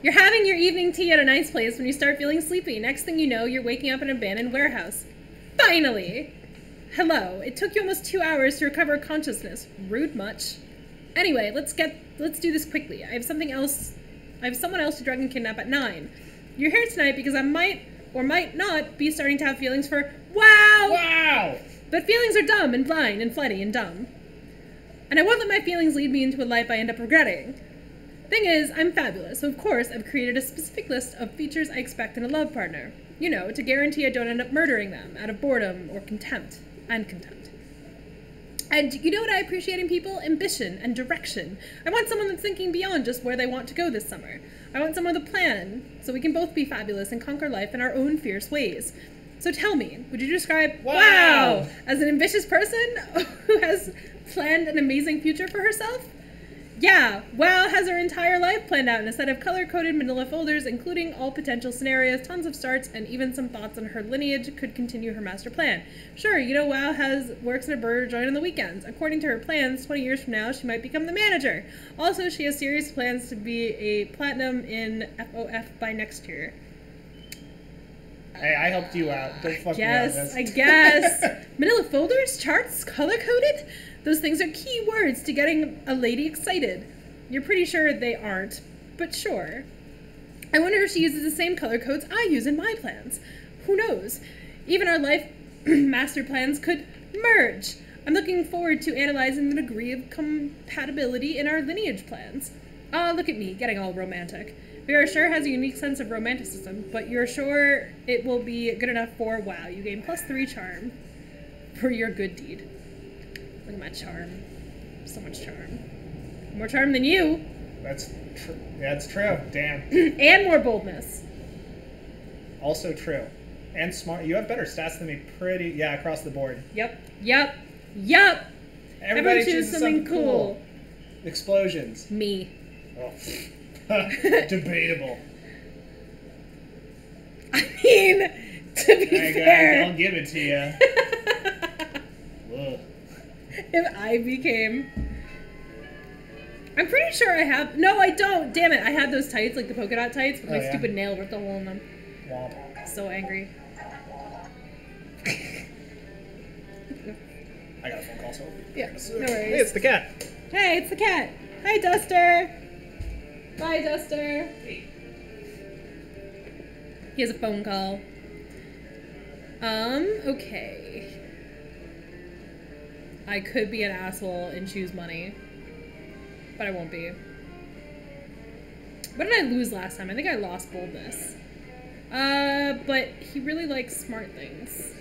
You're having your evening tea at a nice place when you start feeling sleepy. Next thing you know, you're waking up in an abandoned warehouse. Finally! Hello. It took you almost 2 hours to recover consciousness. Rude much. Anyway, let's do this quickly. I have someone else to drug and kidnap at 9. You're here tonight because I might or might not be starting to have feelings for wow! Wow! But feelings are dumb and blind and flighty and dumb. And I won't let my feelings lead me into a life I end up regretting. Thing is, I'm fabulous, so of course I've created a specific list of features I expect in a love partner. You know, to guarantee I don't end up murdering them out of boredom or contempt. And contempt. And you know what I appreciate in people? Ambition and direction. I want someone that's thinking beyond just where they want to go this summer. I want someone with a plan, so we can both be fabulous and conquer life in our own fierce ways. So tell me, would you describe Wow as an ambitious person who has planned an amazing future for herself? Yeah, WoW has her entire life planned out in a set of color-coded manila folders, including all potential scenarios, tons of starts, and even some thoughts on her lineage could continue her master plan. Sure, you know WoW works in a burger joint on the weekends. According to her plans, 20 years from now, she might become the manager. Also, she has serious plans to be a platinum in FOF by next year. Hey, I helped you out. Don't fuck me on this. I guess. Manila folders, charts, color-coded? Those things are key words to getting a lady excited. You're pretty sure they aren't, but sure. I wonder if she uses the same color codes I use in my plans. Who knows? Even our life master plans could merge. I'm looking forward to analyzing the degree of compatibility in our lineage plans. Ah, look at me, getting all romantic. Vera sure has a unique sense of romanticism, but you're sure it will be good enough for WoW. You gain +3 charm for your good deed. Look at my charm. So much charm. More charm than you. That's true. Damn. And more boldness. Also true. And smart. You have better stats than me across the board. Yep. Everybody choose chooses something cool. Explosions. Me. Oh. Debatable. I mean, to be fair. I'll give it to you. Ugh. If I became... I'm pretty sure I have... No, I don't. Damn it. I had those tights, like the polka dot tights, but my stupid nail ripped a hole in them. Womp. So angry. I got a phone call, so... Yeah, no worries. Hey, it's the cat. Hey, it's the cat. Hi, Duster. Bye, Duster. He has a phone call. Okay. I could be an asshole and choose money. But I won't be. What did I lose last time? I think I lost boldness. But he really likes smart things.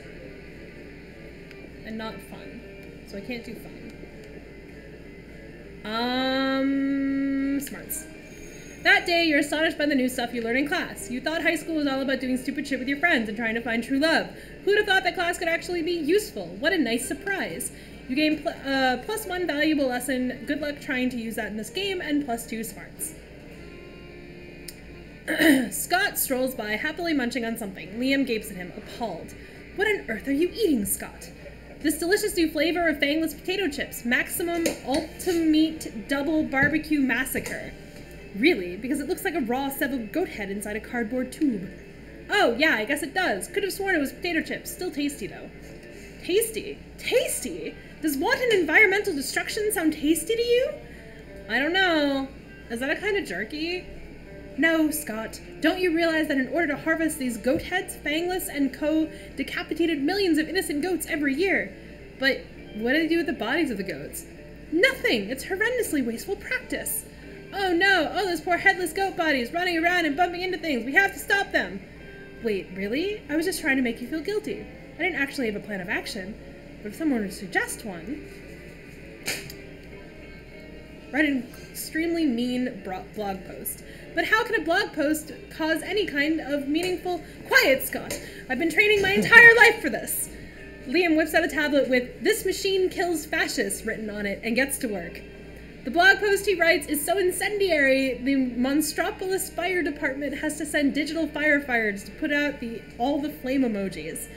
And not fun. So I can't do fun. Smarts. That day, you're astonished by the new stuff you learn in class. You thought high school was all about doing stupid shit with your friends and trying to find true love. Who'd have thought that class could actually be useful? What a nice surprise. You gain +1 valuable lesson. Good luck trying to use that in this game, and +2 smarts. Scott strolls by, happily munching on something. Liam gapes at him, appalled. What on earth are you eating, Scott? This delicious new flavor of fangless potato chips. Maximum Ultimate Double Barbecue Massacre. Really? Because it looks like a raw severed goat head inside a cardboard tube. Oh, yeah, I guess it does. Could have sworn it was potato chips. Still tasty, though. Tasty? Tasty? Does wanton environmental destruction sound tasty to you? I don't know. Is that a kind of jerky? No, Scott. Don't you realize that in order to harvest these goat heads, Fangless and Co. decapitated millions of innocent goats every year? But what do they do with the bodies of the goats? Nothing! It's horrendously wasteful practice. Oh no! Oh, those poor headless goat bodies running around and bumping into things. We have to stop them. Wait, really? I was just trying to make you feel guilty. I didn't actually have a plan of action. But if someone were to suggest one... Write an extremely mean blog post. But how can a blog post cause any kind of meaningful... Quiet, Scott! I've been training my entire life for this! Liam whips out a tablet with "This machine kills fascists" written on it and gets to work. The blog post he writes is so incendiary, the Monstropolis Fire Department has to send digital firefighters to put out all the flame emojis.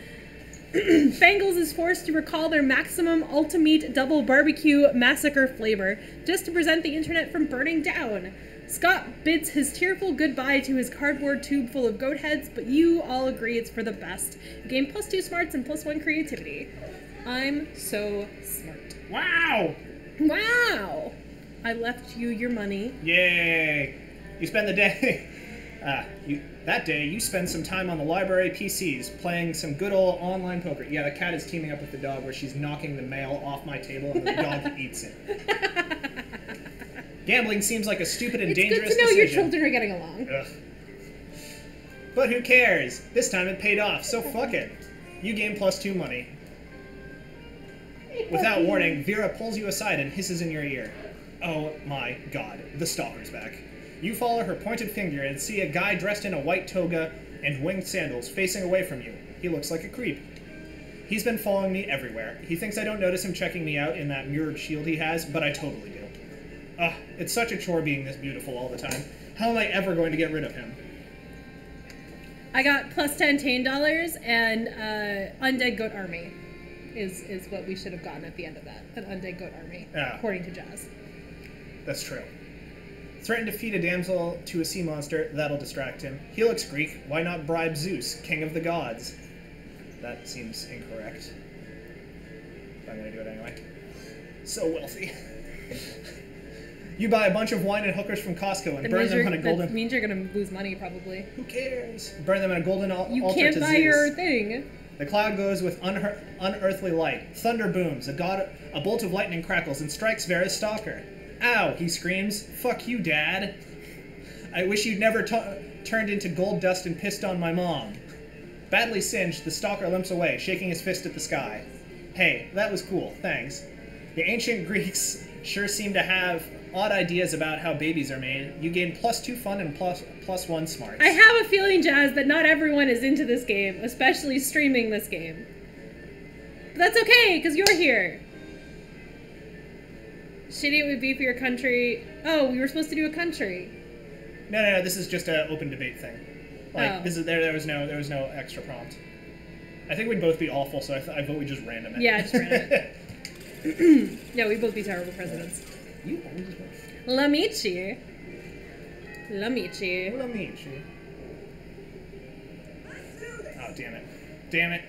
Fangles is forced to recall their Maximum Ultimate Double Barbecue Massacre flavor just to prevent the internet from burning down. Scott bids his tearful goodbye to his cardboard tube full of goat heads, but you all agree it's for the best. You gain +2 smarts and +1 creativity. I'm so smart. Wow! Wow! I left you your money. Yay! You spend the day... that day, you spend some time on the library PCs, playing some good old online poker. Yeah, the cat is teaming up with the dog where she's knocking the mail off my table and the dog eats it. Gambling seems like a stupid and dangerous decision. It's good to know your children are getting along. Ugh. But who cares? This time it paid off, so fuck it. You gain +2 money. Without warning, Vera pulls you aside and hisses in your ear. Oh my god, the stalker's back. You follow her pointed finger and see a guy dressed in a white toga and winged sandals facing away from you. He looks like a creep. He's been following me everywhere. He thinks I don't notice him checking me out in that mirrored shield he has, but I totally do. Ugh, it's such a chore being this beautiful all the time. How am I ever going to get rid of him? I got plus 10 Tane dollars and Undead Goat Army is what we should have gotten at the end of that. An Undead Goat Army, according to Jazz. That's true. Threaten to feed a damsel to a sea monster, that'll distract him. He looks Greek, why not bribe Zeus, king of the gods? That seems incorrect. But I'm gonna do it anyway. So wealthy. You buy a bunch of wine and hookers from Costco and burn them on a golden... That means you're gonna lose money, probably. Who cares? Burn them on a golden altar to Zeus. You can't buy your thing. The cloud glows with unearthly light. Thunder booms. A bolt of lightning crackles and strikes Vera's stalker. Ow, he screams. Fuck you, Dad. I wish you'd never turned into gold dust and pissed on my mom. Badly singed, the stalker limps away, shaking his fist at the sky. Hey, that was cool, thanks. The ancient Greeks sure seem to have odd ideas about how babies are made. You gain +2 fun and plus 1 smarts. I have a feeling, Jazz, that not everyone is into this game, especially streaming this game. But that's okay, because you're here. Shitty it would be for your country. Oh, we were supposed to do a country. No, this is just an open debate thing. Like, this is there was no extra prompt. I think we'd both be awful, so I vote we just random it. Yeah, just random it. Yeah, we'd both be terrible presidents. You always vote. L'amici. Let's do this. Oh, damn it. Damn it.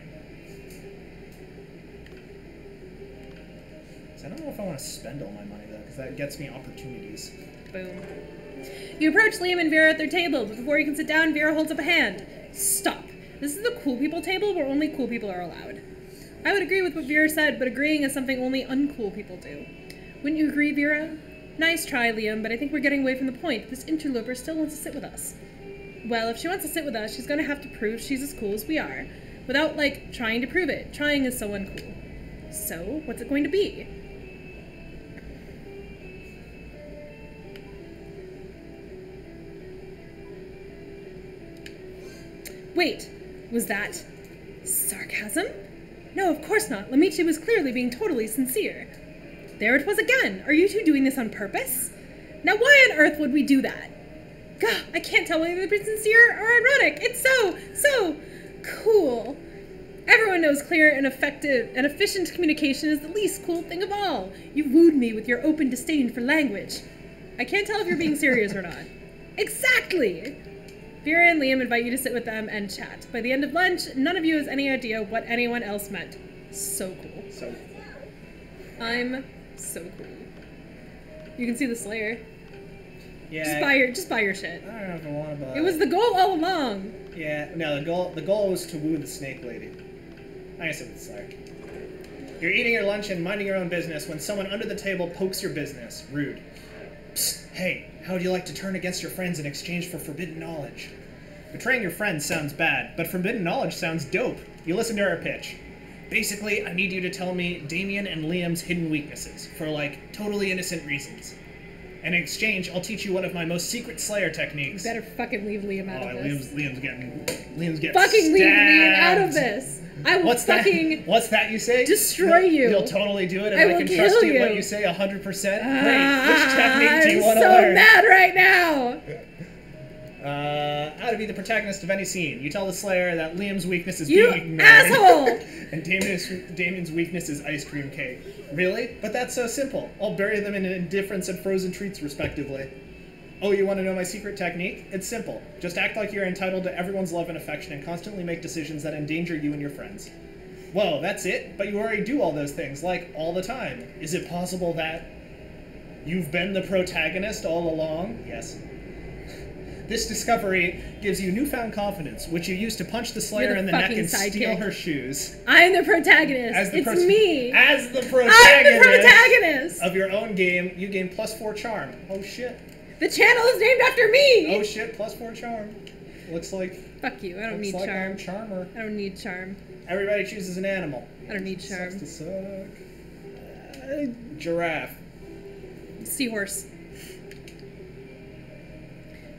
I don't know if I want to spend all my money, though, because that gets me opportunities. Boom. You approach Liam and Vera at their table, but before you can sit down, Vera holds up a hand. Stop. This is the cool people table where only cool people are allowed. I would agree with what Vera said, but agreeing is something only uncool people do. Wouldn't you agree, Vera? Nice try, Liam, but I think we're getting away from the point. This interloper still wants to sit with us. Well, if she wants to sit with us, she's going to have to prove she's as cool as we are. Without, like, trying to prove it. Trying is so uncool. So, what's it going to be? Wait, was that sarcasm? No, of course not. Lamichi was clearly being totally sincere. There it was again. Are you two doing this on purpose? Now why on earth would we do that? Gah, I can't tell whether they're sincere or ironic. It's so cool. Everyone knows clear and effective and efficient communication is the least cool thing of all. You wooed me with your open disdain for language. I can't tell if you're being serious or not. Exactly! Vera and Liam invite you to sit with them and chat. By the end of lunch, none of you has any idea what anyone else meant. So cool. So cool. I'm so cool. You can see the Slayer. Yeah. Just buy your shit. I don't know if I want to buy. It was the goal all along. Yeah, no, the goal was to woo the snake lady. I guess it was Slayer. You're eating your lunch and minding your own business when someone under the table pokes your business. Rude. Psst, hey, how would you like to turn against your friends in exchange for forbidden knowledge? Betraying your friends sounds bad, but forbidden knowledge sounds dope. You listen to her pitch. Basically, I need you to tell me Damien and Liam's hidden weaknesses, for, like, totally innocent reasons. In exchange, I'll teach you one of my most secret Slayer techniques. You better fucking leave Liam out of this. Liam's getting fucking fucking leave Liam out of this. I will What's that you say? Destroy you. You'll totally do it, and I I will can trust kill you what you. you say 100%. Great. Which technique do you want I'm to so learn? mad right now. How to be the protagonist of any scene. You tell the Slayer that Liam's weakness is You being ignored. asshole! And Damien's weakness is ice cream cake. Really? But that's so simple. I'll bury them in indifference and frozen treats, respectively. Oh, you want to know my secret technique? It's simple. Just act like you're entitled to everyone's love and affection and constantly make decisions that endanger you and your friends. Whoa, that's it? But you already do all those things, like, all the time. Is it possible that you've been the protagonist all along? Yes. This discovery gives you newfound confidence, which you use to punch the Slayer You're the in the neck fucking and steal sidekick. her shoes. I'm the protagonist. It's me. As the I'm protagonist, the protagonist. of your own game, you gain +4 charm. Oh shit. The channel is named after me. Oh shit, +4 charm. Looks like... Fuck you. I don't need looks like charm. I'm charmer. I don't need charm. Everybody chooses an animal. I don't need charm. Sucks to suck. Giraffe. Seahorse.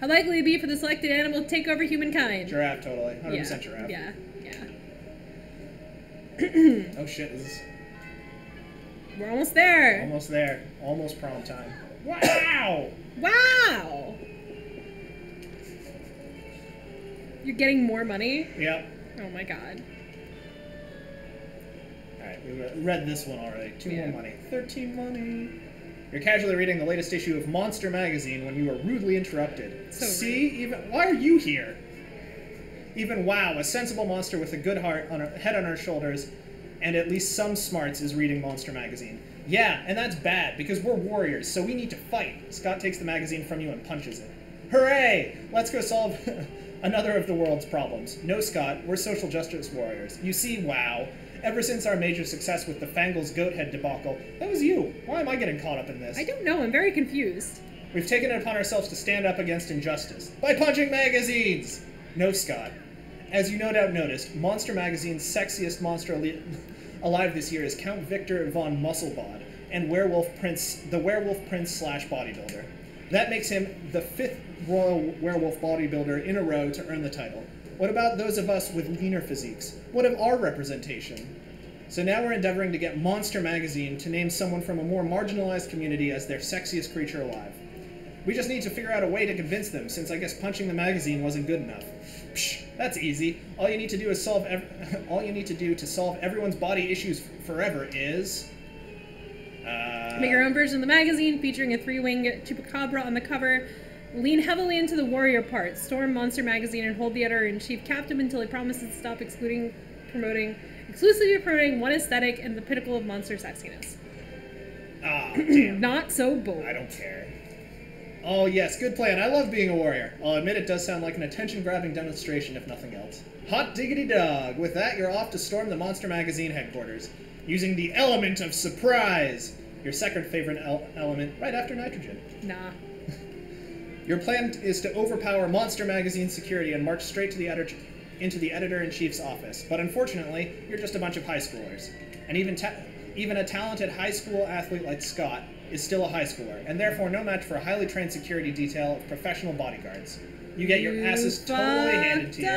How likely would it be for the selected animal to take over humankind? Giraffe, totally. 100% giraffe. Yeah. Oh shit, this is We're almost there. almost there. Almost prom time. Wow! Wow! You're getting more money? Yep. Oh my god. Alright, we read this one already. 2 Yeah. more money. 13 money. You're casually reading the latest issue of Monster magazine when you are rudely interrupted. So See? Even why are you here? Even Wow, a sensible monster with a good heart on head on her shoulders, and at least some smarts, is reading Monster magazine. Yeah, and that's bad, because we're warriors, so we need to fight. Scott takes the magazine from you and punches it. Hooray! Let's go solve another of the world's problems. No, Scott, we're social justice warriors. You see, Wow, ever since our major success with the Fangles Goathead debacle, that was you. Why am I getting caught up in this? I don't know, I'm very confused. We've taken it upon ourselves to stand up against injustice. By punching magazines! No, Scott. As you no doubt noticed, Monster Magazine's sexiest monster alive this year is Count Victor von Musselbod, and the Werewolf Prince / bodybuilder. That makes him the 5th royal werewolf bodybuilder in a row to earn the title. What about those of us with leaner physiques? What of our representation? So now we're endeavoring to get Monster Magazine to name someone from a more marginalized community as their sexiest creature alive. We just need to figure out a way to convince them, since I guess punching the magazine wasn't good enough. Psh, that's easy. All you need to do to solve everyone's body issues forever is Make your own version of the magazine featuring a 3-winged chupacabra on the cover. Lean heavily into the warrior part. Storm Monster Magazine and hold the editor-in-chief captive until he promises to stop exclusively promoting one aesthetic and the pinnacle of monster sexiness. Ah, damn. Not so bold. I don't care. Oh yes, good plan. I love being a warrior. I'll admit it does sound like an attention-grabbing demonstration, if nothing else. Hot diggity dog! With that, you're off to storm the Monster Magazine headquarters, using the element of surprise! Your second favorite element, right after nitrogen. Nah. Your plan is to overpower Monster Magazine security and march straight to into the editor-in-chief's office. But unfortunately, you're just a bunch of high schoolers. And even a talented high school athlete like Scott is still a high schooler, and therefore no match for a highly trained security detail of professional bodyguards. You get your asses totally handed to you.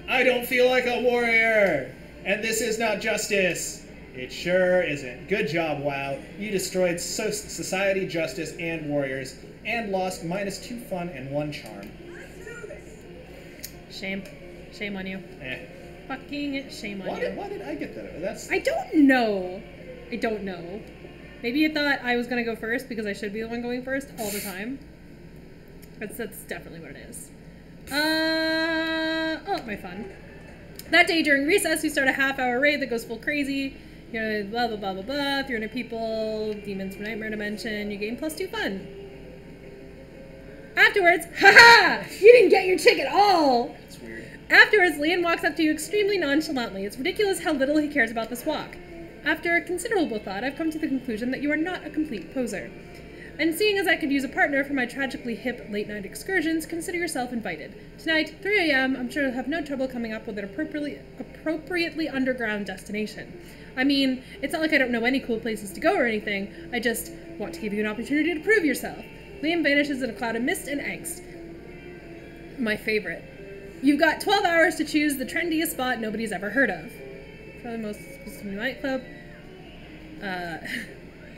I don't feel like a warrior! And this is not justice! It sure isn't. Good job, Wow. You destroyed society, justice, and warriors, and lost -2 fun and 1 charm. Shame. Shame on you. Fucking shame on Why you. did I get that? I don't know. I don't know. Maybe you thought I was gonna go first because I should be the one going first all the time. That's definitely what it is. Oh, my fun. That day during recess, we start a half-hour raid that goes full crazy. You know, blah, blah, blah, blah, blah, 300 people, demons from Nightmare Dimension, you gain +2 fun. Afterwards, haha! You didn't get your chick at all! That's weird. Afterwards, Liam walks up to you extremely nonchalantly. It's ridiculous how little he cares about this walk. After considerable thought, I've come to the conclusion that you are not a complete poser. And seeing as I could use a partner for my tragically hip late-night excursions, consider yourself invited. Tonight, 3 a.m., I'm sure you'll have no trouble coming up with an appropriately underground destination. I mean, it's not like I don't know any cool places to go or anything. I just want to give you an opportunity to prove yourself. Liam vanishes in a cloud of mist and angst. My favorite. You've got 12 hours to choose the trendiest spot nobody's ever heard of. Probably most exclusive nightclub.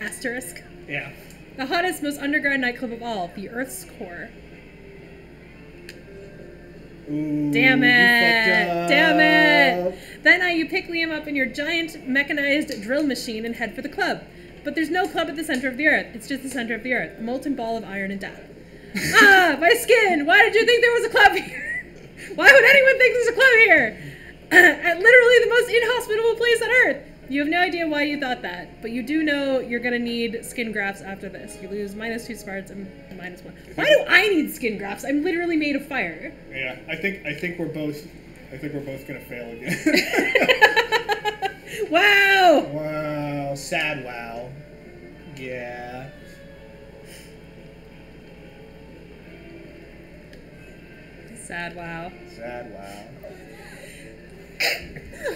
Asterisk. Yeah. The hottest, most underground nightclub of all, the Earth's core. Ooh, Damn you it! fucked up. Damn it! That night you pick Liam up in your giant mechanized drill machine and head for the club. But there's no club at the center of the Earth. It's just the center of the Earth. A molten ball of iron and death. Ah! My skin! Why did you think there was a club here? Why would anyone think there's a club here? At literally the most inhospitable place on Earth! You have no idea why you thought that, but you do know you're gonna need skin grafts after this. You lose -2 smarts and -1. Why do I need skin grafts? I'm literally made of fire. Yeah, I think we're both gonna fail again. Wow! Wow, sad wow. Yeah. Sad wow. Sad wow.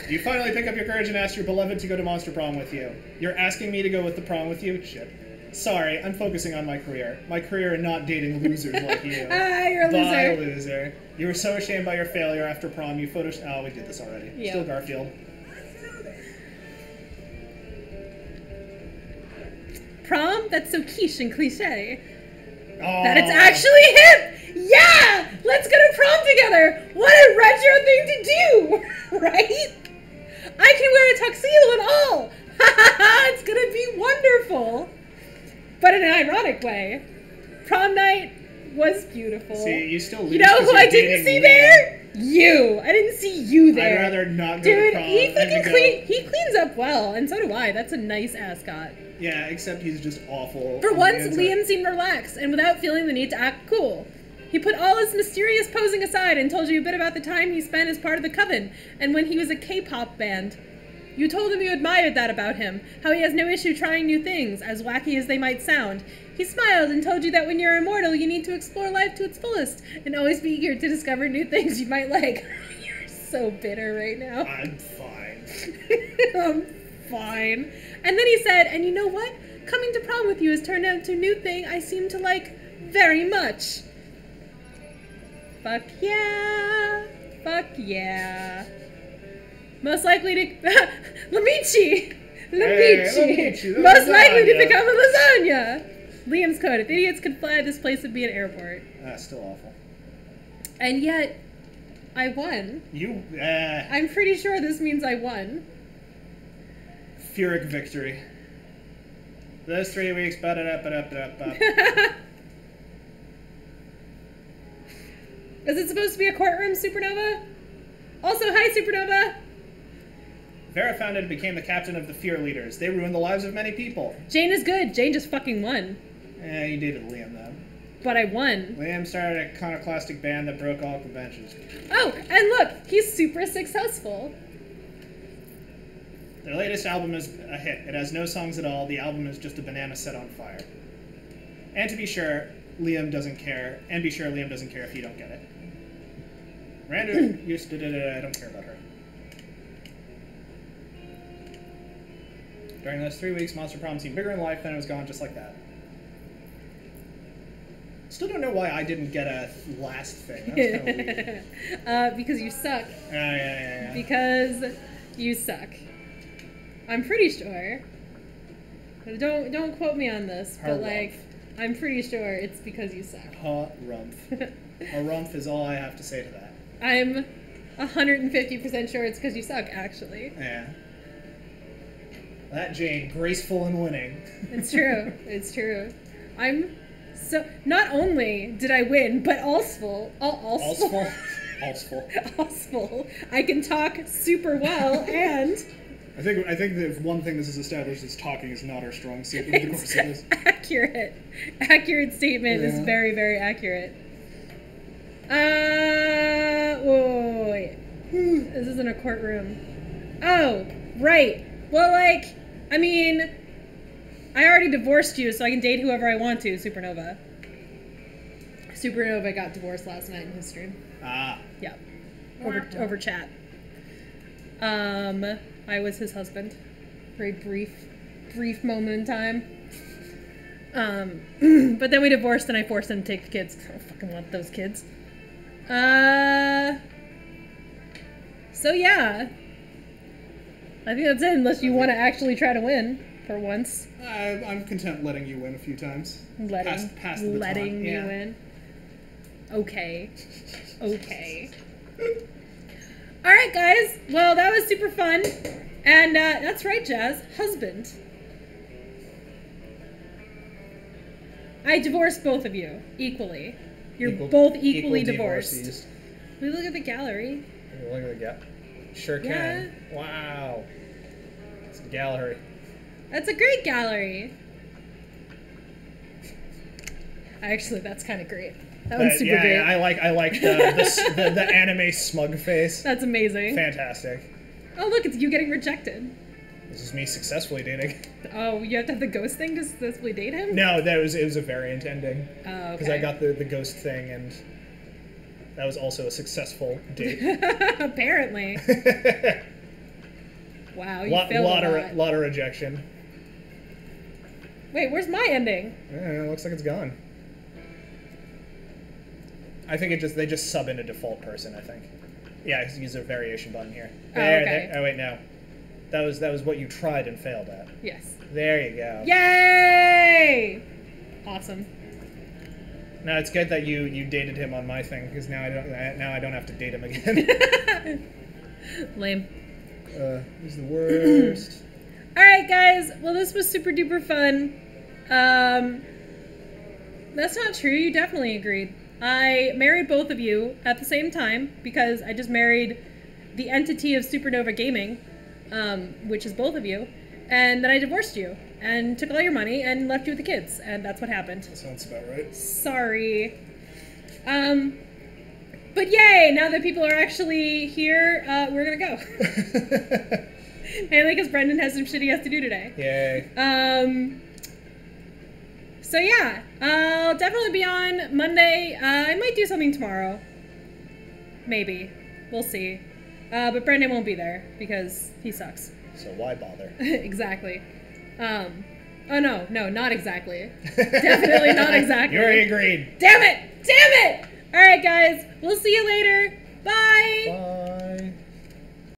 You finally pick up your courage and ask your beloved to go to Monster Prom with you. You're asking me to go with the prom with you? Shit. Sorry, I'm focusing on my career. My career and not dating losers like you. Ah, you're a Bye, loser. loser. You were so ashamed by your failure after prom, you Oh, we did this already. Yeah. Still Garfield. Prom? That's so quiche and cliche. Oh. That it's actually hip! Yeah! Let's go to prom together! What a retro thing to do! Right? I can wear a tuxedo and all! Ha ha ha! It's gonna be wonderful! But in an ironic way. Prom night was beautiful. See, you still lose. You know 'cause who you're I didn't dating see Liam. there? You! I didn't see you there. I'd rather not go Dude, to prom. he than fucking to go- he cleans up well, and so do I. That's a nice ascot. Yeah, except he's just awful. For on the once, inside. Liam seemed relaxed and without feeling the need to act cool. He put all his mysterious posing aside and told you a bit about the time he spent as part of the Coven and when he was a K-pop band. You told him you admired that about him, how he has no issue trying new things, as wacky as they might sound. He smiled and told you that when you're immortal, you need to explore life to its fullest and always be eager to discover new things you might like. You're so bitter right now. I'm fine. I'm fine. And then he said, and you know what? Coming to prom with you has turned out into a new thing I seem to like very much. Fuck yeah. Fuck yeah. Most likely to... Lamici! Lamici, Most likely to lasagna. become a lasagna! Liam's code. If idiots could fly, this place would be an airport. That's still awful. And yet, I won. You, I'm pretty sure this means I won. Pyrrhic victory. Those 3 weeks, ba-da-da-ba-da-ba-da-ba. Is it supposed to be a courtroom, Supernova? Also, hi, Supernova! Vera founded and became the captain of the Fear Leaders. They ruined the lives of many people. Jane is good. Jane just fucking won. You dated Liam, though. But I won. Liam started a iconoclastic band that broke all conventions. Oh, and look, he's super successful. Their latest album is a hit. It has no songs at all. The album is just a banana set on fire. And to be sure, Liam doesn't care. And be sure Liam doesn't care if you don't get it. Miranda used to... I don't care about her. During those 3 weeks, Monster Prom seemed bigger in life, then it was gone just like that. Still don't know why I didn't get a last thing. That was kind of weird. Because you suck. Yeah. Because you suck. I'm pretty sure. Don't quote me on this, but like, I'm pretty sure it's because you suck. Harumph. Harumph is all I have to say to that. I'm 150% sure it's because you suck, actually. Yeah. That Jane, graceful and winning. It's true. It's true. I'm so... Not only did I win, but also... Allsful. I can talk super well, and... I think that if one thing this is established is talking is not our strong suit in the course of this. Accurate. Accurate statement is Yeah. very, very accurate. Wait. This isn't a courtroom. Oh, right. Well, like, I mean, I already divorced you, so I can date whoever I want to, Supernova. Supernova got divorced last night in his stream. Ah. Yeah. Over chat. I was his husband. Very brief moment in time. But then we divorced and I forced him to take the kids. I don't fucking love those kids. So yeah. I think that's it, unless you want to actually try to win for once. I'm content letting you win a few times. Pass the baton. Letting me Yeah. win. Okay. Alright, guys. Well, that was super fun. And that's right, Jazz. Husband. I divorced both of you equally. You're both equally divorced. divorcees. We look at the gallery. Look at the gap. Sure can. Wow. It's a gallery. That's a great gallery. Actually, that's kind of great. That one's super great. I like the anime smug face. That's amazing. Fantastic. Oh, look, it's you getting rejected. This is me successfully dating. Oh, you have to have the ghost thing to successfully date him? No, it was a variant ending. Oh, okay. Because I got the ghost thing, and that was also a successful date. Apparently. Wow, you failed a lot. Lot of rejection. Wait, where's my ending? It looks like it's gone. I think they just sub in a default person, I think. Yeah, use a variation button here. There, okay. there. Oh wait, no. That was what you tried and failed at. Yes. There you go. Yay! Awesome. No, it's good that you dated him on my thing, because now I don't have to date him again. Lame. He's the worst. Alright, guys. Well, this was super duper fun. That's not true. You definitely agreed. I married both of you at the same time because I just married the entity of Supernova Gaming, which is both of you, and then I divorced you and took all your money and left you with the kids, and that's what happened. That sounds about right. Sorry. But yay! Now that people are actually here, we're gonna go. Mainly because Brendan has some shit he has to do today. Yay. So yeah, I'll definitely be on Monday. I might do something tomorrow. Maybe. We'll see. But Brendan won't be there because he sucks. So why bother? Exactly. Oh no, not exactly. Definitely not exactly. You already agreed. Damn it! Damn it! Alright guys, we'll see you later. Bye! Bye.